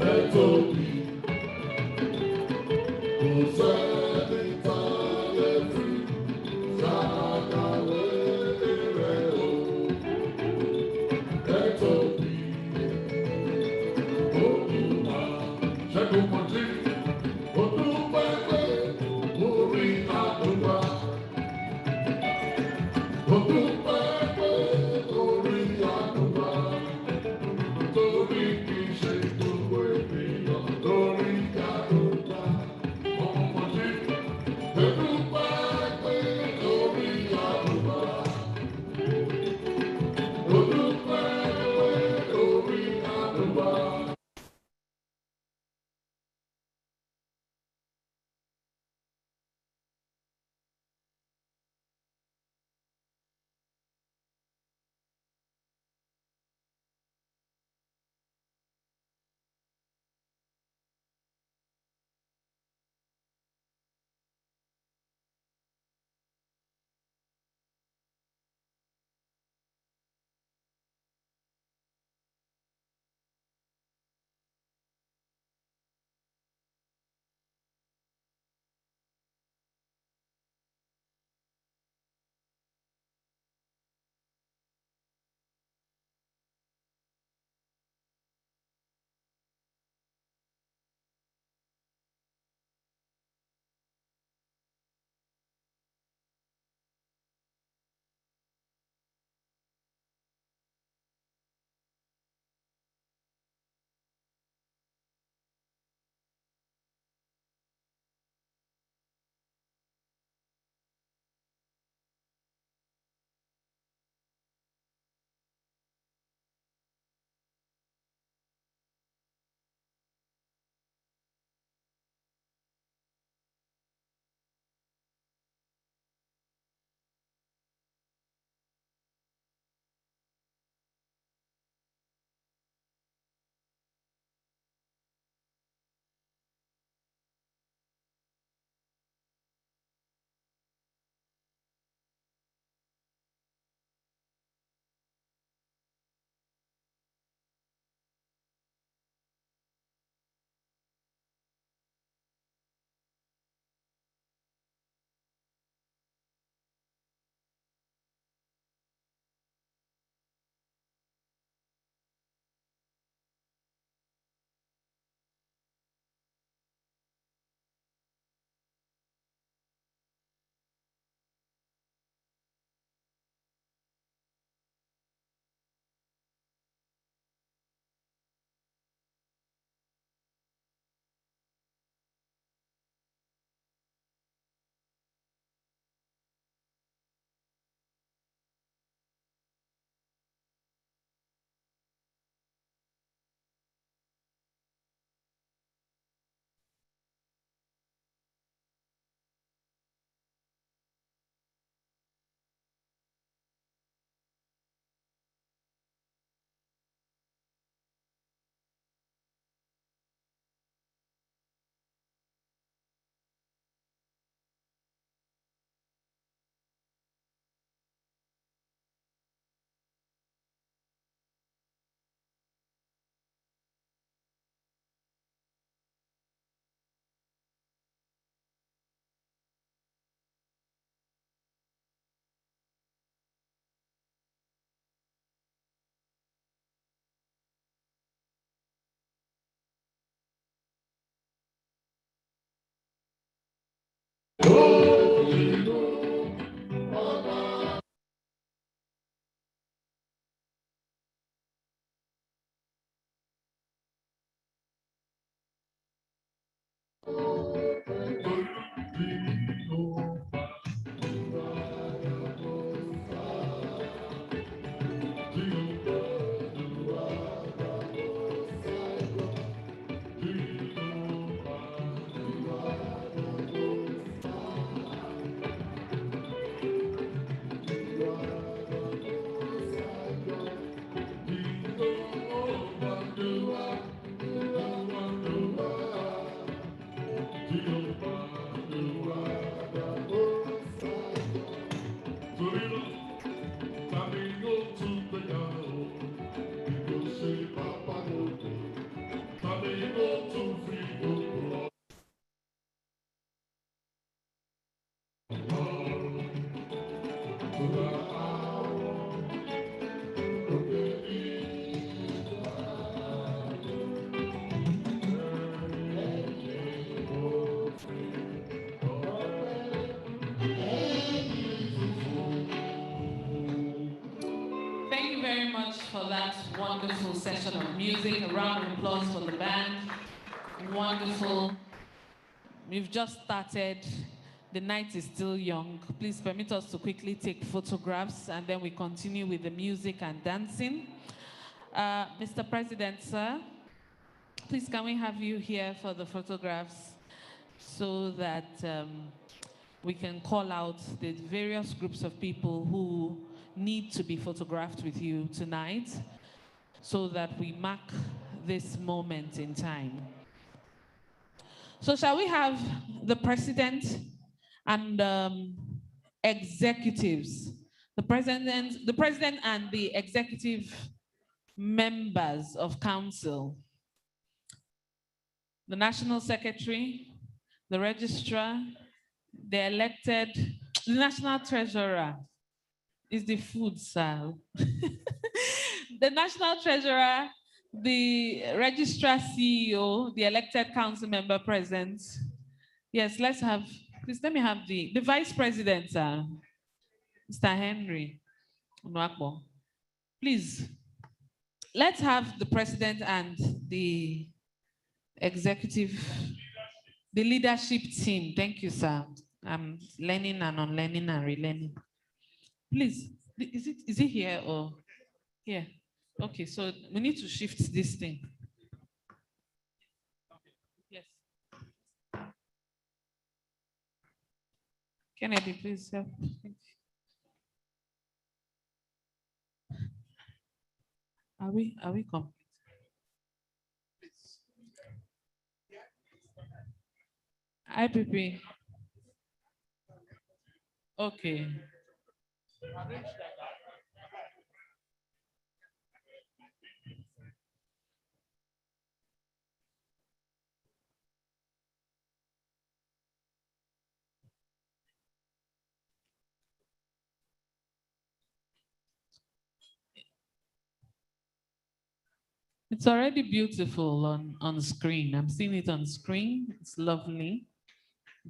Eto Thank you very much for that wonderful session of music. A round of applause for the band. Wonderful. We've just started. The night is still young. Please permit us to quickly take photographs and then we continue with the music and dancing. Mr. President, sir, please can we have you here for the photographs so that we can call out the various groups of people who need to be photographed with you tonight so that we mark this moment in time. So shall we have the president and executives, the president and the executive members of council, the national secretary, the registrar, the elected, the national treasurer is the food, sir. The national treasurer, the registrar CEO, the elected council member present. Yes, let's have, please let me have the vice president, sir. Mr. Henry Nwakpo. Please, let's have the president and the executive, the leadership team. Thank you, sir. I'm learning and unlearning and relearning. Please, is it here or here? Okay, so we need to shift this thing. Yes. Kennedy, please help. Are we complete? IPP. Okay. It's already beautiful on screen. I'm seeing it on screen. It's lovely.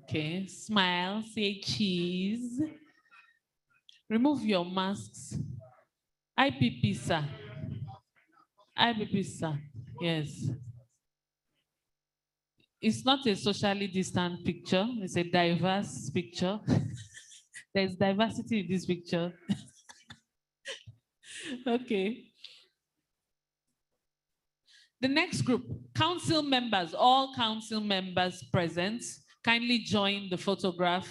Okay, smile, say cheese. Remove your masks. IPP, sir. IPP, sir. Yes. It's not a socially distant picture. It's a diverse picture. There's diversity in this picture. Okay. The next group, council members, all council members present, kindly join the photograph.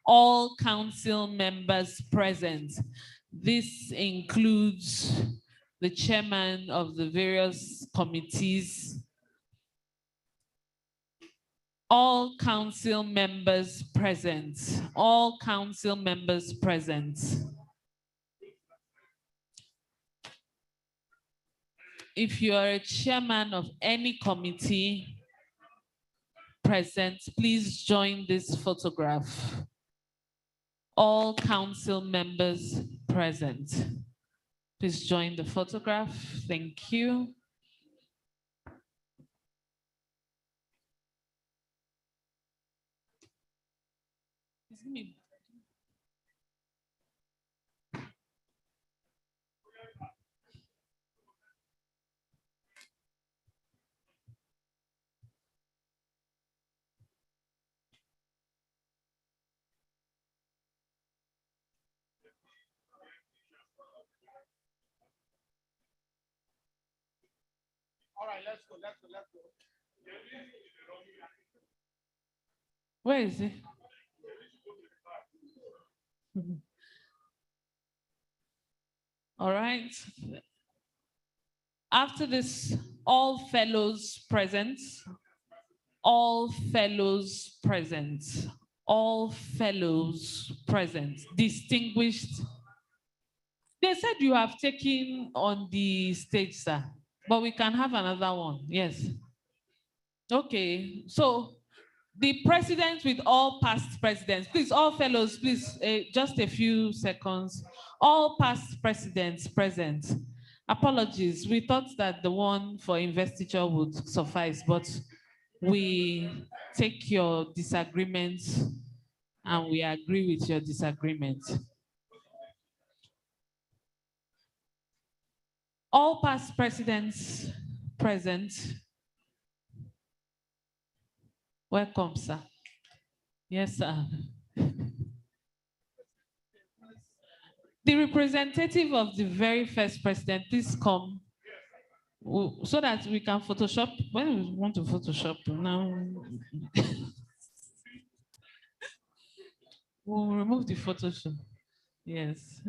All council members present. This includes the chairman of the various committees. All council members present. All council members present. If you are a chairman of any committee present, please join this photograph. All council members present. Please join the photograph. Thank you. right, let's go. Where is he? All right. After this, all fellows present, all fellows present, all fellows present, distinguished. They said you have taken on the stage, sir, but we can have another one. Yes. Okay, so the president with all past presidents, please, all fellows, please, just a few seconds. All past presidents present. Apologies, we thought that the one for investiture would suffice, but we take your disagreements and we agree with your disagreement. All past presidents present. Welcome, sir. Yes, sir. The representative of the very first president, please come so that we can Photoshop. When we want to Photoshop now, we'll remove the Photoshop. Yes.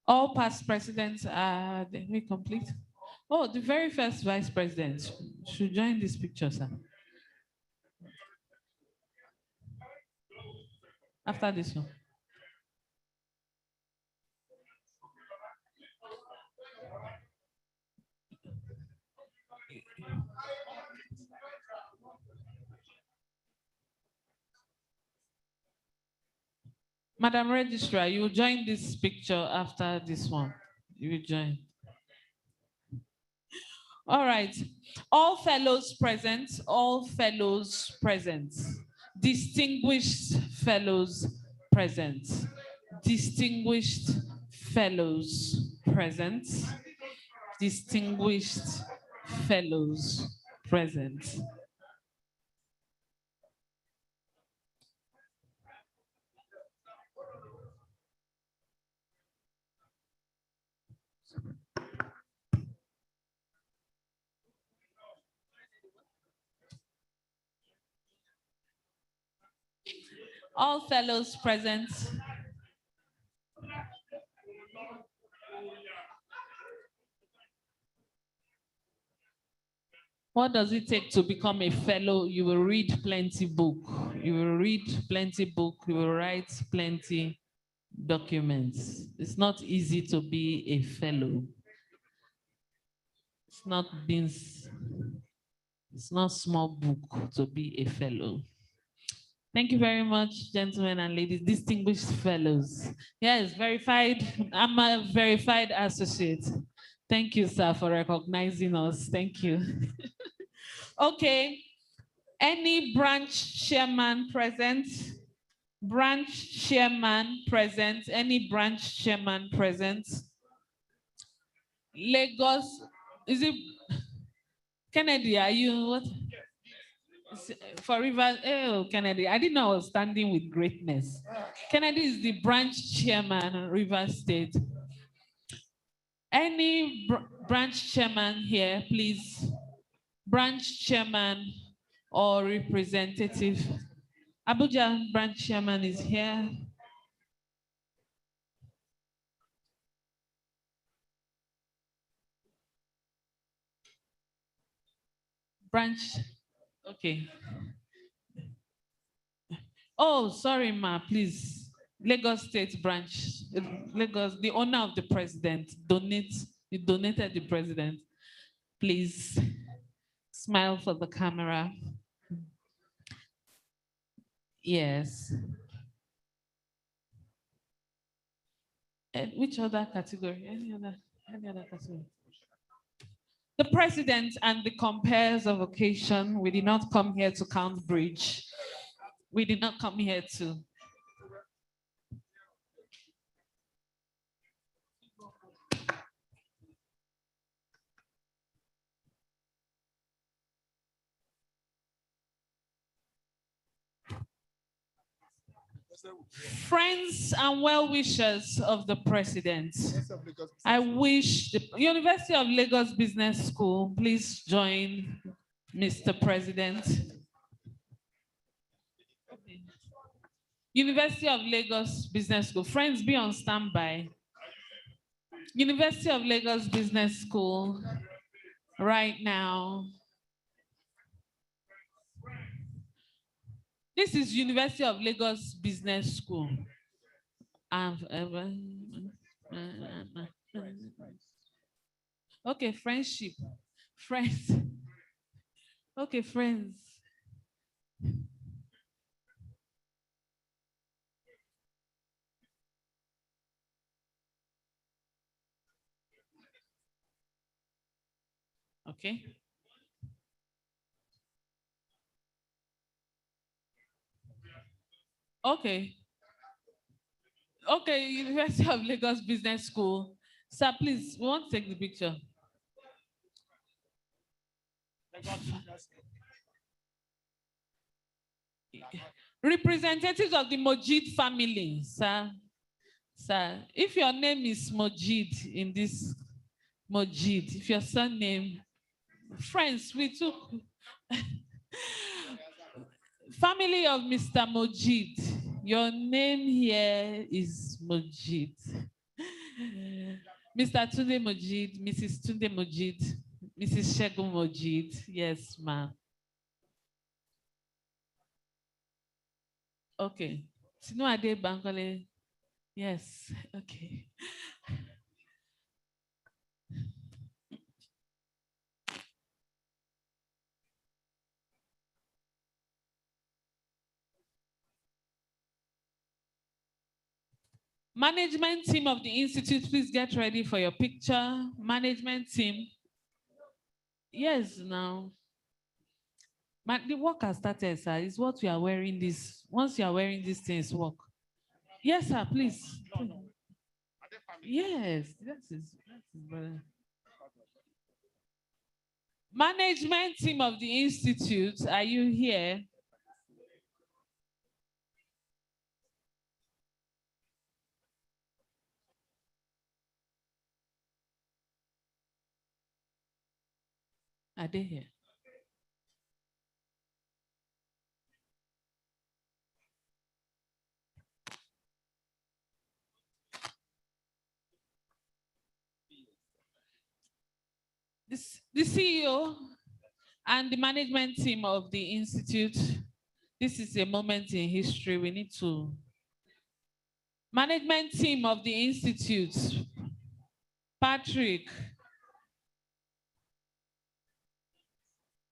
All past presidents are we complete? Oh, the very first vice president should join this picture, sir. After this one. Madam Registrar, you will join this picture after this one. You will join. All right. All fellows present, all fellows present. Distinguished fellows present. Distinguished fellows present. Distinguished fellows present. All fellows present. What does it take to become a fellow? You will read plenty book. You will read plenty book. You will write plenty documents. It's not easy to be a fellow. It's not small book to be a fellow. Thank you very much, gentlemen and ladies, distinguished fellows. Yes, verified. I'm a verified associate. Thank you, sir, for recognizing us. Thank you. Okay. Any branch chairman present? Branch chairman present? Any branch chairman present? Lagos, is it? Kennedy, are you what? For River, oh, Kennedy, I didn't know I was standing with greatness. Kennedy is the branch chairman, River State. Any branch chairman here, please? Branch chairman or representative? Abuja branch chairman is here. Branch, okay. Oh, sorry, ma, please. Lagos State branch, Lagos, the owner of the president, you donated the president. Please smile for the camera. Yes. And which other category? Any other category? The president and the compares of occasion. We did not come here to count bridge. We did not come here to. Friends and well-wishers of the president, I wish the University of Lagos Business School, please join Mr. President. University of Lagos Business School, friends be on standby. University of Lagos Business School, right now. This is University of Lagos Business School. Okay, friendship. Friends. Okay, friends. Okay. Okay. Okay, University of Lagos Business School. Sir, please, we want to take the picture. Representatives of the Mojid family, sir. Sir, if your name is Mojid in this Mojid, if your surname, friends, we took family of Mr. Mojid. Your name here is Mojid. Mr. Tunde Mojid, Mrs. Tunde Mojid, Mrs. Shegun Mojid. Yes, ma'am. Okay. Sinuade Bankole. Yes, okay. Management team of the Institute, please get ready for your picture. Management team. Yes, now. The work has started, sir. It's what we are wearing this. Once you are wearing these things, work. Yes, sir, please. Yes, that is better. Management team of the Institute, are you here? Are they here? The CEO and the management team of the Institute, this is a moment in history. We need to. Management team of the Institute, Patrick.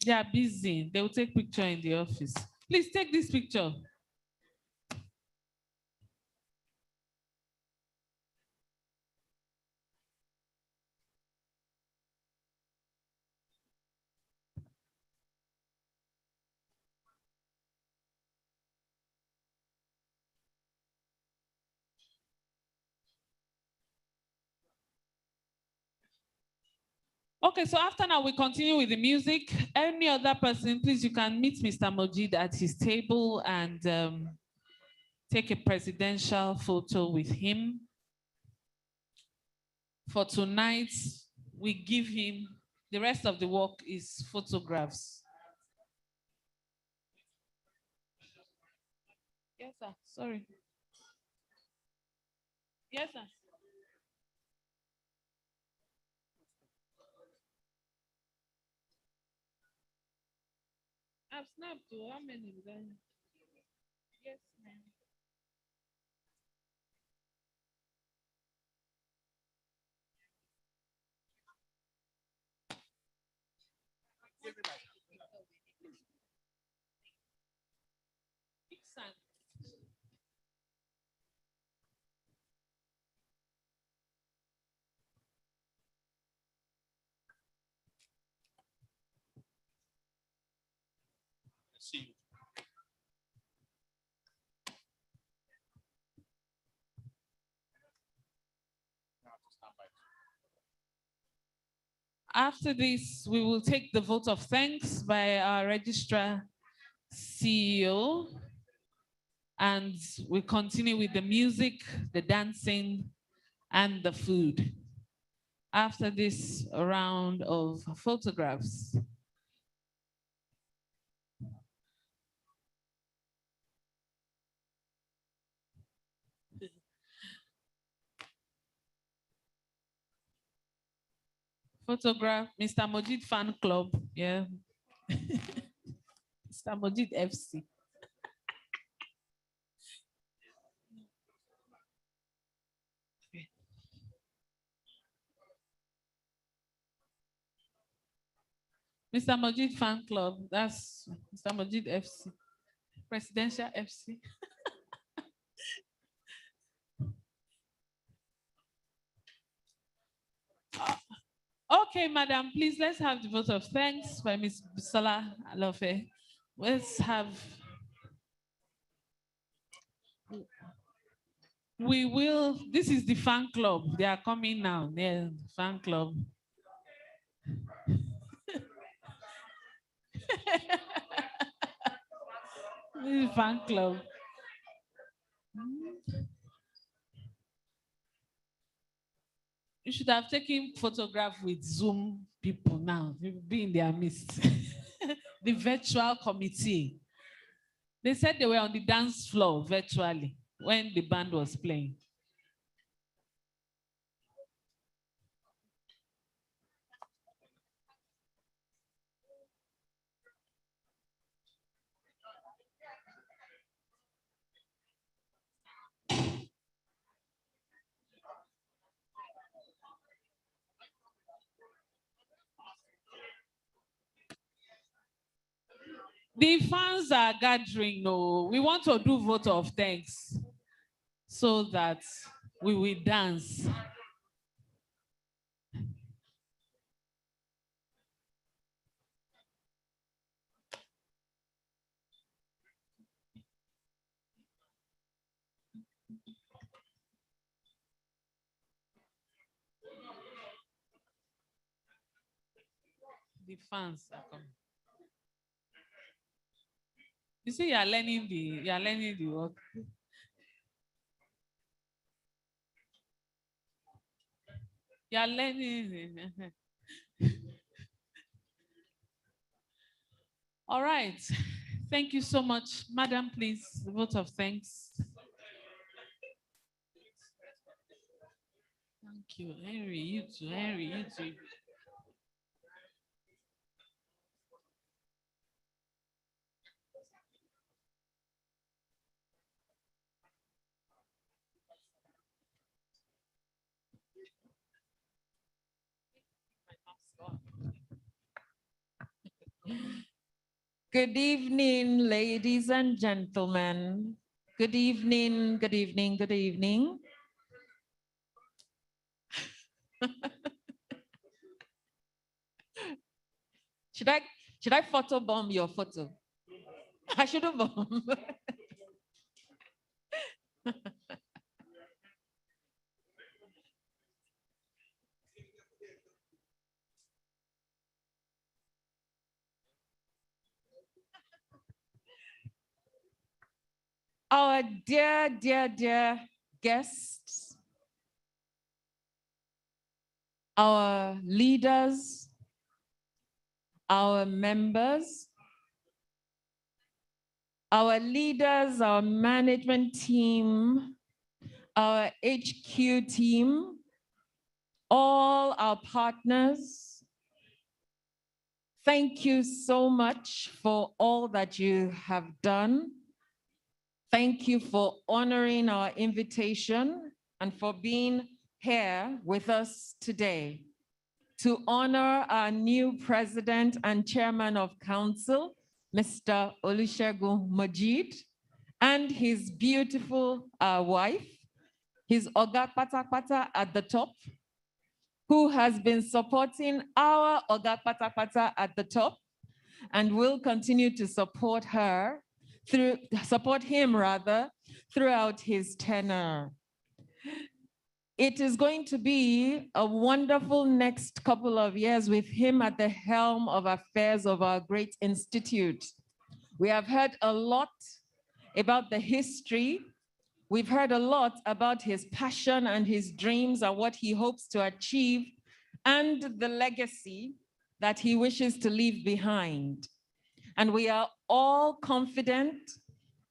They are busy. They will take picture in the office. Please take this picture. Okay, so after now we continue with the music. Any other person, please, you can meet Mr. Mojid at his table and take a presidential photo with him. For tonight, we give him, the rest of the work is photographs. Yes, sir, sorry. Yes, sir. I've snapped to how many then? Yes, ma'am. See you. After this, we will take the vote of thanks by our registrar CEO. And we continue with the music, the dancing, and the food. After this round of photographs, photograph, Mr. Mojid Fan Club, yeah. Mr. Mojid FC. Mr. Mojid Fan Club, that's Mr. Mojid FC, Presidential FC. Okay, madam, please, let's have the vote of thanks by Ms. Busola Alofe. Let's have, we will, this is the fan club. They are coming now, yeah, fan club. This is fan club. You should have taken photograph with Zoom people now. You'll be in their midst. The virtual committee. They said they were on the dance floor virtually when the band was playing. The fans are gathering. No, we want to do vote of thanks so that we will dance. The fans are coming. You see, you are learning the work. You are learning. All right. Thank you so much. Madam, please, the vote of thanks. Thank you. Henry, you too. Henry, you too. Good evening, ladies and gentlemen. Good evening, good evening, good evening. Should I photobomb your photo? I should have bomb. Our dear, dear, dear guests, our leaders, our members, our leaders, our management team, our HQ team, all our partners, thank you so much for all that you have done. Thank you for honoring our invitation and for being here with us today to honor our new president and chairman of council, Mr. Olusegun Mojid, and his beautiful wife, his Oga Patapata at the top, who has been supporting our Oga Patapata at the top and will continue to support him throughout his tenure. It is going to be a wonderful next couple of years with him at the helm of affairs of our great institute. We have heard a lot about the history. We've heard a lot about his passion and his dreams and what he hopes to achieve and the legacy that he wishes to leave behind. And we are all confident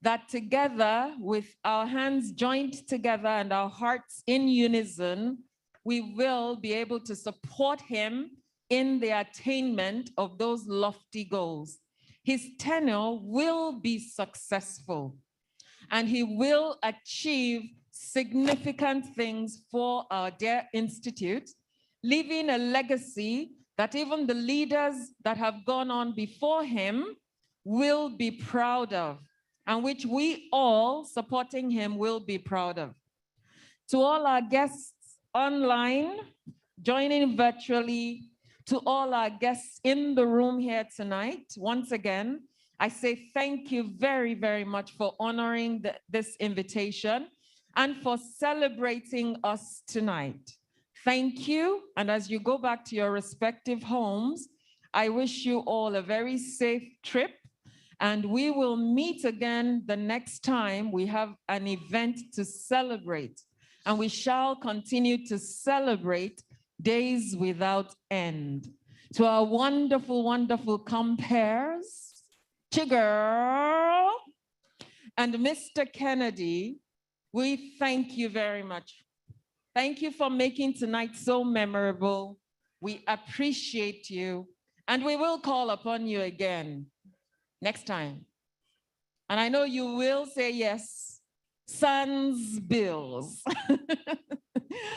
that together, with our hands joined together and our hearts in unison, we will be able to support him in the attainment of those lofty goals. His tenure will be successful, and he will achieve significant things for our dear institute, leaving a legacy that even the leaders that have gone on before him will be proud of, and which we all supporting him will be proud of. To all our guests online, joining virtually, to all our guests in the room here tonight, once again, I say thank you very, very much for honoring this invitation and for celebrating us tonight. Thank you, and as you go back to your respective homes, I wish you all a very safe trip, and we will meet again the next time we have an event to celebrate, and we shall continue to celebrate days without end. To our wonderful, wonderful compeers, Chigirl and Mr. Kennedy, we thank you very much. Thank you for making tonight so memorable. We appreciate you, and we will call upon you again next time. And I know you will say yes, sans bills.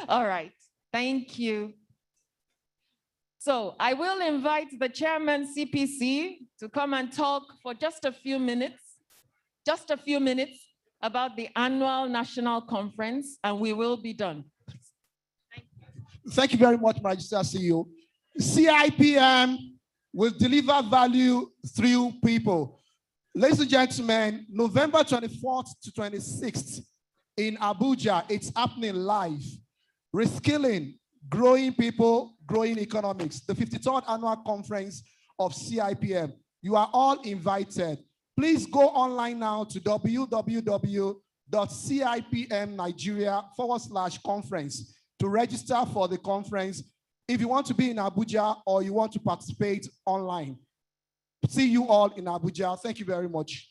All right, thank you. So I will invite the chairman CPC to come and talk for just a few minutes about the annual national conference, and we will be done. Thank you very much, Magister CEO. CIPM will deliver value through people. Ladies and gentlemen, November 24th to 26th in Abuja, it's happening live. Reskilling, growing people, growing economics, the 53rd annual conference of CIPM. You are all invited. Please go online now to www.cipmnigeria.com/conference to register for the conference if you want to be in Abuja or you want to participate online. See you all in Abuja. Thank you very much.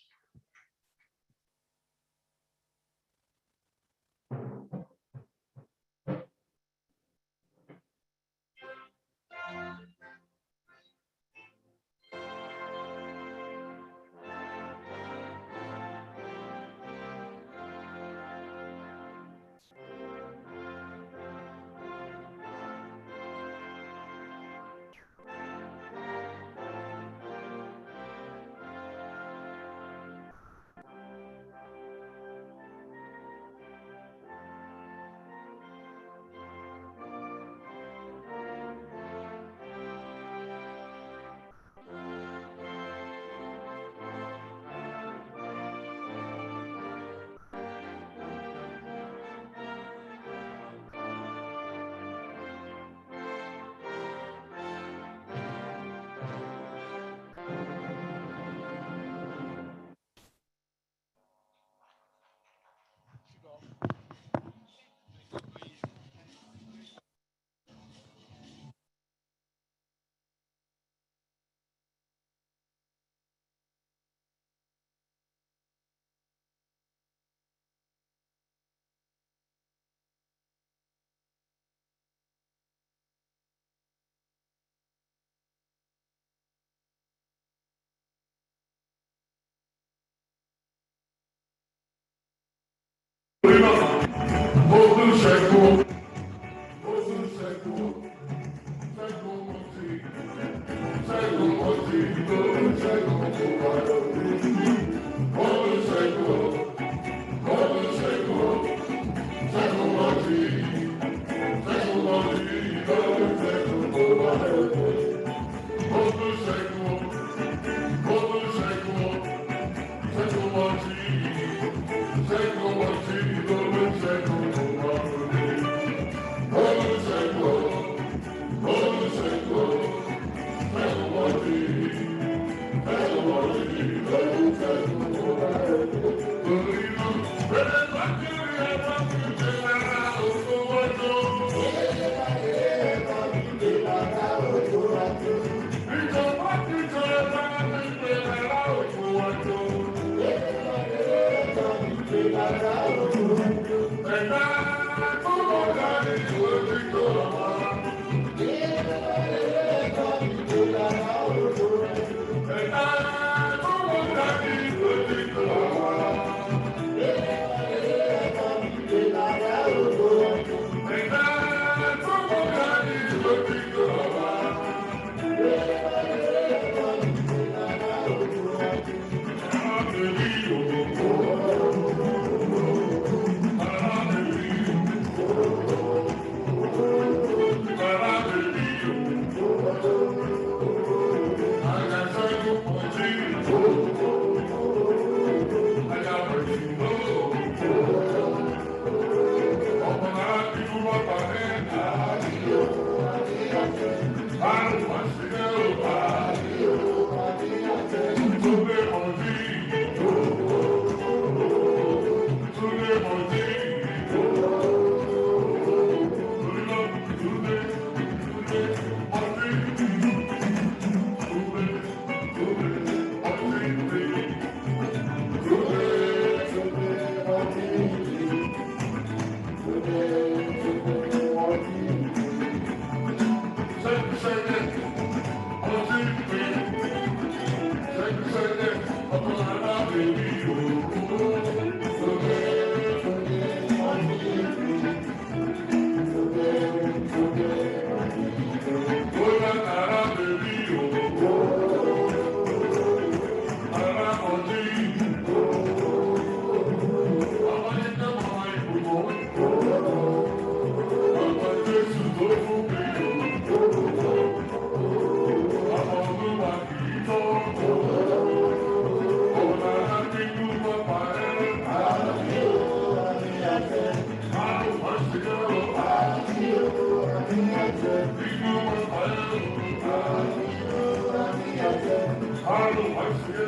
You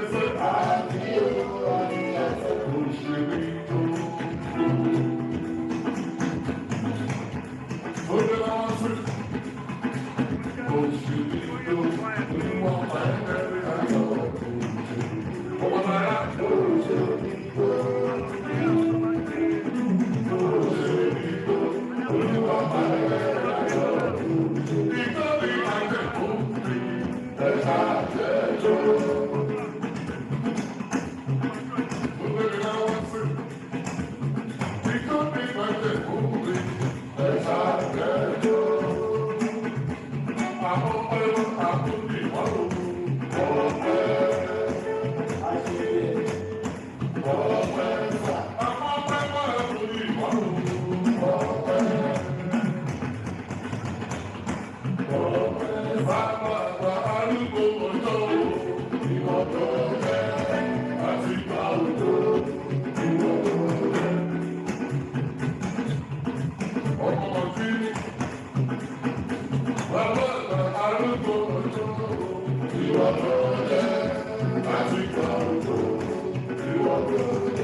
are